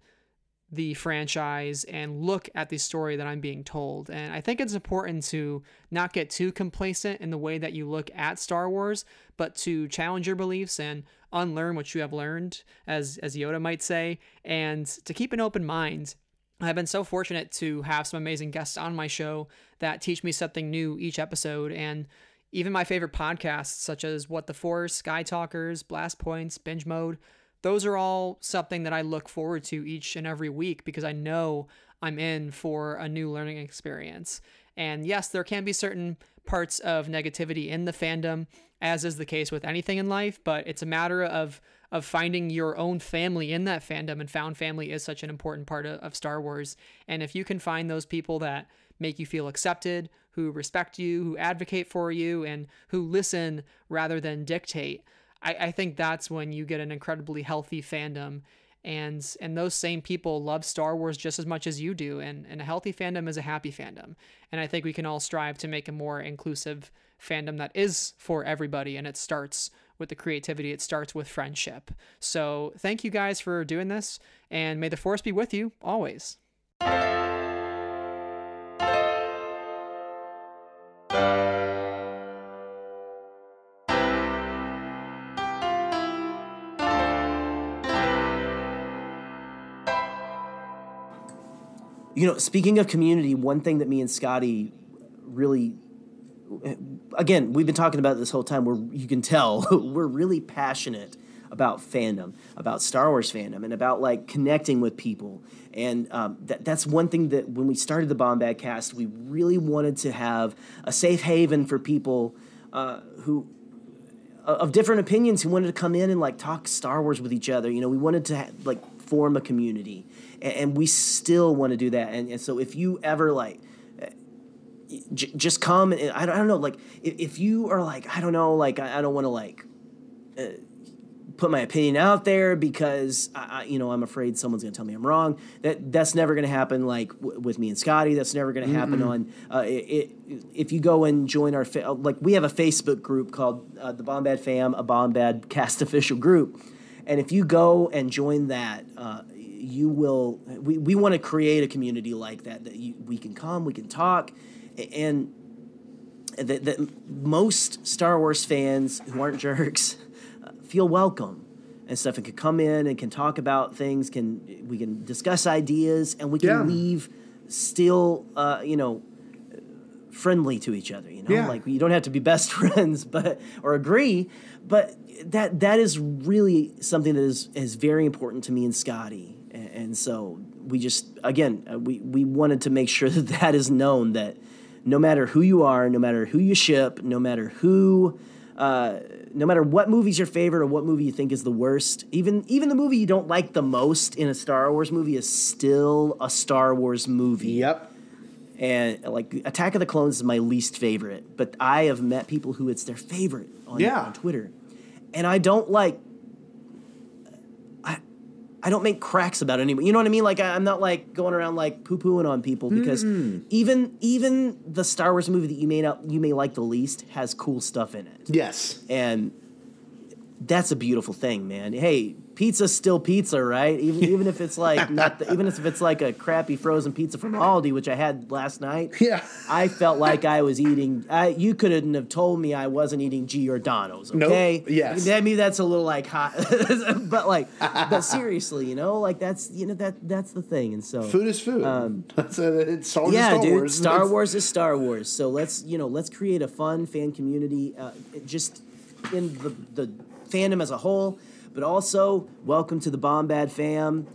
the franchise and look at the story that I'm being told. And I think it's important to not get too complacent in the way that you look at Star Wars, but to challenge your beliefs and unlearn what you have learned, as Yoda might say, and to keep an open mind. I've been so fortunate to have some amazing guests on my show that teach me something new each episode, and even my favorite podcasts such as What the Force, Sky Talkers, Blast Points, Binge Mode, those are all something that I look forward to each and every week, because I know I'm in for a new learning experience. And yes, there can be certain parts of negativity in the fandom, as is the case with anything in life, but it's a matter of finding your own family in that fandom, and found family is such an important part of Star Wars. And if you can find those people that make you feel accepted, who respect you, who advocate for you, and who listen rather than dictate, I think that's when you get an incredibly healthy fandom, and those same people love Star Wars just as much as you do, and a healthy fandom is a happy fandom. And I think we can all strive to make a more inclusive fandom that is for everybody, and it starts with the creativity, it starts with friendship. So thank you guys for doing this, and may the Force be with you always. speaking of community, one thing that me and Scotty really, again, we've been talking about this whole time, you can tell we're really passionate about fandom, about Star Wars fandom, and about like connecting with people. And that's one thing that when we started the Podcastt, we really wanted to have a safe haven for people who of different opinions who wanted to come in and like talk Star Wars with each other. We wanted to form a community, and we still want to do that. And so if you ever like just come, and I don't know, like if you are like, I don't know, like I don't want to like put my opinion out there because I'm afraid someone's going to tell me I'm wrong. That's never going to happen. Like with me and Scotty, that's never going to happen. On if you go and join our we have a Facebook group called the Bombad Fam, a Bombadcast official group, and if you go and join that, you will. We want to create a community like that we can come, we can talk, and that most Star Wars fans who aren't jerks feel welcome and stuff, and can come in and can talk about things. We can discuss ideas, and we can leave still, friendly to each other. Like you don't have to be best friends, or agree, but that is really something that is very important to me and Scotty. And so we just we wanted to make sure that is known, that no matter who you are, no matter who you ship, no matter what movie's your favorite or what movie you think is the worst, even the movie you don't like the most in a Star Wars movie is still a Star Wars movie. Yep. And like Attack of the Clones is my least favorite, but I have met people who it's their favorite on Twitter. And I don't I don't make cracks about it anymore. You know what I mean? Like I'm not like going around like poo-pooing on people, because even the Star Wars movie that you may like the least has cool stuff in it. Yes. And that's a beautiful thing, man. Hey, pizza's still pizza, right? Even if it's like even if it's like a crappy frozen pizza from Aldi, which I had last night. Yeah. I felt like I was eating. You couldn't have told me I wasn't eating Giordano's. Okay. Nope. Yes. Maybe that's a little like hot, but seriously, like that's that's the thing. And so food is food. It's Star Wars. Yeah, dude. Star Wars is Star Wars. So let's create a fun fan community, just in the fandom as a whole. But also, welcome to the Bombad Fam.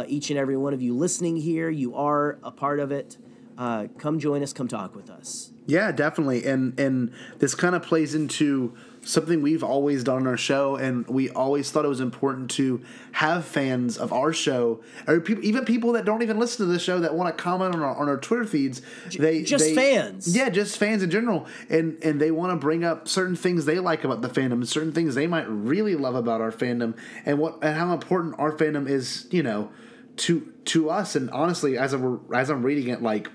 Each and every one of you listening here, you are a part of it. Come join us. Come talk with us. Yeah, definitely. And this kind of plays into something we've always done on our show, and we always thought it was important to have fans of our show, or even people that don't even listen to the show that want to comment on our Twitter feeds. Fans. Yeah, just fans in general. And they want to bring up certain things they like about the fandom, certain things they might really love about our fandom, and how important our fandom is, to us. And honestly, as I'm reading it, like,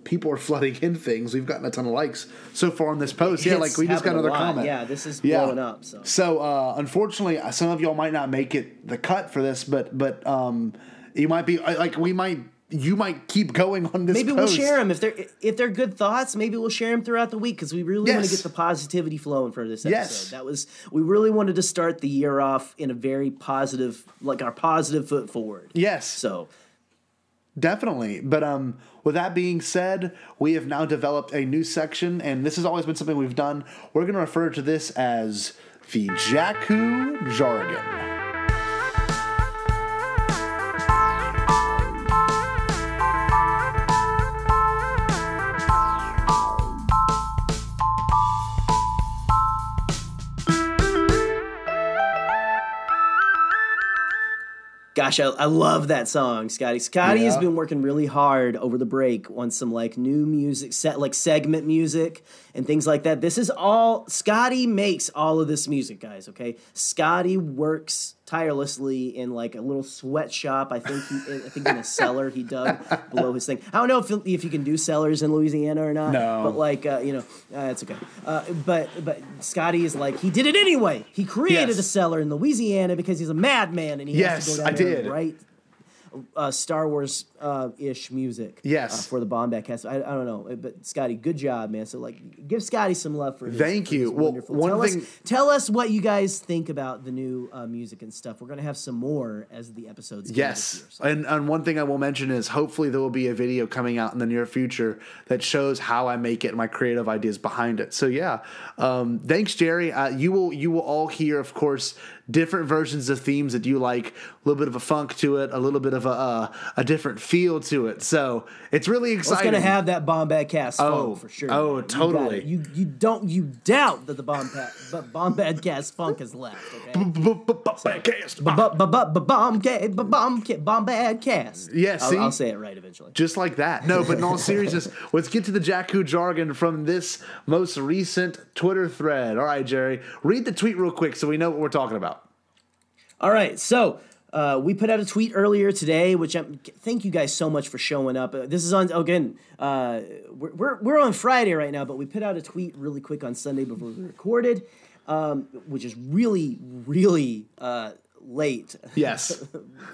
people are flooding in things. We've gotten a ton of likes so far on this post. Yeah, like we just got another comment. Yeah, this is blowing up. So unfortunately, some of y'all might not make it the cut for this, but you might be like you might keep going on this. Maybe post. We'll share them if they're good thoughts. Maybe we'll share them throughout the week, because we really want to get the positivity flowing for this episode. Yes. We really wanted to start the year off in a very positive, like our positive foot forward. Yes. So. Definitely. But with that being said, we have now developed a new section, and this has always been something we've done. We're going to refer to this as the Jakku Jargon. Gosh, I love that song, Scotty. Scotty has been working really hard over the break on some like new music, segment music and things like that. This is all Scotty makes all of this music, guys. Okay, Scotty works tirelessly in like a little sweatshop. I think in a cellar he dug below his thing. I don't know if you can do cellars in Louisiana or not. No, but like it's okay. But Scotty is like, he did it anyway. He created a cellar in Louisiana because he's a madman, and he has to go down there and Star Wars ish music. Yes. For the Bombad cast. I don't know, but Scotty, good job, man. So like, give Scotty some love for his. Thank you. Well, tell us what you guys think about the new music and stuff. We're gonna have some more as the episodes. Yes, and one thing I will mention is hopefully there will be a video coming out in the near future that shows how I make it and my creative ideas behind it. So yeah, thanks, Jerry. You will all hear, of course, different versions of themes that you like. A little bit of a funk to it, a little bit of a different feel to it. So it's really exciting. It's gonna have that Bombad cast funk for sure. Oh, man. totally. You doubt that the Bombad cast funk is left. Okay. Bombad cast. Bombad cast. Yes, I'll say it right eventually. Just like that. No, but in all seriousness, let's get to the Jakku jargon from this most recent Twitter thread. All right, Jerry, read the tweet real quick so we know what we're talking about. All right, so we put out a tweet earlier today, which thank you guys so much for showing up. This is on again. We're on Friday right now, but we put out a tweet really quick on Sunday before we recorded, which is really late. Yes,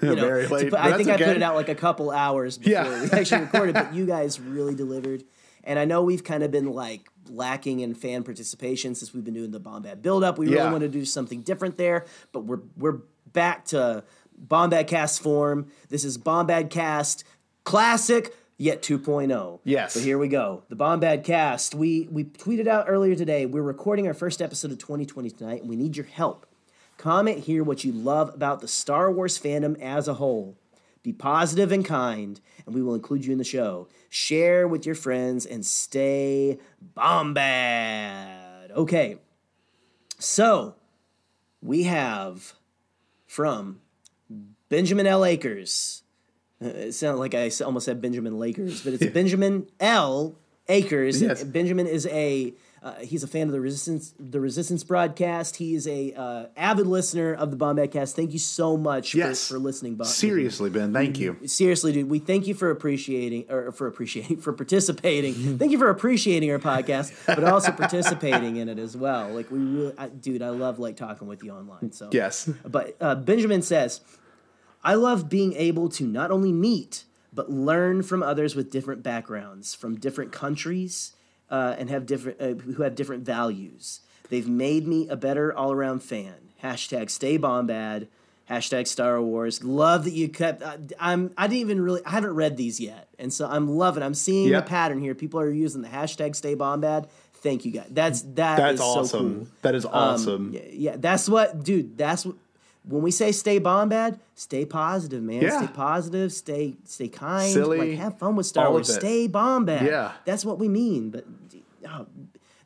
very late. I think I put it out like a couple hours before we actually recorded, but you guys really delivered. And I know we've kind of been like lacking in fan participation since we've been doing the Bombad build-up. We really want to do something different there, but we're back to Bombad cast form. This is Bombad cast classic, yet 2.0. Yes. So here we go. The Bombad cast. We tweeted out earlier today. We're recording our first episode of 2020 tonight, and we need your help. Comment here what you love about the Star Wars fandom as a whole. Be positive and kind, and we will include you in the show. Share with your friends and stay Bombad. Okay, so we have from Benjamin L. Akers. It sounded like I almost said Benjamin Lakers, but it's Benjamin L. Akers. Yes. Benjamin is he's a fan of the Resistance broadcast. He is a avid listener of the Bombad cast. Thank you so much for listening, Bob. Seriously, Ben, thank you. Seriously, dude, we thank you for participating. Thank you for appreciating our podcast, but also participating in it as well. Like we really, dude, I love like talking with you online. So yes, but Benjamin says, I love being able to not only meet but learn from others with different backgrounds, from different countries. And have different who have different values. They've made me a better all-around fan. # stay Bombad. # Star Wars. Love that you kept. I haven't read these yet, and so I'm loving. I'm seeing the pattern here. People are using the # stay Bombad. Thank you guys. That's awesome. So cool. That is awesome. Yeah, that's what, dude. That's what. When we say stay Bombad, stay positive, man. Yeah. Stay positive, stay kind. Silly, like have fun with Star Wars. Stay Bombad. Yeah. That's what we mean. But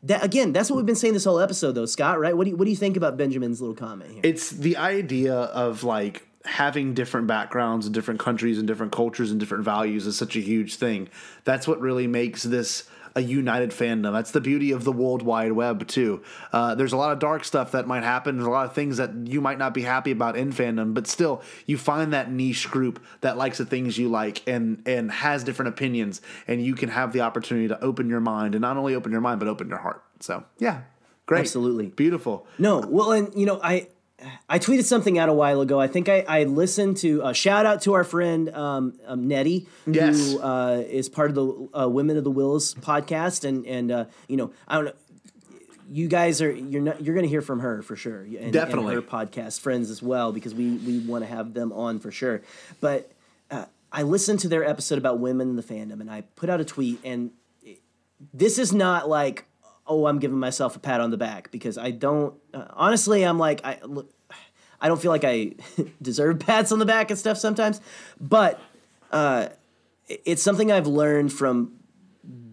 that's what we've been saying this whole episode though, Scott, right? What do you think about Benjamin's little comment here? It's the idea of like having different backgrounds and different countries and different cultures and different values is such a huge thing. That's what really makes this a united fandom. That's the beauty of the World Wide Web too. There's a lot of dark stuff that might happen. There's a lot of things that you might not be happy about in fandom, but still you find that niche group that likes the things you like and has different opinions, and you can have the opportunity to open your mind, and not only open your mind, but open your heart. So yeah, great. Absolutely. Beautiful. No, well, and I tweeted something out a while ago. I think I listened to shout out to our friend Nedi, yes, who is part of the Women of the Wills podcast, and I don't know. You guys you're going to hear from her for sure, and, definitely, and her podcast friends as well, because we want to have them on for sure. But I listened to their episode about women in the fandom, and I put out a tweet, and this is not like, oh, I'm giving myself a pat on the back, because I don't. Honestly, I'm like, I don't feel like I deserve pats on the back and stuff sometimes, but it's something I've learned from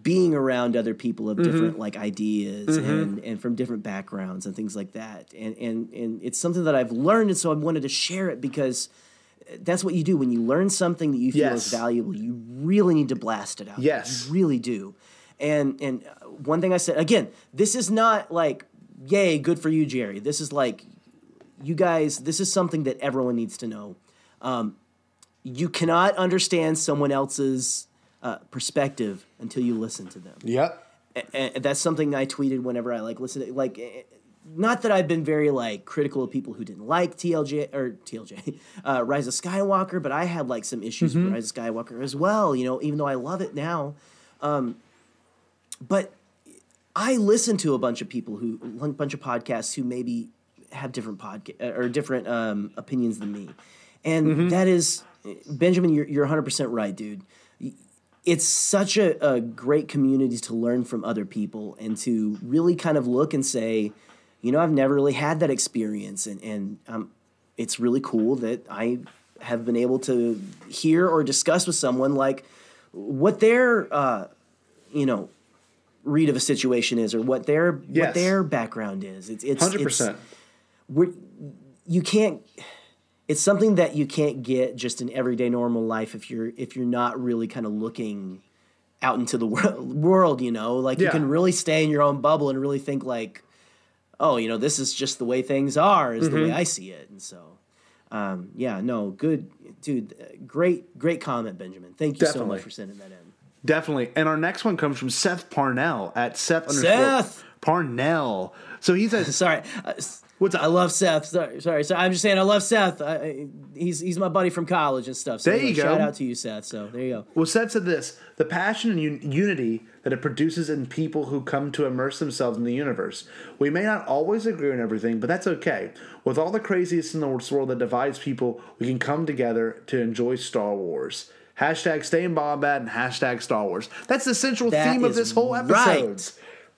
being around other people of different like ideas and from different backgrounds and things like that, and it's something that I've learned, and so I wanted to share it, because that's what you do when you learn something that you feel is valuable. You really need to blast it out. Yes, you really do. And one thing I said, again, this is not like, yay, good for you, Jerry. This is like, you guys, this is something that everyone needs to know. You cannot understand someone else's perspective until you listen to them. Yep. And that's something I tweeted whenever I listen to, not that I've been very like critical of people who didn't like TLJ, Rise of Skywalker, but I had like some issues with Rise of Skywalker as well, you know, even though I love it now. But I listen to a bunch of podcasts who maybe have different opinions than me. And that is, Benjamin, you're 100% right, dude. It's such a great community to learn from other people and to really kind of look and say, you know, I've never really had that experience. And it's really cool that I have been able to hear or discuss with someone like what their, read of a situation is or what their background is. It's 100%. You can't. It's something that you can't get just in everyday normal life if you're not really kind of looking out into the world, you know, like you can really stay in your own bubble and really think like, oh, you know, this is just the way things are is the way I see it. And so, good, dude. Great comment, Benjamin. Thank you so much for sending that in. Definitely. And our next one comes from Seth Parnell at Seth Parnell. So he says, sorry. What's up? I love Seth. Sorry. I'm just saying I love Seth. He's my buddy from college and stuff. So there you go. Shout out to you, Seth. So there you go. Well, Seth said this: the passion and unity that it produces in people who come to immerse themselves in the universe. We may not always agree on everything, but that's okay. With all the craziness in the world that divides people, we can come together to enjoy Star Wars. Hashtag stay in Bombad and hashtag Star Wars. That's the central theme of this whole episode.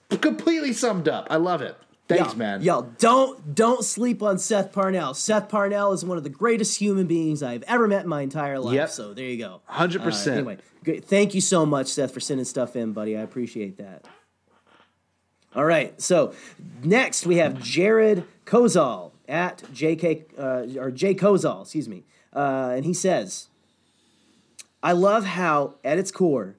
Right. Completely summed up. I love it. Thanks, man. Y'all, don't sleep on Seth Parnell. Seth Parnell is one of the greatest human beings I've ever met in my entire life. Yep. So there you go. 100%. Anyway, great. Thank you so much, Seth, for sending stuff in, buddy. I appreciate that. All right. So next we have Jared Kozal at J Kozal, excuse me. And he says, I love how, at its core,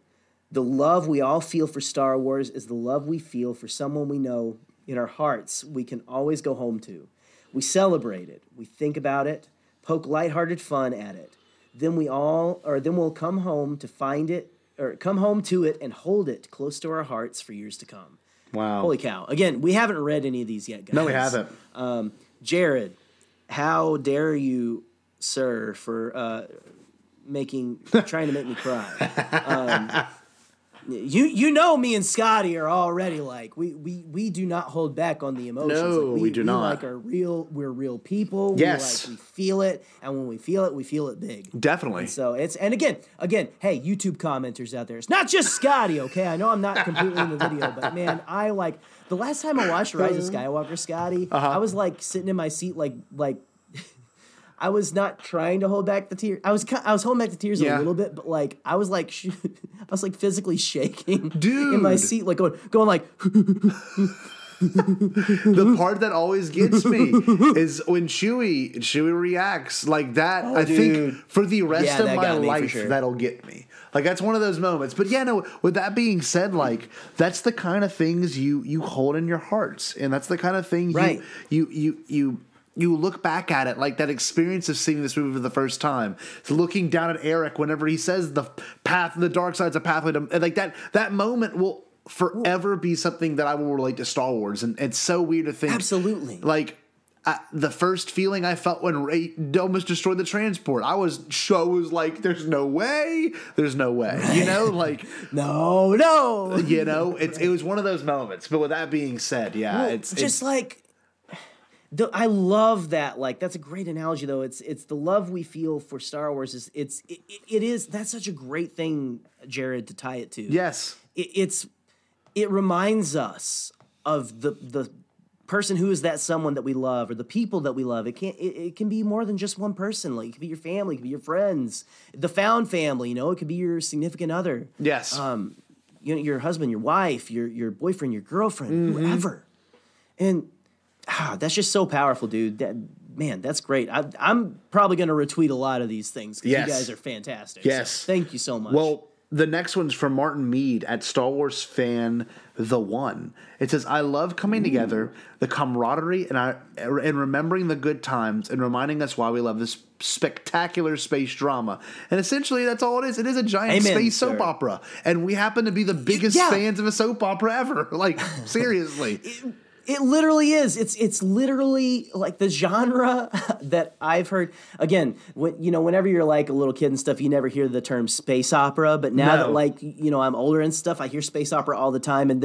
the love we all feel for Star Wars is the love we feel for someone we know in our hearts we can always go home to. We celebrate it. We think about it, poke lighthearted fun at it. Then we'll come home to find it, or come home to it and hold it close to our hearts for years to come. Wow. Holy cow. Again, we haven't read any of these yet, guys. No, we haven't. Jared, how dare you, sir, for trying to make me cry. You know me and Scotty are already like we do not hold back on the emotions. No, like we do not. We're real people. Yes. We feel it, and when we feel it big. Definitely. And so and again, hey, YouTube commenters out there, it's not just Scotty, okay? I know I'm not completely in the video, but man, I like the last time I watched Rise of Skywalker, Scotty, I was like sitting in my seat like I was not trying to hold back the tears. I was holding back the tears a little bit, but like I was like physically shaking, dude, in my seat, like going like. The part that always gets me is when Chewie reacts like that. I think for the rest of my life, that'll get me. Like that's one of those moments. But yeah, no. With that being said, like that's the kind of things you hold in your hearts, and that's the kind of thing you look back at it, like that experience of seeing this movie for the first time. So looking down at Eric whenever he says the dark side's a pathway to, like that moment will forever be something that I will relate to Star Wars. And it's so weird to think. Absolutely. Like the first feeling I felt when Rey almost destroyed the transport, I was like, there's no way. Right. You know, like no. You know, it was one of those moments. But with that being said, it's like. I love that. Like that's a great analogy, though. It's the love we feel for Star Wars. It is that's such a great thing, Jared, to tie it to. Yes, it reminds us of the person who is that someone that we love or the people that we love. It can be more than just one person. Like it could be your family, it could be your friends, the found family. You know, it could be your significant other. Yes, your husband, your wife, your boyfriend, your girlfriend, whoever, and. That's just so powerful, dude. That's great. I'm probably going to retweet a lot of these things because you guys are fantastic. Yes. So thank you so much. Well, the next one's from Martin Mead at Star Wars Fan The One. It says, I love coming together, the camaraderie, and remembering the good times and reminding us why we love this spectacular space drama. And essentially, that's all it is. It is a giant space soap opera. And we happen to be the biggest fans of a soap opera ever. Like, seriously. It literally is. It's literally like the genre that I've heard. Again, whenever you're like a little kid and stuff, you never hear the term space opera. But now that I'm older and stuff, I hear space opera all the time. And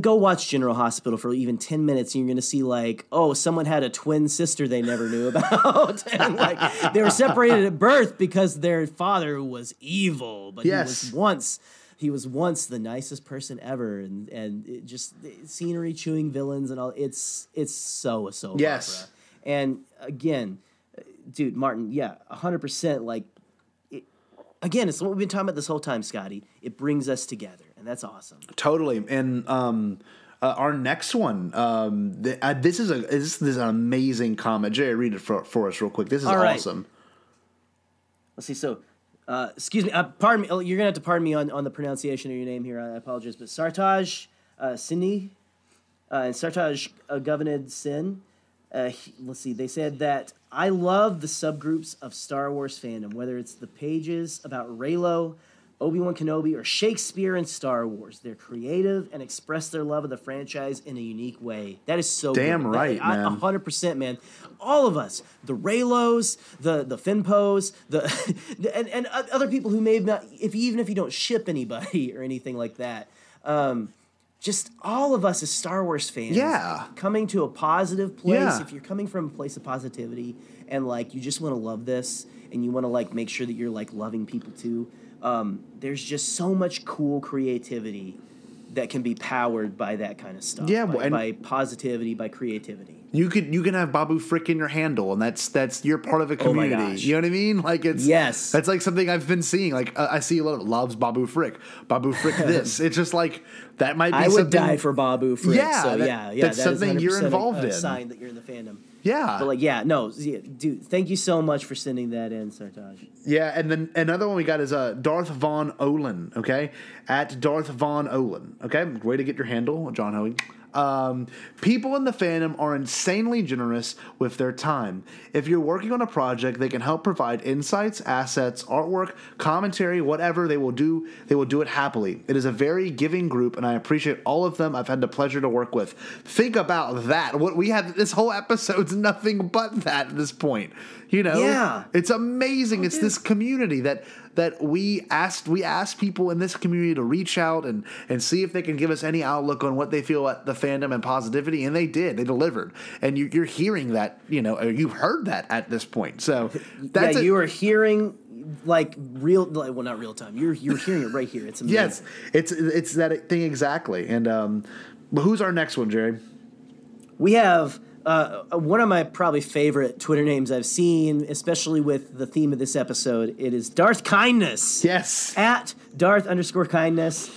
go watch General Hospital for even 10 minutes and you're going to see like, oh, someone had a twin sister they never knew about. And like they were separated at birth because their father was evil, but he was once the nicest person ever, and it just scenery chewing villains and all. It's so a soap opera. And again, dude, Martin, 100%. Like, it's what we've been talking about this whole time, Scotty. It brings us together, and that's awesome. Totally. And our next one, this is an amazing comment. Jay, read it for us real quick. This is awesome. Let's see. So. Excuse me, pardon me. You're going to have to pardon me on the pronunciation of your name here. I apologize. But Sartaj Sini and Sartaj Governed Sin, let's see, they said that I love the subgroups of Star Wars fandom, whether it's the pages about Reylo, Obi-Wan Kenobi, or Shakespeare and Star Wars. They're creative and express their love of the franchise in a unique way. That is so damn good. Right, man. 100%, man. All of us, the Reylos, the Finpos, and other people who may have not, even if you don't ship anybody or anything like that, just all of us as Star Wars fans, coming to a positive place. If you're coming from a place of positivity and like you just want to love this and you want to like make sure that you're like loving people too. There's just so much cool creativity that can be powered by that kind of stuff. Yeah, by positivity, by creativity. You can have Babu Frick in your handle, and that's you're part of a community. Oh my gosh. You know what I mean? Like that's like something I've been seeing. Like I see a lot of loves Babu Frick. Babu Frick this. It's just like that might be. I would something, die for Babu Frick. Yeah, so that's that something you're involved in. Sign that you're in the fandom. Yeah, but dude, thank you so much for sending that in, Sartaj. Yeah, and then another one we got is Darth Von Olin. Okay, at Darth Von Olin. Okay, way to get your handle, John Hoey. People in the fandom are insanely generous with their time. If you're working on a project, they can help provide insights, assets, artwork, commentary, whatever. They will do it happily. It is a very giving group, and I appreciate all of them. I've had the pleasure to work with. Think about that. What we had this whole episode's nothing but that at this point. You know? Yeah. It's amazing. It's this community that we asked people in this community to reach out and see if they can give us any outlook on what they feel at the fandom and positivity, and they did. They delivered. And you're hearing that, or you've heard that at this point. So that's you are hearing like not real time. You're hearing it right here. It's amazing. Yes. It's that thing exactly. And but who's our next one, Jerry? We have one of my probably favorite Twitter names I've seen, especially with the theme of this episode. It is Darth Kindness. Yes. At Darth_Kindness.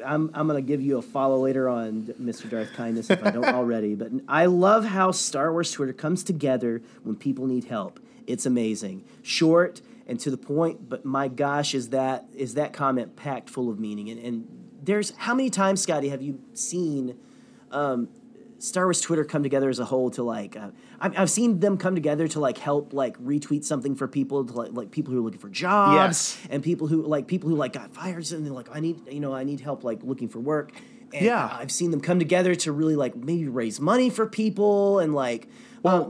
I'm going to give you a follow later on, Mr. Darth Kindness, if I don't already. But I love how Star Wars Twitter comes together when people need help. It's amazing. Short and to the point, but my gosh, is that comment packed full of meaning. And there's, how many times, Scotty, have you seen Star Wars Twitter come together as a whole to like, I've seen them come together to like help like retweet something for people to like people who are looking for jobs and people who got fired and they're like, I need help like looking for work. And I've seen them come together to really like maybe raise money for people and like,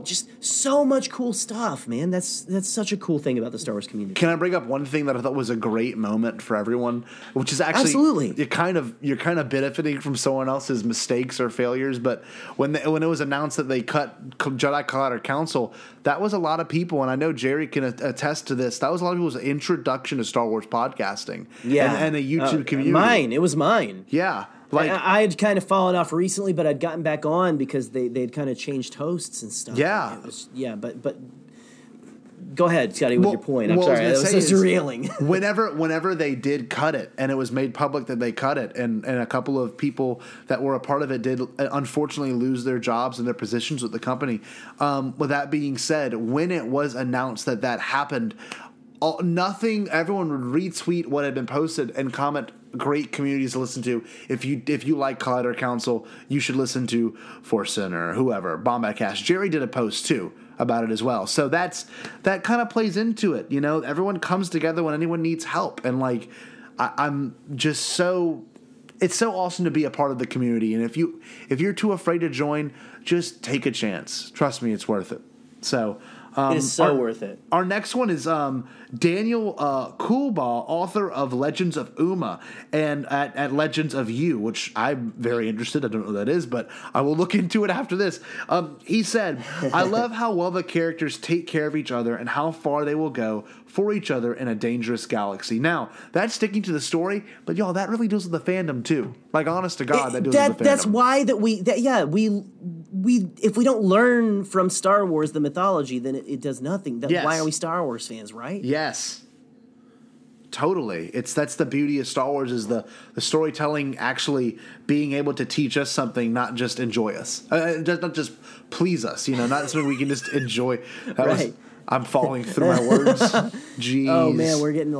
just so much cool stuff, man. That's such a cool thing about the Star Wars community. Can I bring up one thing that I thought was a great moment for everyone, which is actually absolutely you're kind of benefiting from someone else's mistakes or failures. But when it was announced that they cut Jedi Collider Council, that was a lot of people, and I know Jerry can attest to this. That was a lot of people's introduction to Star Wars podcasting, and a YouTube community. It was mine. Yeah. Like I had kind of fallen off recently, but I'd gotten back on because they'd kind of changed hosts and stuff. Yeah, but go ahead, Scotty, with your point. I'm sorry, that was so derailing. whenever they did cut it, and it was made public that they cut it, and a couple of people that were a part of it did unfortunately lose their jobs and their positions with the company. With that being said, when it was announced that happened, everyone would retweet what had been posted and comment great communities to listen to. If you like Collider Council, you should listen to Force Center or whoever, Podcastt. Jerry did a post too about it as well. So that kind of plays into it. Everyone comes together when anyone needs help, and like I'm just so it's so awesome to be a part of the community. And if you're too afraid to join, just take a chance. Trust me, it's worth it. So it is so worth it. Our next one is Daniel Coolbaugh, author of Legends of Uma and at Legends of You, which I'm very interested. I don't know what that is, but I will look into it after this. He said, I love how well the characters take care of each other and how far they will go for each other in a dangerous galaxy. Now, that's sticking to the story, but y'all, that really deals with the fandom too. Like, honest to God, that deals with the fandom. That's why we if we don't learn from Star Wars the mythology, then it does nothing. Yes. Why are we Star Wars fans, right? Yes. Totally. That's the beauty of Star Wars, is the storytelling actually being able to teach us something, not just enjoy us. Not just please us, not something we can just enjoy. I'm falling through my words. Jeez. Oh man, we're getting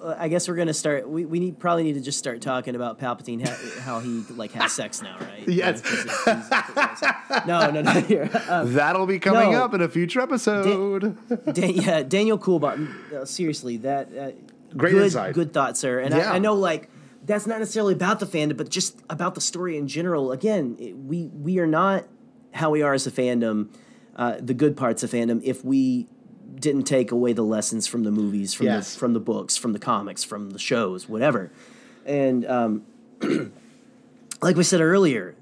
I guess we're gonna start. We probably need to just start talking about Palpatine, how he has sex now, right? Yes. No. Here. That'll be coming up in a future episode. Daniel Coolbaugh. Seriously, that great insight. Good thought, sir. And I know that's not necessarily about the fandom, but just about the story in general. Again, we are not how we are as a fandom. The good parts of fandom, if we didn't take away the lessons from the movies, from the books, from the comics, from the shows, whatever. And like we said earlier,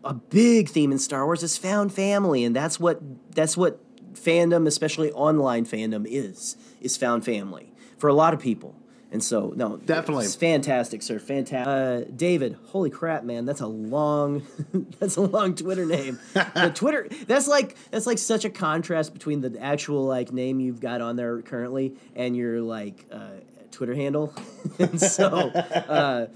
a big theme in Star Wars is found family, and that's what fandom, especially online fandom, is found family for a lot of people. And so, no, definitely, it's fantastic, sir. Fantastic, David. Holy crap, man! That's a long Twitter name. The Twitter. That's like such a contrast between the actual name you've got on there currently and your Twitter handle. And so,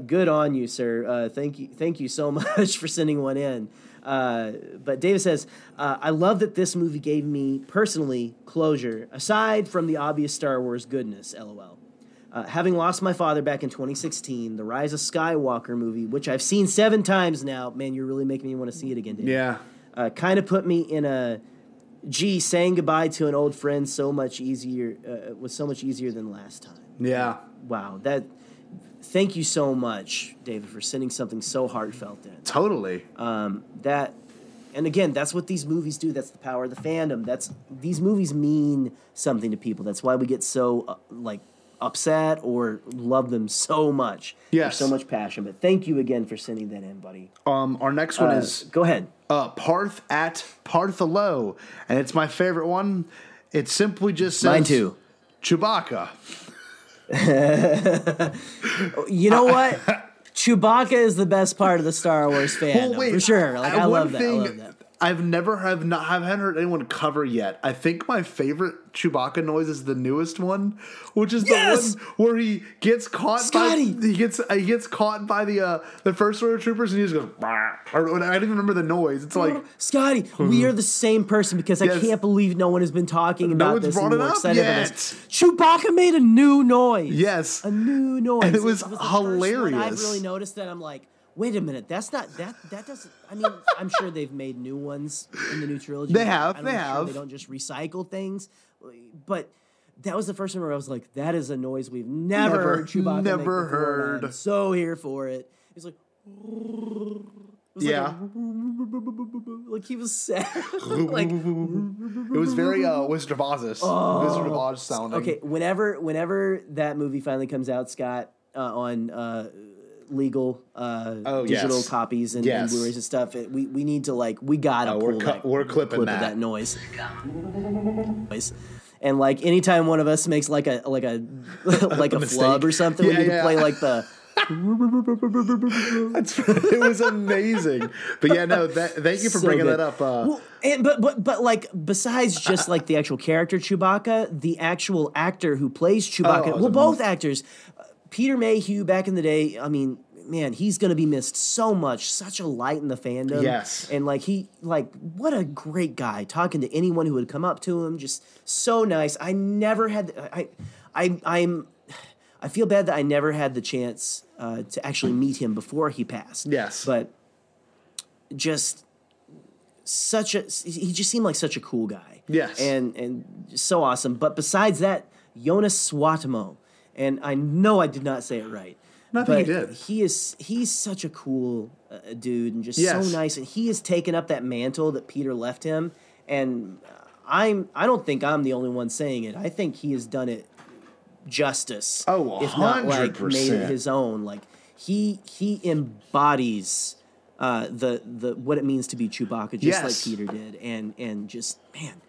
good on you, sir. Thank you so much for sending one in. But David says, I love that this movie gave me personally closure aside from the obvious Star Wars goodness. LOL. Having lost my father back in 2016, the Rise of Skywalker movie, which I've seen 7 times now, man, you're really making me want to see it again, David. Yeah. Kind of put me in saying goodbye to an old friend was so much easier than last time. Yeah. Wow. Thank you so much, David, for sending something so heartfelt in. Totally. And again, that's what these movies do. That's the power of the fandom. These movies mean something to people. That's why we get so upset or love them so much. Yes. There's so much passion. But thank you again for sending that in, buddy. Our next one is go ahead. Parth at Parthalo, and it's my favorite one. It simply just says mine too. Chewbacca. You know what? Chewbacca is the best part of the Star Wars fandom, for sure. I love that. I haven't heard anyone cover yet. I think my favorite Chewbacca noise is the newest one, which is the one where he gets caught Scotty! he gets caught by the first order troopers, and he just goes bah, or I don't even remember the noise. It's like Scotty, we are the same person because I can't believe no one has been talking about this. No one's brought it up yet. Chewbacca made a new noise. Yes, a new noise. And it was hilarious. I've really noticed that. I'm like, wait a minute, that's not that doesn't. I mean, I'm sure they've made new ones in the new trilogy. They have. Sure they don't just recycle things, but that was the first one where I was like, that is a noise we've never heard Chewbacca make before. I'm so here for it. It's like, like he was sad. It was very Wizard of Oz. Wizard of Oz sounding. Okay, whenever that movie finally comes out, Scott, on legal digital copies and Blu-rays and stuff, we need to we gotta pull we're clipping that noise. And anytime one of us makes like a flub or something, we need to play the. It was amazing. But yeah, no, thank you for bringing that up. But besides just the actual character Chewbacca, the actual actor who plays Chewbacca, both actors, Peter Mayhew back in the day, I mean, man, he's going to be missed so much. Such a light in the fandom. Yes. And what a great guy, talking to anyone who would come up to him, just so nice. I never had I feel bad that I never had the chance to actually meet him before he passed. Yes. But just he just seemed like such a cool guy. Yes. And so awesome. But besides that, Jonas Swatamo, and I know I did not say it right. I think he did. He's such a cool dude and just so nice, and he has taken up that mantle that Peter left him. And I don't think I'm the only one saying it. I think he has done it justice. Oh, if not like 100%. made it his own. Like he embodies the what it means to be Chewbacca, just like Peter did, and just man,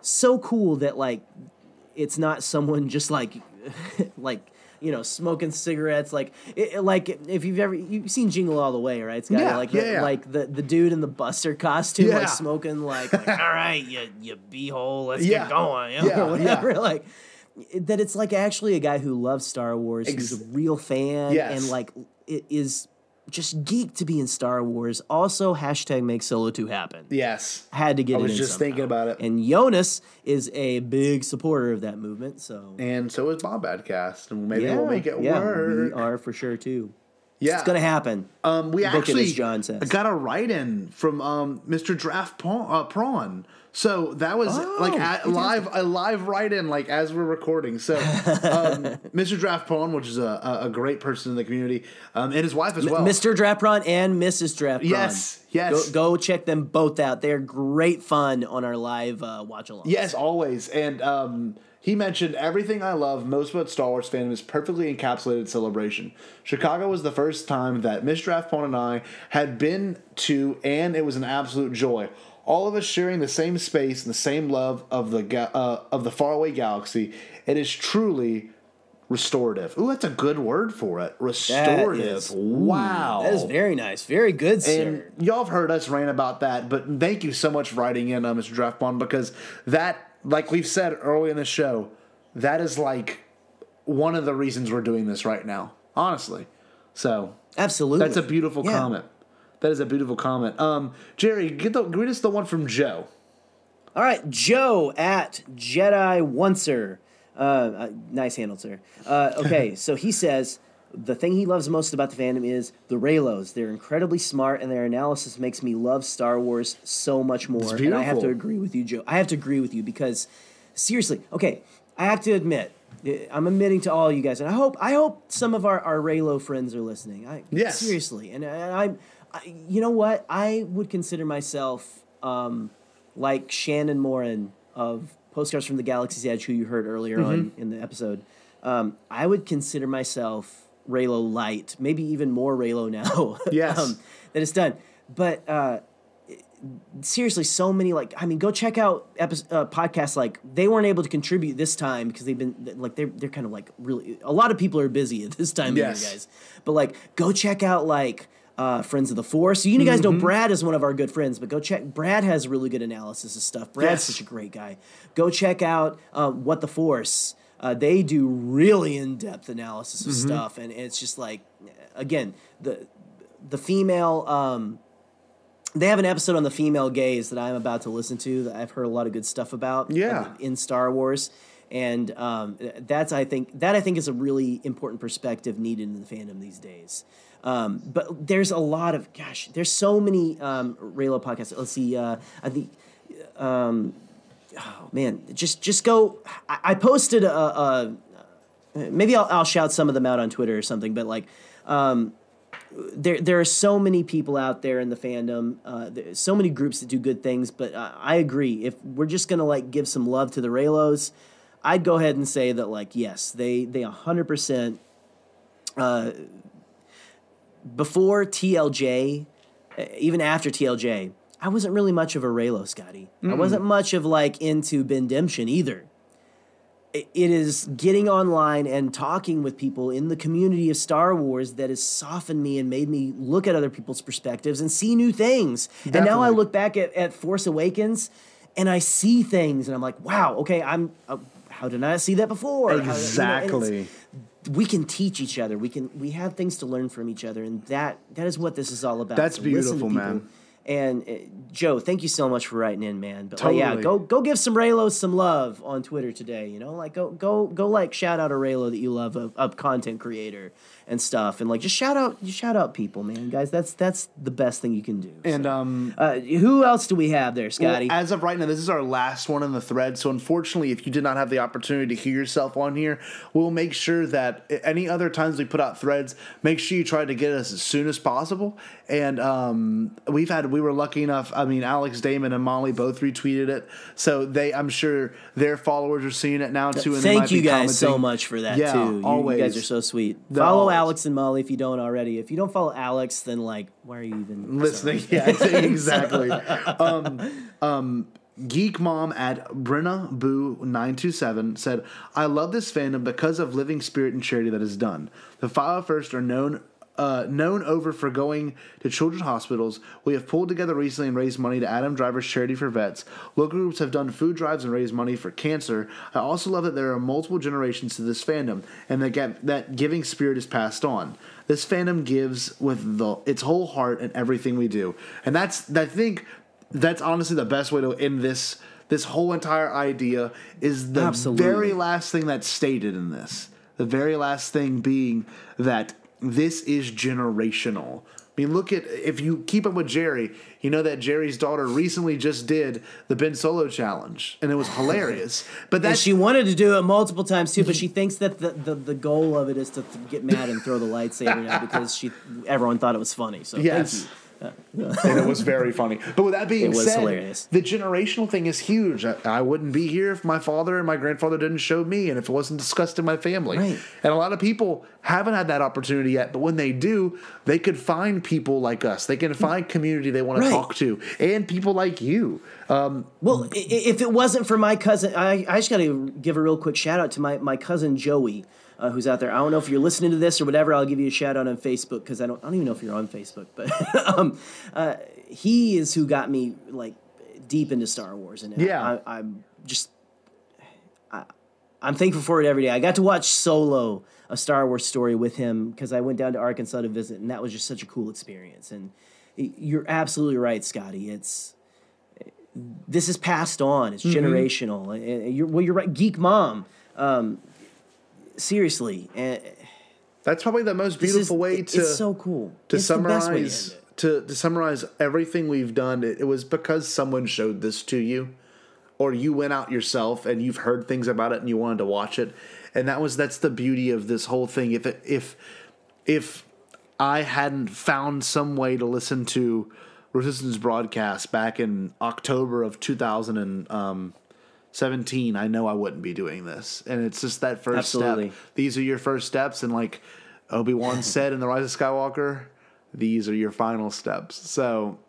so cool that like it's not someone just like like smoking cigarettes like like if you've seen Jingle All the Way, right? It's got like the dude in the Buster costume like smoking like all right, you beehole, let's get going, whatever. Like that, it's like actually a guy who loves Star Wars, who's a real fan, and like it is just geeked to be in Star Wars. Also, # make Solo 2 happen. Yes. Had to get it in. I was just thinking about it. And Jonas is a big supporter of that movement. And so is Bombadcast. And maybe we'll make it work. We are for sure too. Yeah. It's going to happen. We Book actually it, as John says. got a write-in from Mr. Draft Prawn. So that was a live write-in, like as we're recording. So Mr. Draft Prawn, which is a great person in the community, and his wife as well. Mr. Draft Prawn and Mrs. Draft Prawn. Yes. Go check them both out. They're great fun on our live watch-alongs. Yes, always. And he mentioned, everything I love most about Star Wars fandom is perfectly encapsulated Celebration. Chicago was the first time that Mr. Draft Prawn and I had been to, and it was an absolute joy. All of us sharing the same space and the same love of the faraway galaxy. It is truly restorative. Ooh, that's a good word for it. Restorative. Wow. That is very nice. Very good, sir. And y'all have heard us rant about that, but thank you so much for writing in, Mr. Draftbond, because that, like we've said early in the show, that is like one of the reasons we're doing this right now. Honestly. So. Absolutely. That's a beautiful comment. That is a beautiful comment. Jerry, read us the one from Joe. All right, Joe at Jedi Oncer. Nice handle, sir. Okay, so he says the thing he loves most about the fandom is the Reylos. They're incredibly smart, and their analysis makes me love Star Wars so much more. And I have to agree with you, Joe. I have to agree with you because seriously, okay, I have to admit. I'm admitting to all you guys, and I hope some of our Reylo friends are listening. Yes, seriously, and I you know what? I would consider myself like Shannan Morin of Postcards from the Galaxy's Edge, who you heard earlier on in the episode. I would consider myself Reylo light, maybe even more Reylo now. Yes, that it's done. But seriously, so many go check out podcasts like they weren't able to contribute this time because they've been like they're kind of like really a lot of people are busy at this time of year, guys. But like go check out like. Friends of the Force. So you guys know Brad is one of our good friends, but go check. Brad has really good analysis of stuff. Brad's such a great guy. Go check out What the Force. They do really in-depth analysis of stuff, and it's just like, again, the female. They have an episode on the female gaze that I'm about to listen to that I've heard a lot of good stuff about. In Star Wars. And I think is a really important perspective needed in the fandom these days. But there's a lot of there's so many Reylo podcasts. Let's see, I think, oh man, just go. I posted maybe I'll shout some of them out on Twitter or something. But like, there are so many people out there in the fandom. There's so many groups that do good things. But I agree. If we're just gonna like give some love to the Reylos, I'd go ahead and say that like yes, they 100%. Before TLJ, even after TLJ, I wasn't really much of a Reylo, Scotty. I wasn't much of like into Bendemption either. It is getting online and talking with people in the community of Star Wars that has softened me and made me look at other people's perspectives and see new things. Definitely. And now I look back at Force Awakens and I see things and I'm like, wow, okay, how did I not see that before? Exactly. We can teach each other. We have things to learn from each other, and that is what this is all about. That's beautiful, man. And Joe, thank you so much for writing in, man. But Totally. yeah, go give some Raylo some love on Twitter today. You know, like go like shout out a Raylo that you love, a content creator and stuff, and like just shout out people, man, guys. That's the best thing you can do. And who else do we have there, Scotty? Well, as of right now, this is our last one in the thread. So unfortunately, if you did not have the opportunity to hear yourself on here, we'll make sure that any other times we put out threads, make sure you try to get us as soon as possible. And we were lucky enough. I mean, Alex, Damon, and Mollie both retweeted it, so I'm sure their followers are seeing it now too. And thank you guys commenting. so much for that too. Always. You guys are so sweet. Follow Alex and Mollie if you don't already. If you don't follow Alex, then like, why are you even listening? Yeah, exactly. Geek Mom at Brenna Boo 927 said, "I love this fandom because of living spirit and charity that is done. The 501st are known over for going to children's hospitals. We have pulled together recently and raised money to Adam Driver's Charity for Vets. Local groups have done food drives and raised money for cancer. I also love that there are multiple generations to this fandom and that giving spirit is passed on. This fandom gives with its whole heart and everything we do." And I think that's honestly the best way to end this whole entire idea is the very last thing that's stated in this. The very last thing being that this is generational. I mean, look at, if you keep up with Jerry, you know that Jerry's daughter recently just did the Ben Solo challenge, and it was hilarious. But she wanted to do it multiple times too, but she thinks that the goal of it is to get mad and throw the lightsaber now because everyone thought it was funny. So yes. Thank you. And it was very funny. But with that being said, hilarious. The generational thing is huge. I wouldn't be here if my father and my grandfather didn't show me and if it wasn't discussed in my family. Right. And a lot of people haven't had that opportunity yet, but when they do, they could find people like us. They can find community they want to talk to and people like you. Well, if it wasn't for my cousin, I just got to give a real quick shout out to my cousin Joey. Who's out there. I don't know if you're listening to this or whatever. I'll give you a shout out on Facebook because I don't even know if you're on Facebook, but he is who got me like deep into Star Wars, and I'm thankful for it every day. I got to watch Solo, a Star Wars story with him because I went down to Arkansas to visit, and that was just such a cool experience. And you're absolutely right, Scotty. This is passed on. It's generational. You're right, Geek Mom. Seriously, that's probably the most beautiful way to. It's so cool. To summarize, to summarize everything we've done, it was because someone showed this to you, or you went out yourself and you've heard things about it and you wanted to watch it, and that's the beauty of this whole thing. If I hadn't found some way to listen to Resistance broadcast back in October of 2017, I know I wouldn't be doing this. And it's just that first step. These are your first steps. And like Obi-Wan said in The Rise of Skywalker, these are your final steps. So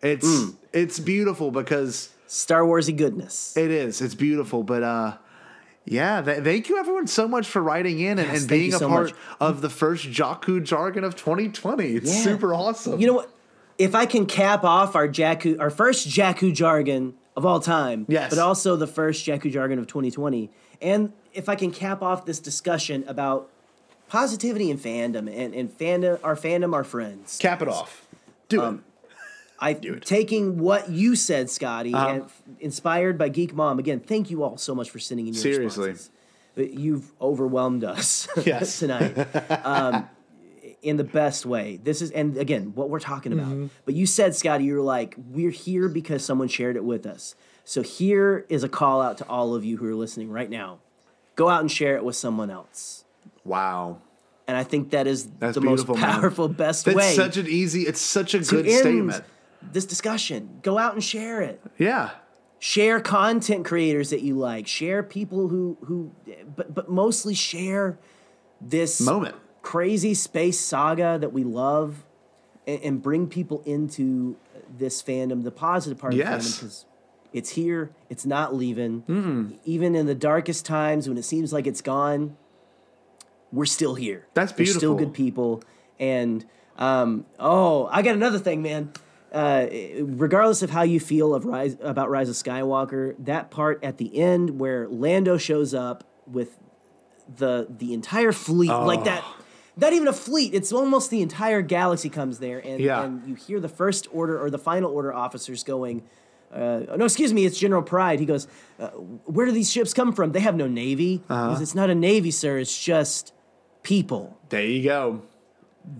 it's beautiful because Star Warsy goodness. It is. It's beautiful. But thank you everyone so much for writing in and being a part of the first Jakku jargon of 2020. It's super awesome. You know what? If I can cap off our first Jakku jargon of all time, but also the first Jakku jargon of 2020, and if I can cap off this discussion about positivity and fandom and fandom, our friends. Cap it off. Do it. Taking what you said, Scotty, and inspired by Geek Mom. Again, thank you all so much for sending in your responses. You've overwhelmed us tonight. In the best way. This is, and again, what we're talking about. But you said, Scotty, you're like, we're here because someone shared it with us. So here is a call out to all of you who are listening right now. Go out and share it with someone else. Wow. And I think that's the most powerful, best way. It's such a good statement. This discussion. Go out and share it. Yeah. Share content creators that you like. Share people but mostly share this moment. Crazy space saga that we love, and bring people into this fandom, the positive part of the fandom, because it's here, it's not leaving. Even in the darkest times when it seems like it's gone, we're still here. That's beautiful. We're still good people. And I got another thing, man. Regardless of how you feel about Rise of Skywalker, that part at the end where Lando shows up with the entire fleet, like not even a fleet. It's almost the entire galaxy comes there, and you hear the First Order or the Final Order officers going, no, excuse me, it's General Pride. He goes, where do these ships come from? They have no navy. He goes, it's not a navy, sir. It's just people. There you go.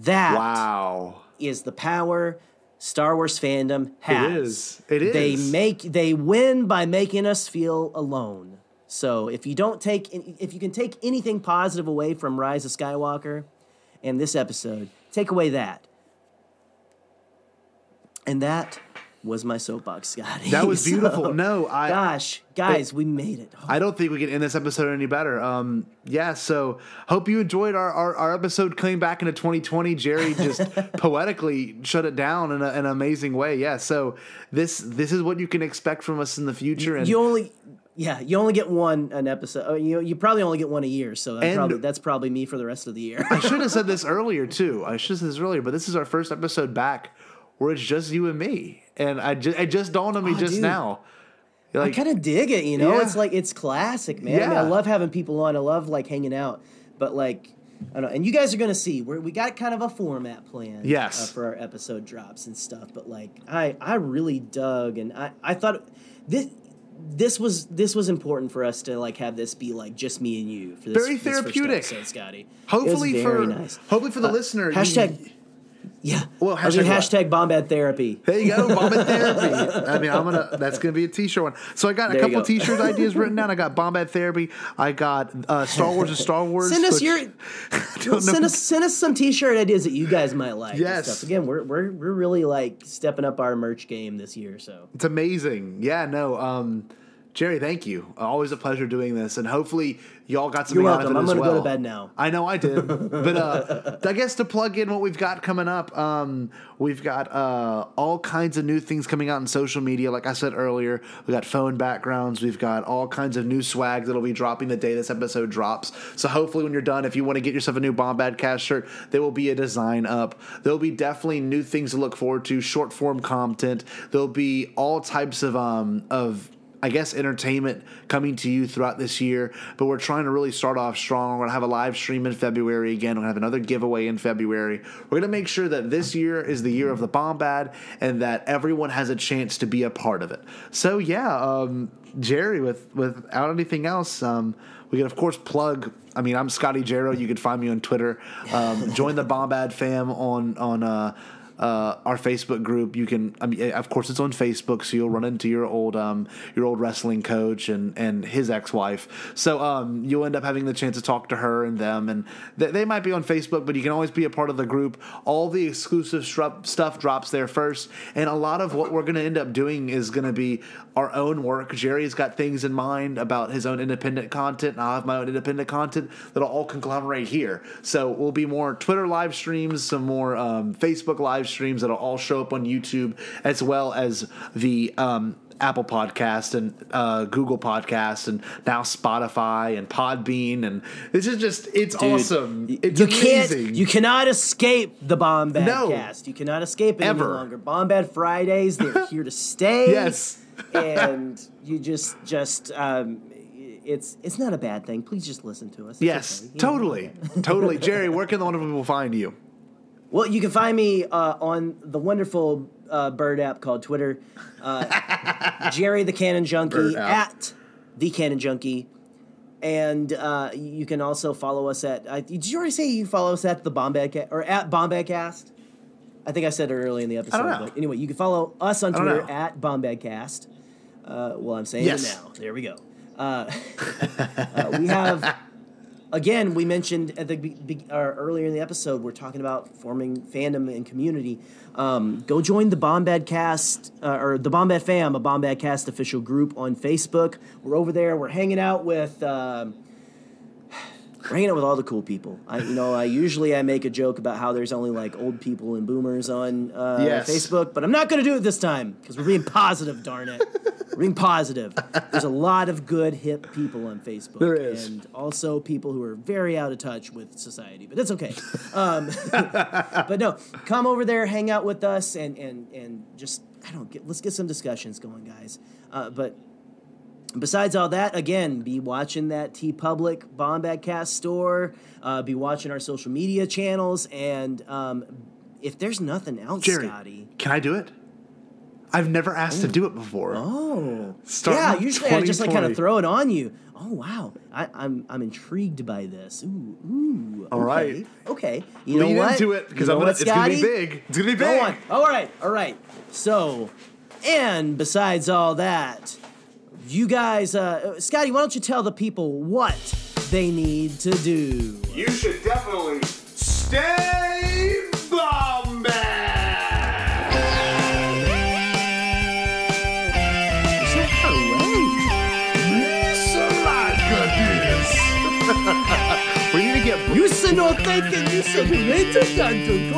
That is the power Star Wars fandom has. It is. They win by making us feel alone. So if you can take anything positive away from Rise of Skywalker and this episode, take away that. And that was my soapbox, Scotty. That was beautiful. Guys, we made it. I don't think we can end this episode any better. So hope you enjoyed our episode coming back into 2020. Jerry just poetically shut it down in an amazing way. Yeah, so this is what you can expect from us in the future. And you only get an episode. You probably only get one a year, so that's probably me for the rest of the year. I should have said this earlier, too. But this is our first episode back where it's just you and me. And it just dawned on me now. I kind of dig it, It's like, it's classic, man. I mean, I love having people on. I love, hanging out. But, I don't know. And you guys are going to see. We got kind of a format plan for our episode drops and stuff. But, I really dug. And I thought this was important for us to, have this be, just me and you. For this, very therapeutic. This first episode, Scotty. Hopefully nice. Hopefully for the listener. Well, hashtag Bombad Therapy. There you go, Bombad Therapy. I mean, that's gonna be a t-shirt one. So I got a couple t-shirt ideas written down. I got Bombad Therapy. I got Star Wars is Star Wars. Send us some t-shirt ideas that you guys might like. Yes. And stuff. Again, we're really stepping up our merch game this year. So it's amazing. Yeah. No. Jerry, thank you. Always a pleasure doing this, and hopefully y'all got something out of it as well. I'm going to go to bed now. I know I did, but I guess to plug in what we've got coming up, we've got all kinds of new things coming out in social media. Like I said earlier, we got phone backgrounds. We've got all kinds of new swag that'll be dropping the day this episode drops. So hopefully when you're done, if you want to get yourself a new Podcastt shirt, there will be a design up. There'll be definitely new things to look forward to, short form content. There'll be all types of I guess, entertainment coming to you throughout this year, but we're trying to really start off strong. We're going to have a live stream in February again. We're going to have another giveaway in February. We're going to make sure that this year is the year of the Bombad and that everyone has a chance to be a part of it. So, Jerry, without anything else, we can, of course, plug. I mean, I'm Scotty Jarrow. You can find me on Twitter. Join the Bombad fam on our Facebook group. You can, of course, it's on Facebook, so you'll run into your old wrestling coach and his ex-wife. So you'll end up having the chance to talk to her and them, and they might be on Facebook, but you can always be a part of the group. All the exclusive stuff drops there first, and a lot of what we're going to end up doing is going to be our own work. Jerry's got things in mind about his own independent content, and I'll have my own independent content that'll all conglomerate here. So we'll be more Twitter live streams, some more Facebook live streams that'll all show up on YouTube, as well as the Apple Podcast and Google Podcast, and now Spotify and Podbean, and this is just awesome. It's amazing. You cannot escape the Bombad cast. You cannot escape it any longer. Bombad Fridays, they're here to stay. Yes. And you just it's not a bad thing. Please just listen to us. It's yes, okay. Totally. Jerry, where can the wonderful people find you? Well, you can find me on the wonderful bird app called Twitter. Jerry the Cannon Junkie at the Cannon Junkie. And you can also follow us at did you already say you follow us at the Bombad or at Bombadcast? I think I said it early in the episode. But anyway, you can follow us on Twitter at Bombadcast. Well, I'm saying it now. There we go. We have, again, we mentioned at earlier in the episode, we're talking about forming fandom and community. Go join the Bombadcast, or the Bombad Fam, a Bombadcast official group on Facebook. We're over there. We're hanging out with all the cool people. I usually make a joke about how there's only old people and boomers on Facebook, but I'm not going to do it this time because we're being positive, darn it. We're being positive. There's a lot of good, hip people on Facebook. There is. And also people who are very out of touch with society, but it's okay. But no, come over there, hang out with us, and just, let's get some discussions going, guys. But Besides all that, again, be watching that TeePublic Bombadcast store. Be watching our social media channels. And if there's nothing else, Jerry, Scotty. Can I do it? I've never asked to do it before. Oh. Yeah, usually I just like kind of throw it on you. Oh, wow. I'm intrigued by this. Ooh. All right. Okay. You know Lean what? into it, because You know what, it's going to be Scotty? big. It's going to be Go big. on. All right. So, and besides all that, you guys, Scotty, why don't you tell the people what they need to do? You should definitely stay Bombad! We need to get. You should not thinking you should be later than the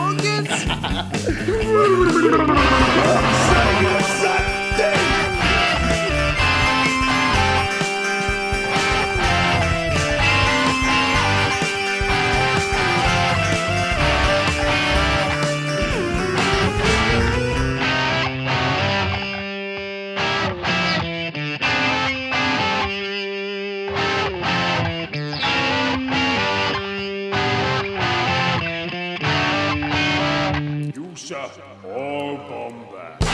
All Bombad.